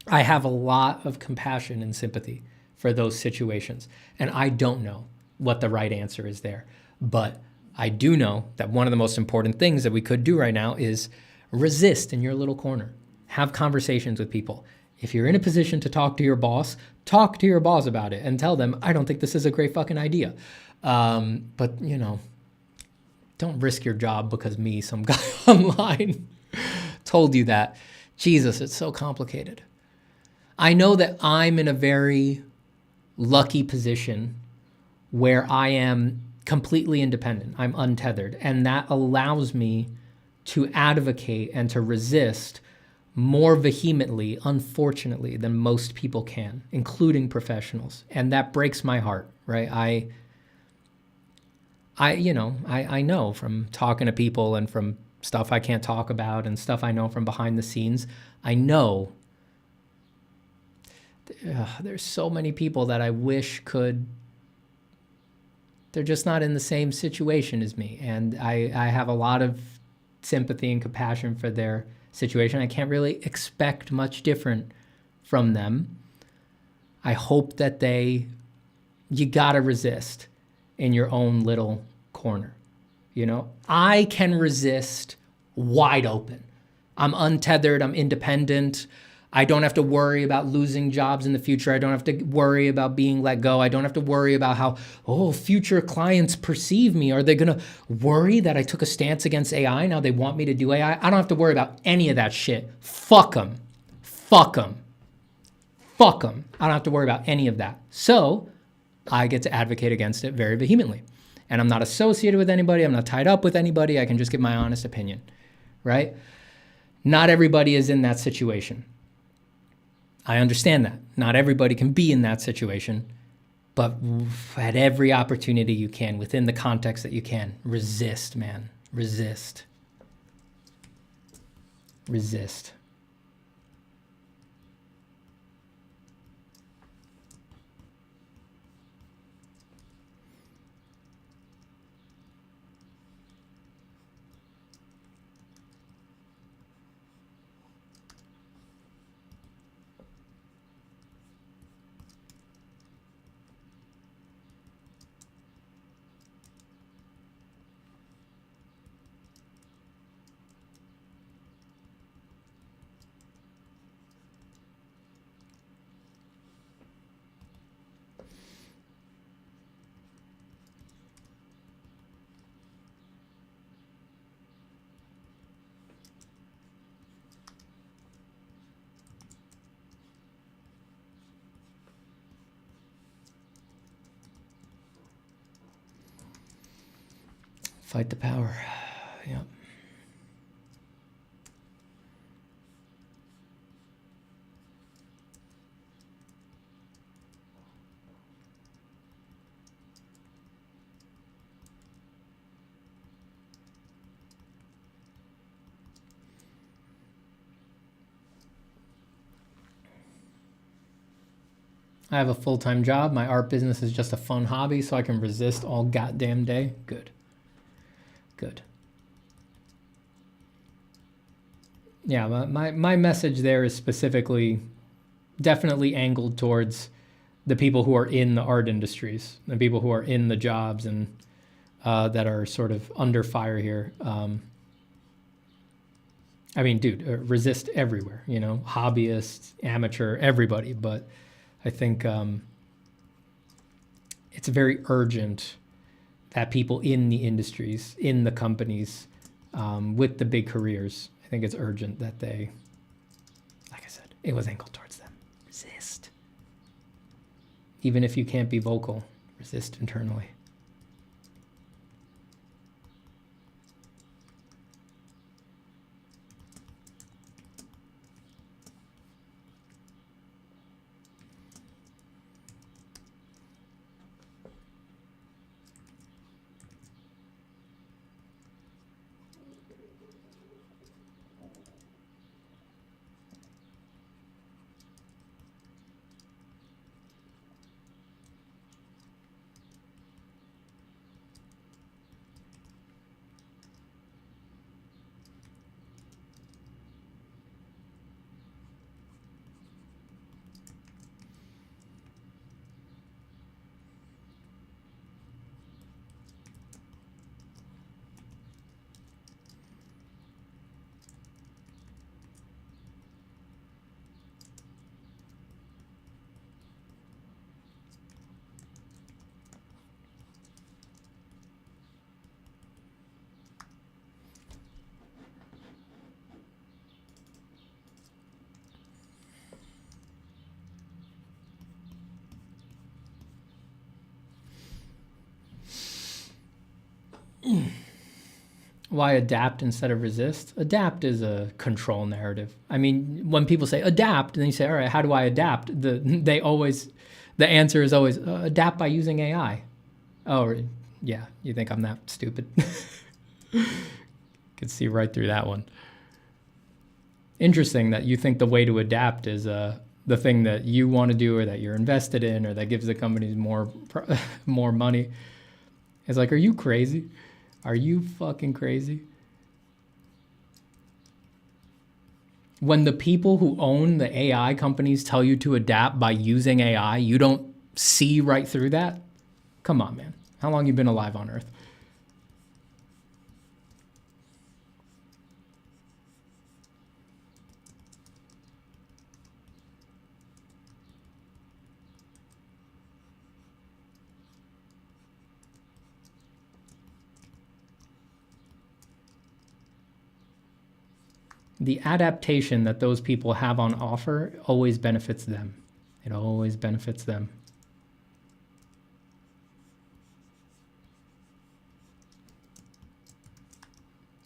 I have a lot of compassion and sympathy for those situations. And I don't know what the right answer is there. But I do know that one of the most important things that we could do right now is resist in your little corner. Have conversations with people. If you're in a position to talk to your boss about it and tell them, I don't think this is a great fucking idea. But, you know, don't risk your job because me, some guy online, told you that. Jesus, it's so complicated. I know that I'm in a very lucky position where I am completely independent. I'm untethered. And that allows me to advocate and to resist more vehemently, unfortunately, than most people can, including professionals. And that breaks my heart, right? I know from talking to people and from stuff I can't talk about and stuff I know from behind the scenes, I know there's so many people that I wish could, they're just not in the same situation as me. And I have a lot of sympathy and compassion for their situation. I can't really expect much different from them. I hope that you gotta resist in your own little corner. You know, I can resist wide open. I'm untethered, I'm independent. I don't have to worry about losing jobs in the future. I don't have to worry about being let go. I don't have to worry about how, future clients perceive me. Are they gonna worry that I took a stance against AI? Now they want me to do AI? I don't have to worry about any of that shit. Fuck them. Fuck them. Fuck them. I don't have to worry about any of that. So I get to advocate against it very vehemently. And I'm not associated with anybody. I'm not tied up with anybody. I can just give my honest opinion, right? Not everybody is in that situation. I understand that. Not everybody can be in that situation, but at every opportunity you can, within the context that you can, resist, man. Resist. Resist. Fight the power. Yep. I have a full-time job. My art business is just a fun hobby, so I can resist all goddamn day. Good. Good. Yeah, my message there is specifically definitely angled towards the people who are in the art industries, the people who are in the jobs and that are sort of under fire here. I mean, dude, resist everywhere, you know, hobbyists, amateur, everybody. But I think it's very urgent that people in the industries, in the companies, with the big careers, I think it's urgent that they, like I said, it was angled towards them. Resist. Even if you can't be vocal, resist internally. Why adapt instead of resist? Adapt is a control narrative. I mean, when people say adapt, and then you say, all right, how do I adapt? The answer is always adapt by using AI. Oh, yeah, you think I'm that stupid? Could see right through that one. Interesting that you think the way to adapt is the thing that you want to do or that you're invested in or that gives the companies more money. It's like, are you crazy? Are you fucking crazy? When the people who own the AI companies tell you to adapt by using AI, you don't see right through that? Come on, man. How long have you been alive on Earth? The adaptation that those people have on offer always benefits them. It always benefits them.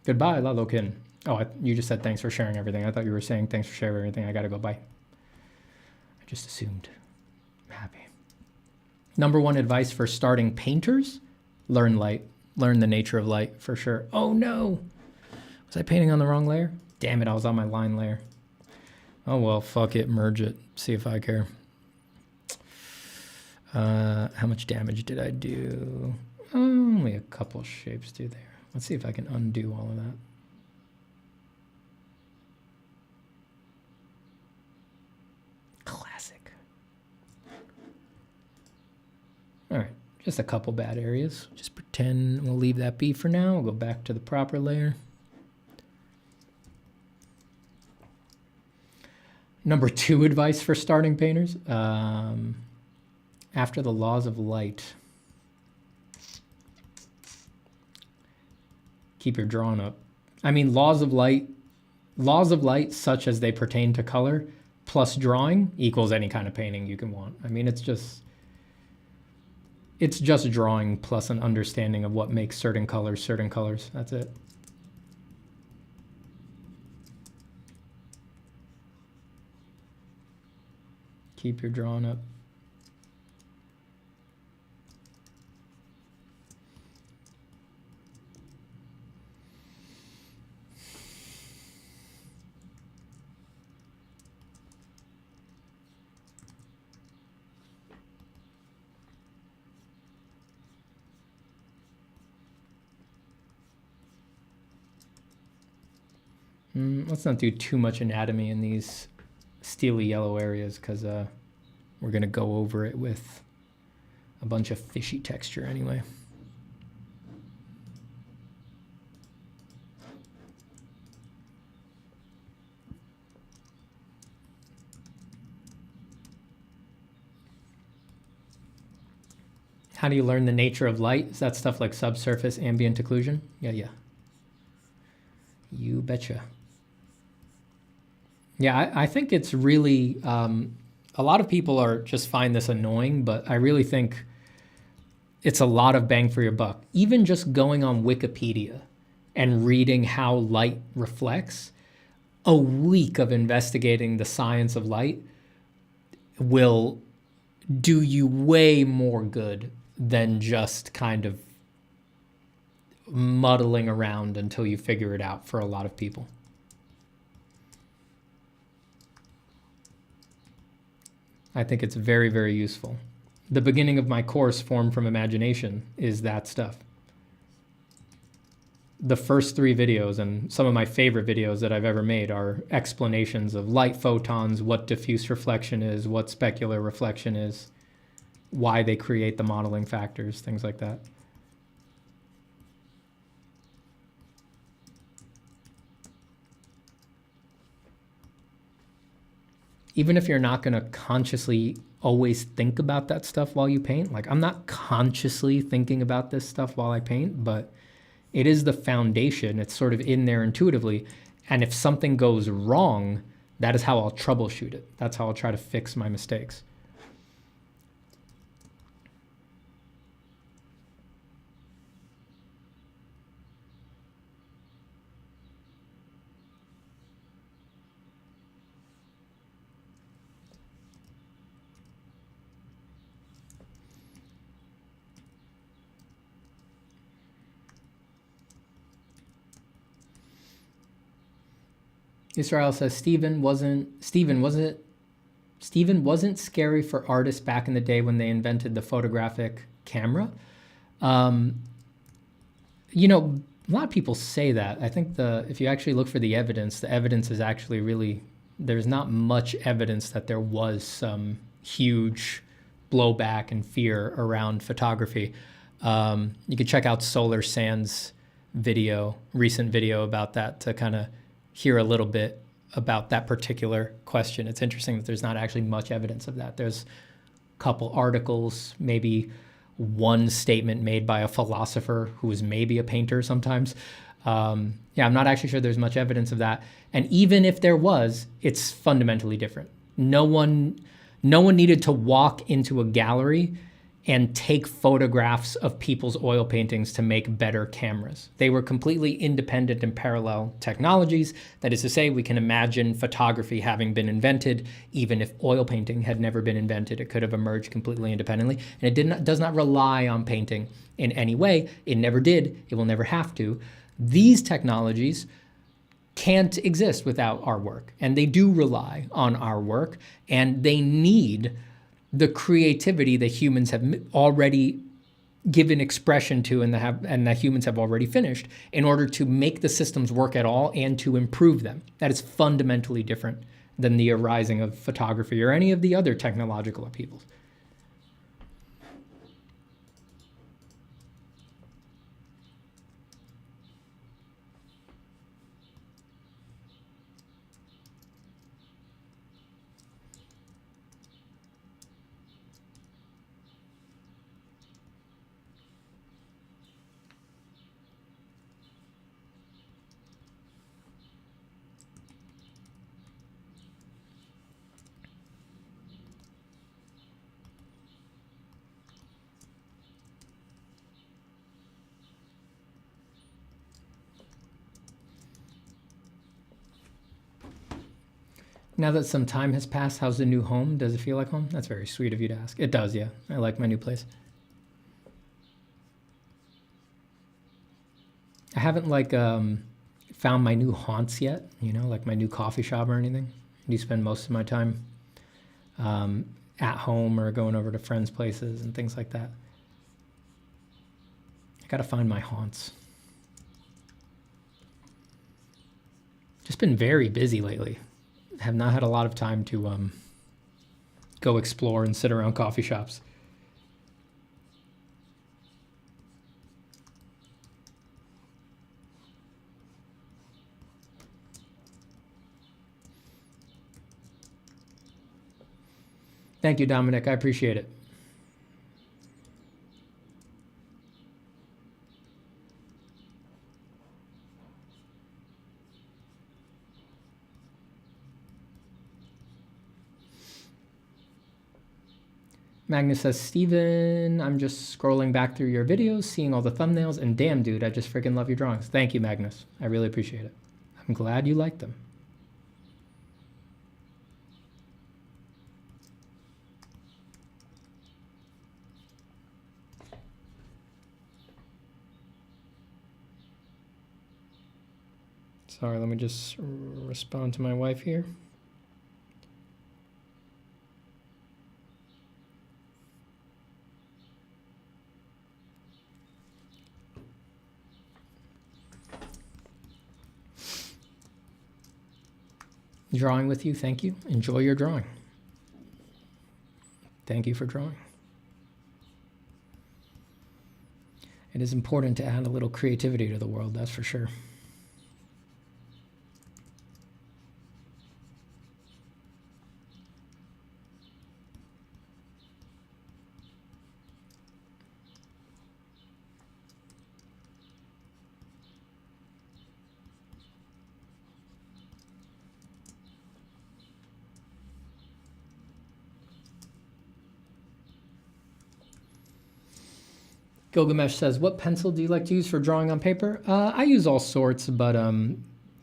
Goodbye, Lalokin. Oh, you just said thanks for sharing everything. I thought you were saying thanks for sharing everything. I gotta go. Bye. I just assumed. I'm happy. Number one advice for starting painters: learn light. Learn the nature of light for sure. Oh no! Was I painting on the wrong layer? Damn it, I was on my line layer. Oh well, fuck it, merge it. See if I care. How much damage did I do? Only a couple shapes do there. Let's see if I can undo all of that. Classic. All right, just a couple bad areas. Just pretend we'll leave that be for now. We'll go back to the proper layer. Number two advice for starting painters, after the laws of light, keep your drawing up. I mean, laws of light such as they pertain to color plus drawing equals any kind of painting you can want. I mean, it's just drawing plus an understanding of what makes certain colors. That's it. Keep your drawing up. Let's not do too much anatomy in these steely yellow areas because we're going to go over it with a bunch of fishy texture anyway. How do you learn the nature of light? Is that stuff like subsurface ambient occlusion? Yeah. You betcha. Yeah, I think it's really, a lot of people just find this annoying, but I really think it's a lot of bang for your buck. Even just going on Wikipedia and reading how light reflects, a week of investigating the science of light will do you way more good than just kind of muddling around until you figure it out for a lot of people. I think it's very, very useful. The beginning of my course, Form from Imagination, is that stuff. The first 3 videos, and some of my favorite videos that I've ever made, are explanations of light photons, what diffuse reflection is, what specular reflection is, why they create the modeling factors, things like that. Even if you're not going to consciously always think about that stuff while you paint, like I'm not consciously thinking about this stuff while I paint, but it is the foundation. It's sort of in there intuitively. And if something goes wrong, that is how I'll troubleshoot it. That's how I'll try to fix my mistakes. Israel says Stephen wasn't scary for artists back in the day when they invented the photographic camera. You know, a lot of people say that. I think if you actually look for the evidence is actually really, there's not much evidence that there was some huge blowback and fear around photography. You could check out Solar Sand's recent video about that to kind of hear a little bit about that particular question. It's interesting that there's not actually much evidence of that. There's a couple articles, maybe one statement made by a philosopher who was maybe a painter sometimes. I'm not actually sure there's much evidence of that. And even if there was, it's fundamentally different. No one needed to walk into a gallery and take photographs of people's oil paintings to make better cameras. They were completely independent and parallel technologies. That is to say, we can imagine photography having been invented, even if oil painting had never been invented. It could have emerged completely independently. And it does not rely on painting in any way. It never did. It will never have to. These technologies can't exist without our work. And they do rely on our work. And they need the creativity that humans have already given expression to and that humans have already finished in order to make the systems work at all and to improve them. That is fundamentally different than the arising of photography or any of the other technological upheavals. Now that some time has passed, how's the new home? Does it feel like home? That's very sweet of you to ask. It does, yeah. I like my new place. I haven't found my new haunts yet, like my new coffee shop or anything. I do spend most of my time at home or going over to friends' places and things like that. I gotta find my haunts. Just been very busy lately. Have not had a lot of time to go explore and sit around coffee shops. Thank you, Dominic. I appreciate it. Magnus says, Steven, I'm just scrolling back through your videos, seeing all the thumbnails, and damn, dude, I just freaking love your drawings. Thank you, Magnus. I really appreciate it. I'm glad you like them. Sorry, let me just respond to my wife here. Drawing with you, thank you. Enjoy your drawing. Thank you for drawing. It is important to add a little creativity to the world, that's for sure. Gilgamesh says, what pencil do you like to use for drawing on paper? I use all sorts, but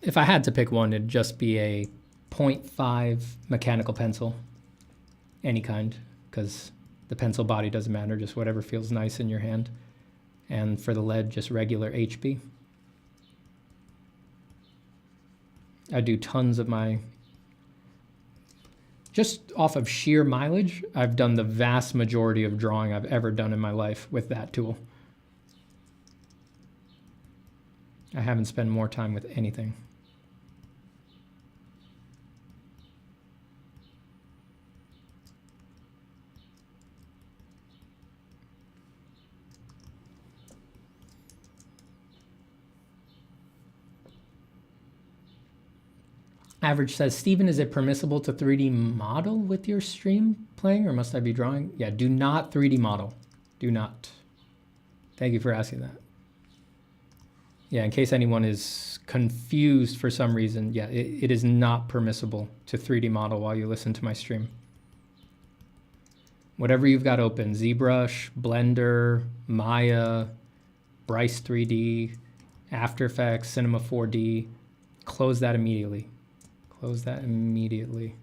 if I had to pick one, it'd just be a 0.5 mechanical pencil. Any kind, because the pencil body doesn't matter, just whatever feels nice in your hand. And for the lead, just regular HB. I do tons of my, just off of sheer mileage, I've done the vast majority of drawing I've ever done in my life with that tool. I haven't spent more time with anything. Average says, Steven, is it permissible to 3D model with your stream playing, or must I be drawing? Yeah, do not 3D model. Do not. Thank you for asking that. Yeah, in case anyone is confused for some reason, yeah, it is not permissible to 3D model while you listen to my stream. Whatever you've got open, ZBrush, Blender, Maya, Bryce 3D, After Effects, Cinema 4D, close that immediately. Close that immediately.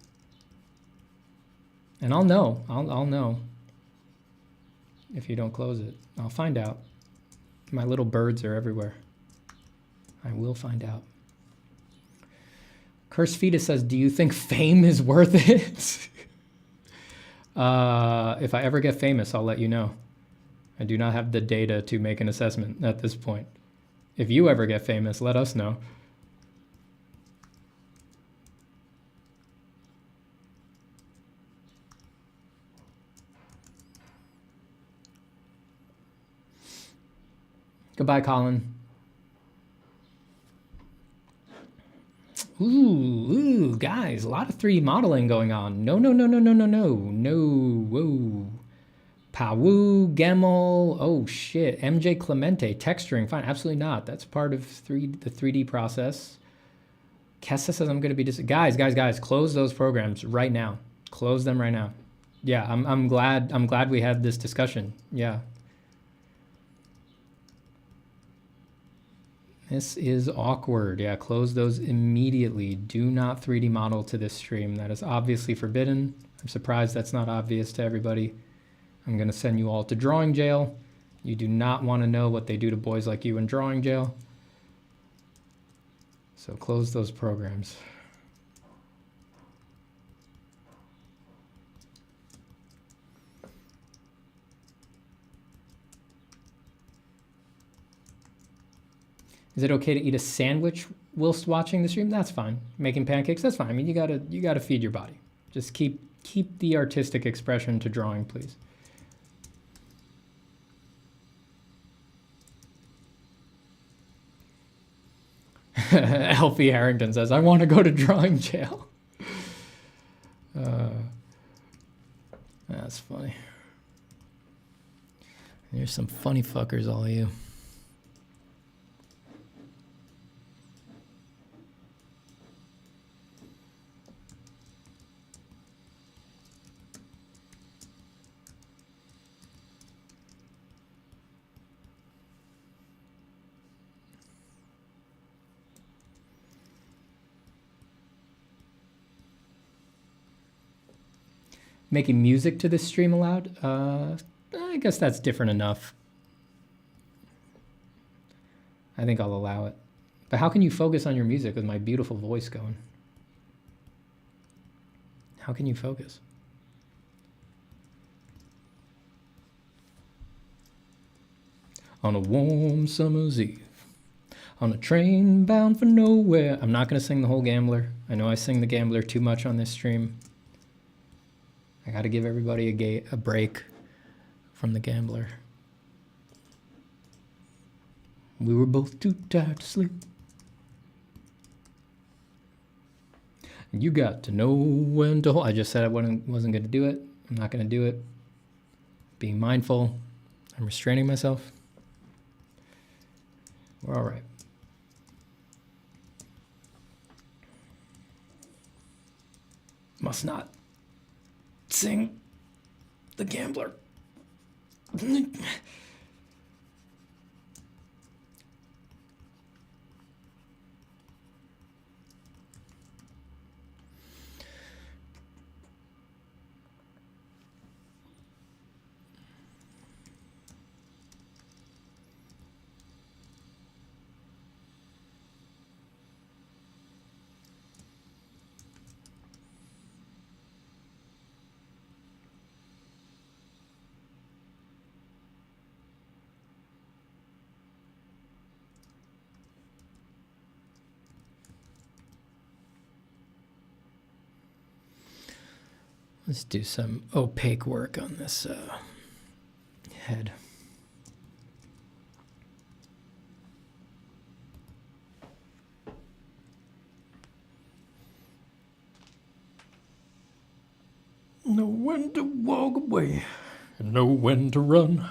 And I'll know. I'll know if you don't close it. I'll find out. My little birds are everywhere. I will find out. Cursed Fetus says, do you think fame is worth it? If I ever get famous, I'll let you know. I do not have the data to make an assessment at this point. If you ever get famous, let us know. Goodbye, Colin. Ooh, guys, a lot of 3D modeling going on. No. Whoa. Pawoo, Gemel, oh shit. MJ Clemente, texturing, fine, absolutely not. That's part of the 3D process. Kessa says I'm gonna be guys, close those programs right now. Close them right now. Yeah, I'm glad we had this discussion. Yeah. This is awkward. Yeah, close those immediately. Do not 3D model to this stream. That is obviously forbidden. I'm surprised that's not obvious to everybody. I'm going to send you all to drawing jail. You do not want to know what they do to boys like you in drawing jail. So close those programs. Is it okay to eat a sandwich whilst watching the stream? That's fine. Making pancakes, that's fine. I mean, you gotta feed your body. Just keep the artistic expression to drawing, please. Elfie Harrington says, I want to go to drawing jail. That's funny. There's some funny fuckers, all of you. Making music to this stream allowed? I guess that's different enough. I think I'll allow it. But how can you focus on your music with my beautiful voice going? How can you focus? On a warm summer's eve, on a train bound for nowhere. I'm not going to sing the whole Gambler. I know I sing the Gambler too much on this stream. I got to give everybody a break from the Gambler. We were both too tired to sleep. And you got to know when to hold. I just said I wasn't going to do it. I'm not going to do it. Being mindful. I'm restraining myself. We're all right. Must not sing the Gambler. Let's do some opaque work on this head. Know when to walk away and know when to run.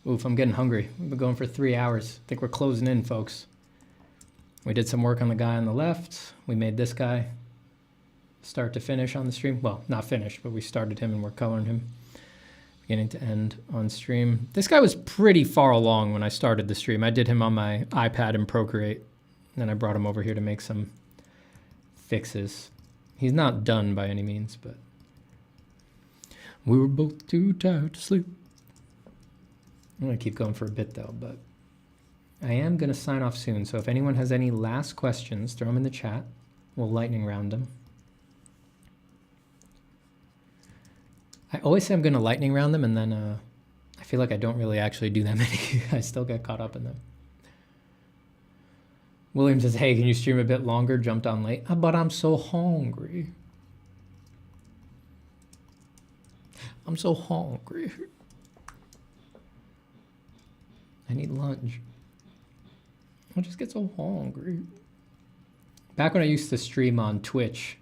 Oof, I'm getting hungry. We've been going for 3 hours. I think we're closing in, folks. We did some work on the guy on the left. We made this guy start to finish on the stream. Well, not finished, but we started him and we're coloring him beginning to end on stream. This guy was pretty far along when I started the stream. I did him on my iPad in Procreate. And then I brought him over here to make some fixes. He's not done by any means, but we were both too tired to sleep. I'm going to keep going for a bit, though, but I am going to sign off soon. So if anyone has any last questions, throw them in the chat. We'll lightning round them. I always say I'm going to lightning round them, and then I feel like I don't really actually do that many. I still get caught up in them. William says, hey, can you stream a bit longer? Jumped on late. But I'm so hungry. I'm so hungry. I need lunch. I just get so hungry. Back when I used to stream on Twitch,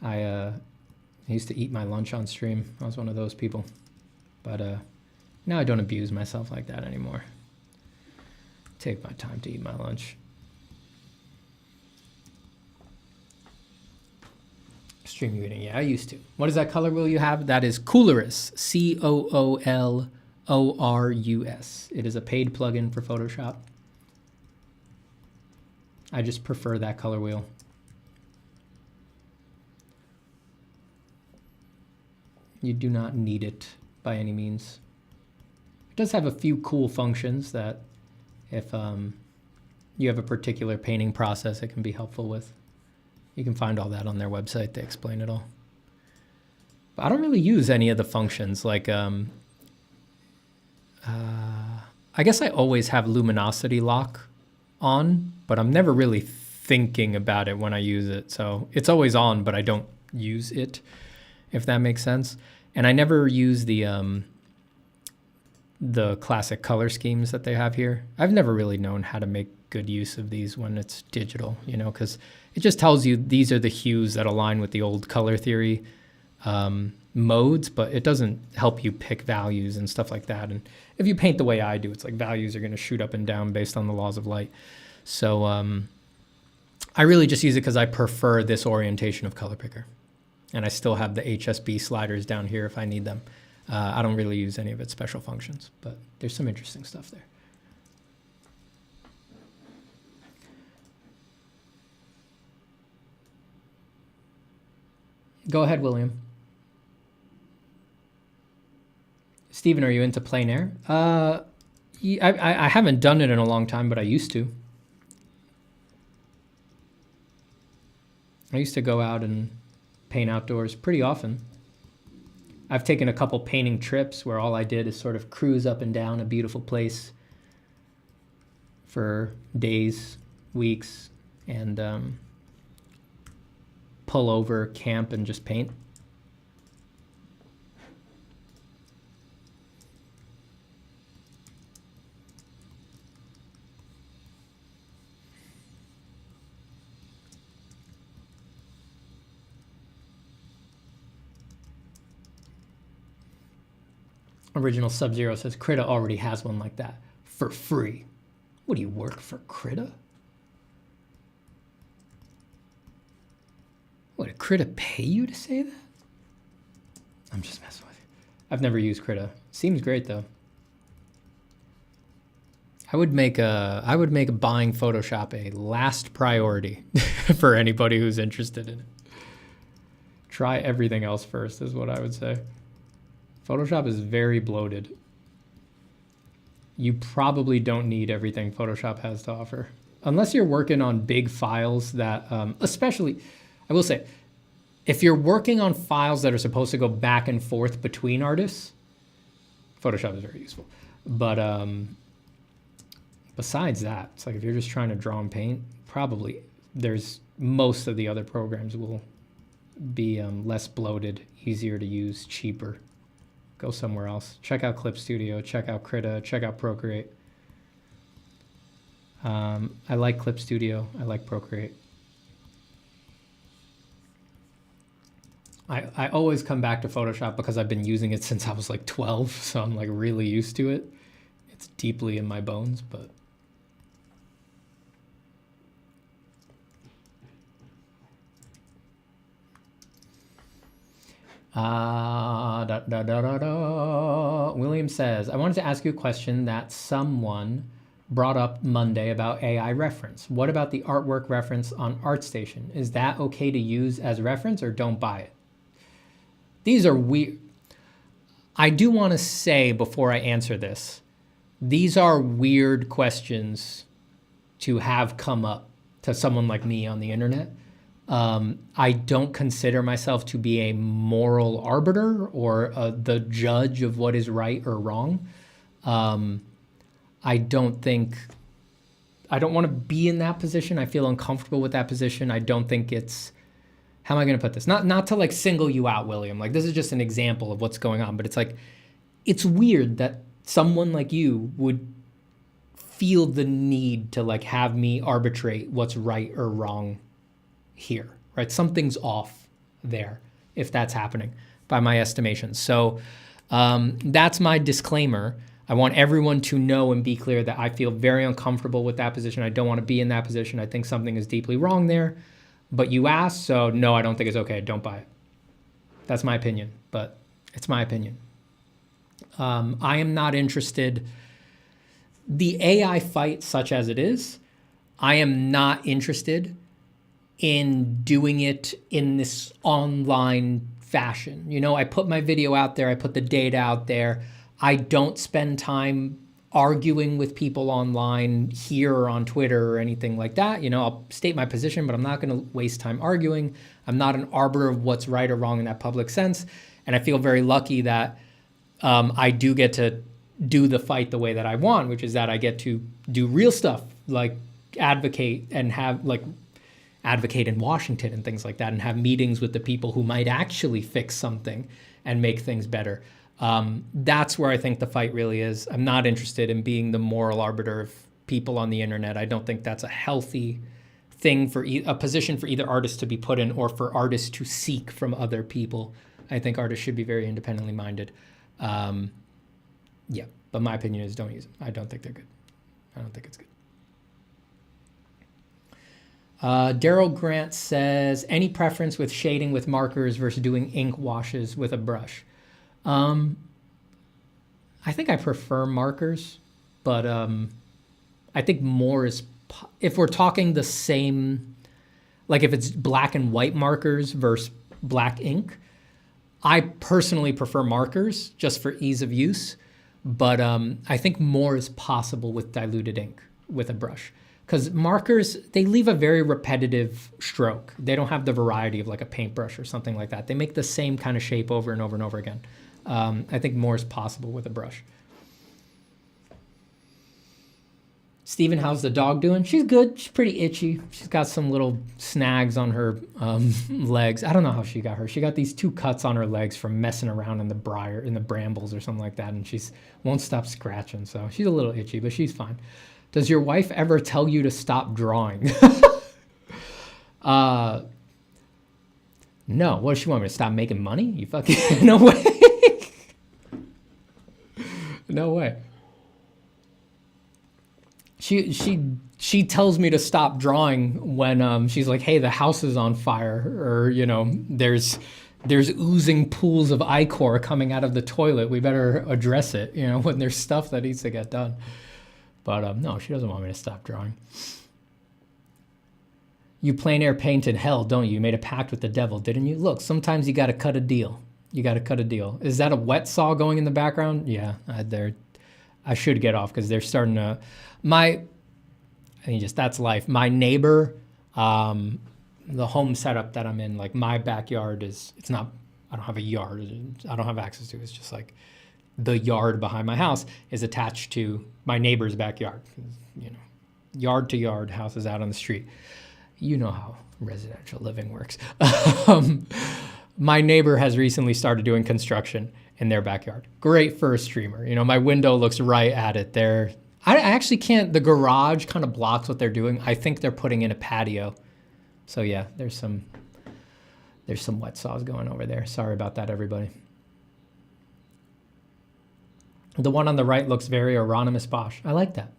I used to eat my lunch on stream. I was one of those people. But now I don't abuse myself like that anymore. Take my time to eat my lunch. Stream you eating? Yeah, I used to. What is that color wheel you have? That is Coolorus. Coolorus. It is a paid plugin for Photoshop. I just prefer that color wheel. You do not need it by any means. It does have a few cool functions that if you have a particular painting process, it can be helpful with. You can find all that on their website. They explain it all. But I don't really use any of the functions. Like, I guess I always have luminosity lock on, but I'm never really thinking about it when I use it. So it's always on, but I don't use it, if that makes sense. And I never use the classic color schemes that they have here. I've never really known how to make good use of these when it's digital, you know, because it just tells you these are the hues that align with the old color theory modes, but it doesn't help you pick values and stuff like that. And if you paint the way I do, it's like values are going to shoot up and down based on the laws of light. So I really just use it because I prefer this orientation of color picker. And I still have the HSB sliders down here if I need them. I don't really use any of its special functions, but there's some interesting stuff there. Go ahead, William. Steven, are you into plein air? I haven't done it in a long time, but I used to. I used to go out and paint outdoors pretty often. I've taken a couple painting trips where all I did is sort of cruise up and down a beautiful place for days, weeks, and pull over, camp, and just paint. Original Sub-Zero says, Krita already has one like that for free. What do you work for, Krita? What, did Krita pay you to say that? I'm just messing with you. I've never used Krita. Seems great though. I would make buying Photoshop a last priority for anybody who's interested in it. Try everything else first is what I would say. Photoshop is very bloated. You probably don't need everything Photoshop has to offer. Unless you're working on big files that, especially, I will say, if you're working on files that are supposed to go back and forth between artists, Photoshop is very useful. But besides that, it's like if you're just trying to draw and paint, probably there's most of the other programs will be less bloated, easier to use, cheaper. Go somewhere else. Check out Clip Studio, check out Krita, check out Procreate. I like Clip Studio, I like Procreate. I always come back to Photoshop because I've been using it since I was like 12, so I'm like really used to it. It's deeply in my bones, but William says, I wanted to ask you a question that someone brought up Monday about AI reference. What about the artwork reference on ArtStation? Is that okay to use as reference or don't buy it? These are weird. I do want to say before I answer this, these are weird questions to have come up to someone like me on the internet. I don't consider myself to be a moral arbiter or the judge of what is right or wrong. I don't want to be in that position. I feel uncomfortable with that position. I don't think it's, how am I going to put this? Not to like single you out, William. Like this is just an example of what's going on, but it's like, it's weird that someone like you would feel the need to like have me arbitrate what's right or wrong here, right? Something's off there if that's happening by my estimation. So that's my disclaimer. I want everyone to know and be clear that I feel very uncomfortable with that position. I don't want to be in that position. I think something is deeply wrong there. But you asked, so no, I don't think it's okay. Don't buy it. That's my opinion, but it's my opinion. I am not interested. The AI fight, such as it is, I am not interested in doing it in this online fashion. You know, I put my video out there. I put the data out there. I don't spend time arguing with people online here or on Twitter or anything like that. You know, I'll state my position, but I'm not going to waste time arguing. I'm not an arbiter of what's right or wrong in that public sense. And I feel very lucky that I do get to do the fight the way that I want, which is that I get to do real stuff like advocate and have like advocate in Washington and things like that and have meetings with the people who might actually fix something and make things better. That's where I think the fight really is. I'm not interested in being the moral arbiter of people on the internet. I don't think that's a healthy thing for a position for either artists to be put in or for artists to seek from other people. I think artists should be very independently minded. Yeah, but my opinion is don't use them. I don't think they're good. I don't think it's good. Daryl Grant says, any preference with shading with markers versus doing ink washes with a brush? I think I prefer markers, but I think more is, if we're talking the same, like if it's black and white markers versus black ink, I personally prefer markers just for ease of use, but I think more is possible with diluted ink with a brush. Because markers, they leave a very repetitive stroke. They don't have the variety of like a paintbrush or something like that. They make the same kind of shape over and over and over again. I think more is possible with a brush. Steven, how's the dog doing? She's good. She's pretty itchy. She's got some little snags on her legs. I don't know how she got her. She got these 2 cuts on her legs from messing around in the brambles or something like that, and she's won't stop scratching. So she's a little itchy, but she's fine. Does your wife ever tell you to stop drawing? No. What does she want me to stop making money? You fucking no way. No way. She tells me to stop drawing when she's like, hey, the house is on fire, or you know, there's oozing pools of ichor coming out of the toilet. We better address it, you know, when there's stuff that needs to get done. But no, she doesn't want me to stop drawing. You plein air paint in hell, don't you? You made a pact with the devil, didn't you? Look, sometimes you got to cut a deal. You got to cut a deal. Is that a wet saw going in the background? Yeah, I should get off because they're starting to. That's life. My neighbor, the home setup that I'm in, like my backyard it's not. I don't have a yard. I don't have access to it. It's just like the yard behind my house is attached to my neighbor's backyard. You know, yard to yard, houses out on the street. You know how residential living works. My neighbor has recently started doing construction in their backyard. Great for a streamer. You know, my window looks right at it there. I actually can't, the garage kind of blocks what they're doing. I think they're putting in a patio. So yeah, there's some wet saws going over there. Sorry about that, everybody. The one on the right looks very Euronymous Bosch. I like that.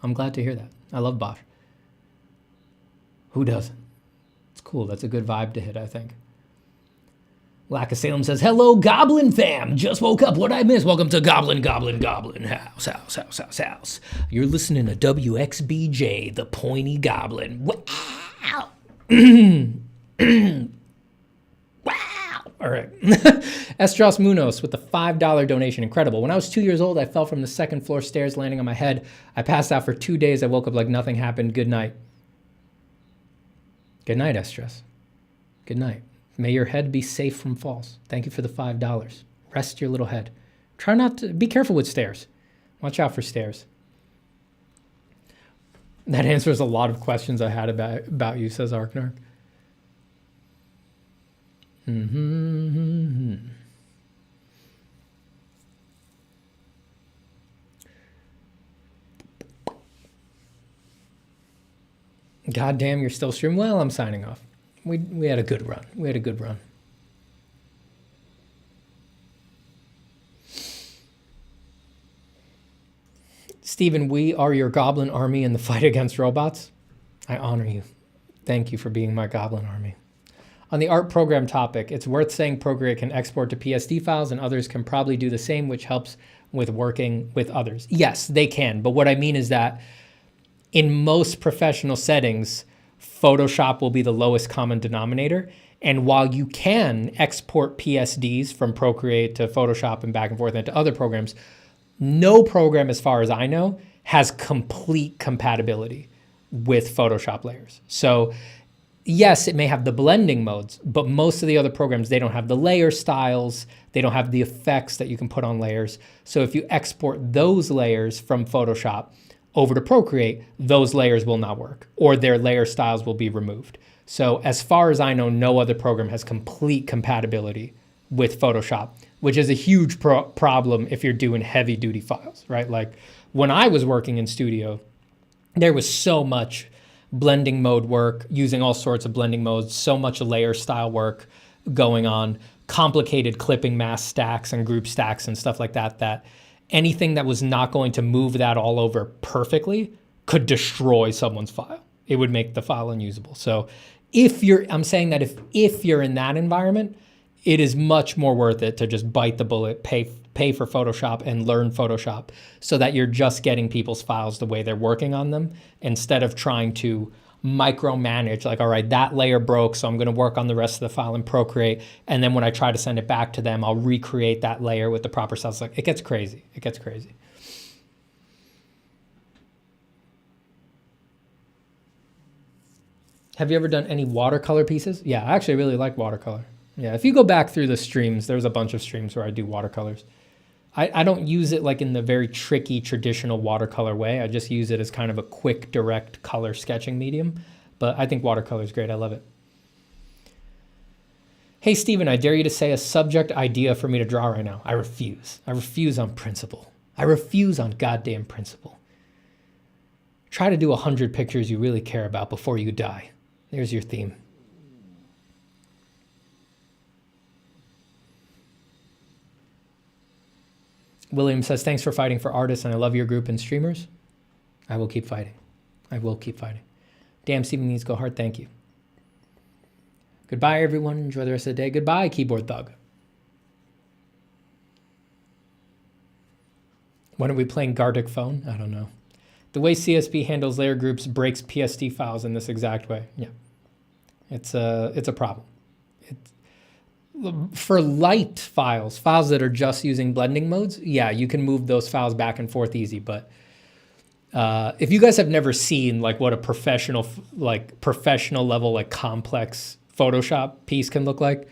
I'm glad to hear that. I love Bosch. Who doesn't? It's cool. That's a good vibe to hit, I think. Lack of Salem says, hello, Goblin fam. Just woke up. What'd I miss? Welcome to Goblin House. You're listening to WXBJ, the pointy goblin. Wow. Wow. All right. Estros Munoz with the $5 donation. Incredible. When I was 2 years old, I fell from the second floor stairs landing on my head. I passed out for 2 days. I woke up like nothing happened. Good night. Good night, Estros. Good night. May your head be safe from falls. Thank you for the $5. Rest your little head. Try not to, be careful with stairs. Watch out for stairs. That answers a lot of questions I had about you, says Arknark. God damn, you're still streaming? Well, I'm signing off. We had a good run. We had a good run. Stephen, we are your goblin army in the fight against robots. I honor you. Thank you for being my goblin army. On the art program topic, it's worth saying Procreate can export to PSD files and others can probably do the same, which helps with working with others. Yes, they can. But what I mean is that in most professional settings, Photoshop will be the lowest common denominator. And while you can export PSDs from Procreate to Photoshop and back and forth into other programs, no program, as far as I know, has complete compatibility with Photoshop layers. So yes, it may have the blending modes, but most of the other programs, they don't have the layer styles. They don't have the effects that you can put on layers. So if you export those layers from Photoshop over to Procreate, those layers will not work, or their layer styles will be removed. So as far as I know, no other program has complete compatibility with Photoshop, which is a huge problem if you're doing heavy duty files, right? Like when I was working in studio, there was so much blending mode work, using all sorts of blending modes, so much layer style work going on, complicated clipping mask stacks and group stacks and stuff like that, that anything that was not going to move that all over perfectly could destroy someone's file. It would make the file unusable. So I'm saying that if you're in that environment, it is much more worth it to just bite the bullet, pay for Photoshop and learn Photoshop so that you're just getting people's files the way they're working on them instead of trying to micromanage, like, all right, that layer broke, so I'm going to work on the rest of the file in Procreate. And then when I try to send it back to them, I'll recreate that layer with the proper styles. Like, it gets crazy. It gets crazy. Have you ever done any watercolor pieces? Yeah, I actually really like watercolor. Yeah, if you go back through the streams, there's a bunch of streams where I do watercolors. I don't use it like in the very tricky traditional watercolor way. I just use it as kind of a quick, direct color sketching medium. But I think watercolor is great. I love it. Hey, Steven, I dare you to say a subject idea for me to draw right now. I refuse. I refuse on principle. I refuse on goddamn principle. Try to do 100 pictures you really care about before you die. There's your theme. William says, thanks for fighting for artists, and I love your group and streamers. I will keep fighting. I will keep fighting. Damn, Steven needs to go hard. Thank you. Goodbye, everyone. Enjoy the rest of the day. Goodbye, keyboard thug. When are we playing Gartic Phone? I don't know. The way CSP handles layer groups breaks PSD files in this exact way. Yeah. It's a problem. For light files that are just using blending modes, yeah, you can move those files back and forth easy. But if you guys have never seen like what a professional level, like complex Photoshop piece can look like,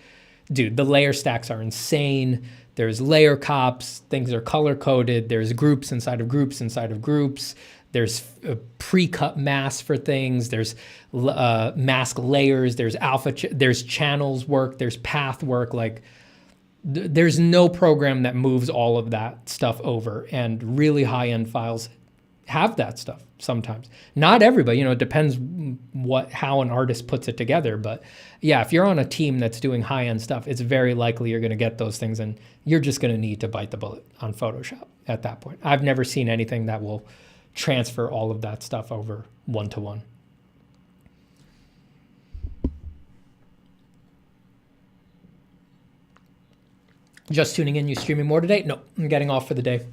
dude, the layer stacks are insane. There's layer cops, things are color coded. There's groups inside of groups inside of groups. There's pre-cut masks for things. There's mask layers. There's there's channels work. There's path work. Like there's no program that moves all of that stuff over. And really high-end files have that stuff sometimes. Not everybody, it depends how an artist puts it together. But yeah, if you're on a team that's doing high-end stuff, it's very likely you're going to get those things, and you're just going to need to bite the bullet on Photoshop at that point. I've never seen anything that will transfer all of that stuff over one-to-one. Just tuning in, you streaming more today? No, I'm getting off for the day.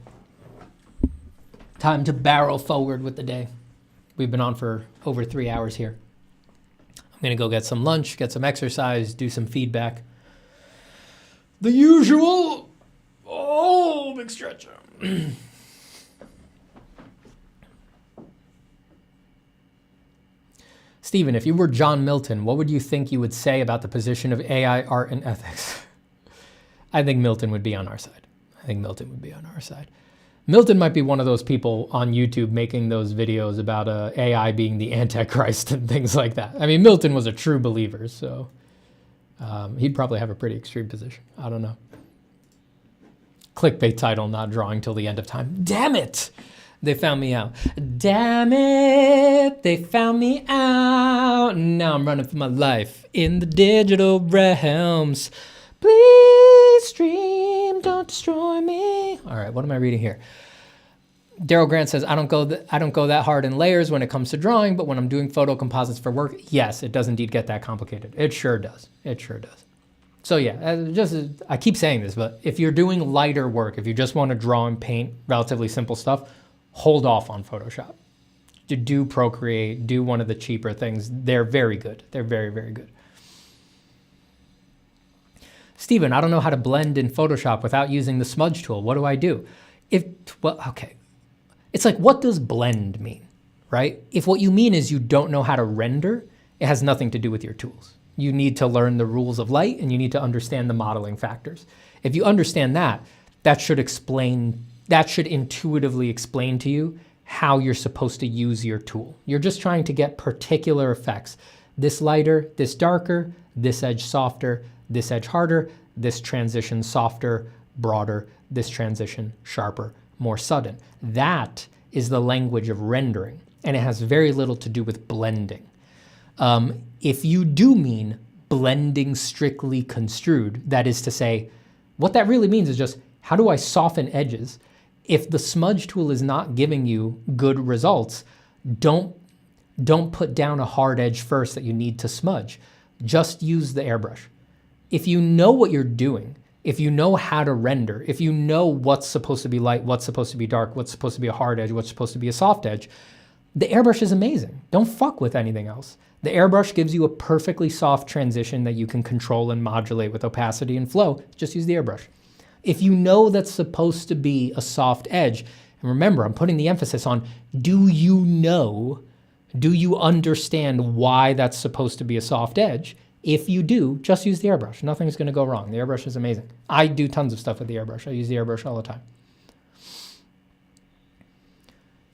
Time to barrel forward with the day. We've been on for over 3 hours here. I'm going to go get some lunch, get some exercise, do some feedback. The usual. Oh, big stretch. Stephen, if you were John Milton, what would you think you would say about the position of AI, art, and ethics? I think Milton would be on our side. Milton might be one of those people on YouTube making those videos about AI being the Antichrist and things like that. I mean, Milton was a true believer, so he'd probably have a pretty extreme position. I don't know. Clickbait title, not drawing till the end of time. Damn it! They found me out. Damn it! They found me out. Now I'm running for my life in the digital realms. Please stream, don't destroy me. All right, what am I reading here? Daryl Grant says, I don't go that hard in layers when it comes to drawing, but when I'm doing photo composites for work, yes, it does indeed get that complicated. It sure does. So yeah, I keep saying this, but if you're doing lighter work, if you just want to draw and paint relatively simple stuff, hold off on Photoshop. Do Procreate, do one of the cheaper things. They're very good. They're very, very good. Steven, I don't know how to blend in Photoshop without using the smudge tool. What do I do? Okay. It's like, what does blend mean, right? If what you mean is you don't know how to render, it has nothing to do with your tools. You need to learn the rules of light, and you need to understand the modeling factors. If you understand that, that should intuitively explain to you how you're supposed to use your tool. You're just trying to get particular effects. This lighter, this darker, this edge softer, this edge harder, this transition softer, broader, this transition sharper, more sudden. That is the language of rendering, and it has very little to do with blending. If you do mean blending strictly construed, that is to say, what that really means is just, how do I soften edges? If the smudge tool is not giving you good results, don't put down a hard edge first that you need to smudge. Just use the airbrush. If you know what you're doing, if you know how to render, if you know what's supposed to be light, what's supposed to be dark, what's supposed to be a hard edge, what's supposed to be a soft edge, the airbrush is amazing. Don't fuck with anything else. The airbrush gives you a perfectly soft transition that you can control and modulate with opacity and flow. Just use the airbrush. If you know that's supposed to be a soft edge, and remember, I'm putting the emphasis on, do you understand why that's supposed to be a soft edge? If you do, just use the airbrush. Nothing's going to go wrong. The airbrush is amazing. I do tons of stuff with the airbrush. I use the airbrush all the time.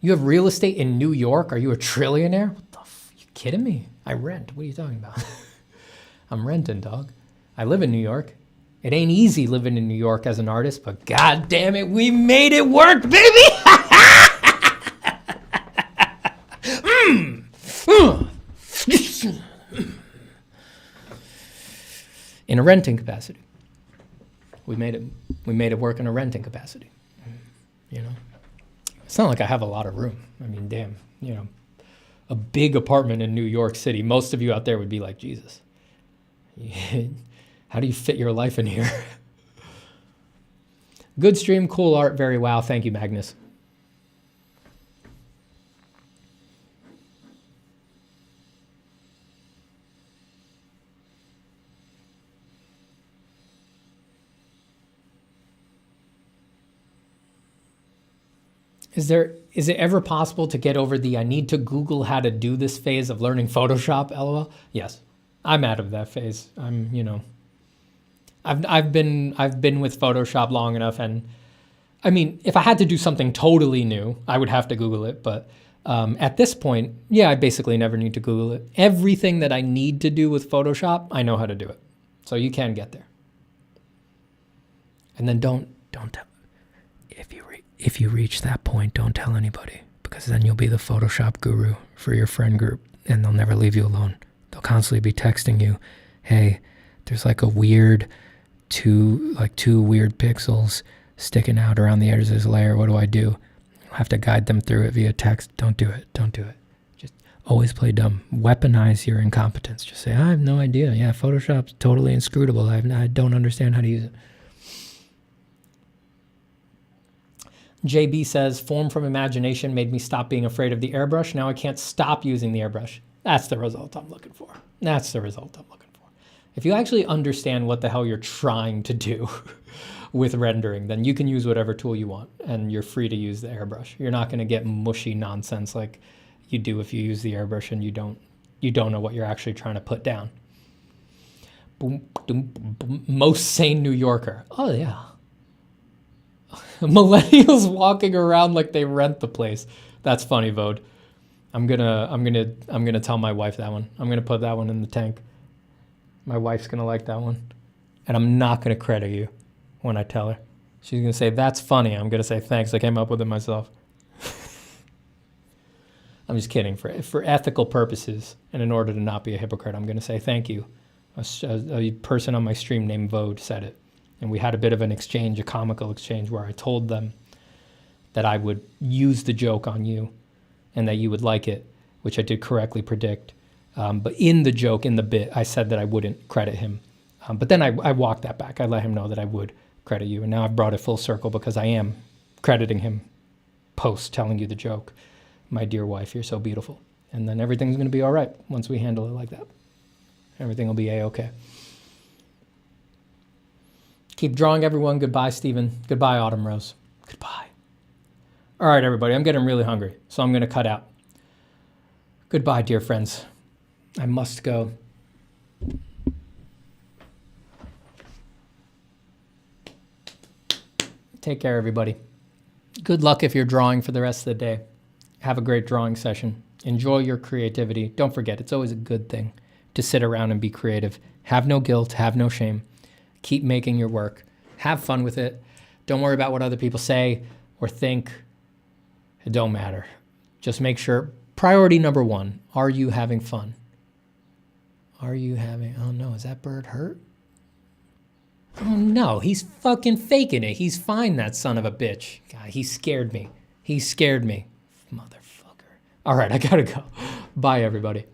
You have real estate in New York? Are you a trillionaire? What the f? You kidding me? I rent. What are you talking about? I'm renting, dog. I live in New York. It ain't easy living in New York as an artist, but god damn it, we made it work, baby! In a renting capacity. We made it work in a renting capacity. You know? It's not like I have a lot of room. I mean, damn, a big apartment in New York City. Most of you out there would be like, Jesus, how do you fit your life in here? Good stream, cool art, very wow. Thank you, Magnus. Is it ever possible to get over the I need to Google how to do this phase of learning Photoshop, LOL? Yes. I'm out of that phase. I've been with Photoshop long enough, and I mean, if I had to do something totally new, I would have to Google it, but At this point, yeah, I basically never need to Google it. Everything that I need to do with Photoshop, I know how to do it. So you can get there. And then don't tell. If you reach that point, don't tell anybody, because then you'll be the Photoshop guru for your friend group, and they'll never leave you alone. They'll constantly be texting you, hey, there's like a weird two weird pixels sticking out around the edges of this layer. What do I do? You'll have to guide them through it via text. Don't do it. Don't do it. Just always play dumb. Weaponize your incompetence. Just say, I have no idea. Yeah, Photoshop's totally inscrutable. I don't understand how to use it. JB says, form from imagination made me stop being afraid of the airbrush. Now I can't stop using the airbrush. That's the result I'm looking for. That's the result I'm looking for. If you actually understand what the hell you're trying to do with rendering, then you can use whatever tool you want, and you're free to use the airbrush. You're not going to get mushy nonsense like you do if you use the airbrush and you don't know what you're actually trying to put down. Boom, boom, boom. Most sane New Yorker. Oh, yeah. Millennials walking around like they rent the place. That's funny, Vode. I'm gonna tell my wife that one. I'm gonna put that one in the tank. My wife's gonna like that one, and I'm not gonna credit you when I tell her. She's gonna say, "That's funny." I'm gonna say, "Thanks. I came up with it myself." I'm just kidding. For ethical purposes, and in order to not be a hypocrite, I'm gonna say thank you. A person on my stream named Vode said it. And we had a bit of an exchange, a comical exchange, where I told them that I would use the joke on you and that you would like it, which I did correctly predict. But in the joke, in the bit, I said that I wouldn't credit him. But then I walked that back. I let him know that I would credit you. And now I've brought it full circle because I am crediting him post telling you the joke. My dear wife, you're so beautiful. And then everything's going to be all right once we handle it like that. Everything will be A-okay. Keep drawing, everyone. Goodbye, Stephen. Goodbye, Autumn Rose. Goodbye. All right, everybody. I'm getting really hungry, so I'm going to cut out. Goodbye, dear friends. I must go. Take care, everybody. Good luck if you're drawing for the rest of the day. Have a great drawing session. Enjoy your creativity. Don't forget, it's always a good thing to sit around and be creative. Have no guilt. Have no shame. Keep making your work. Have fun with it. Don't worry about what other people say or think. It don't matter. Just make sure, priority number one, are you having fun? Are you having, oh no, is that bird hurt? Oh no, he's fucking faking it. He's fine, that son of a bitch. God, he scared me. He scared me. Motherfucker. All right, I gotta go. Bye, everybody.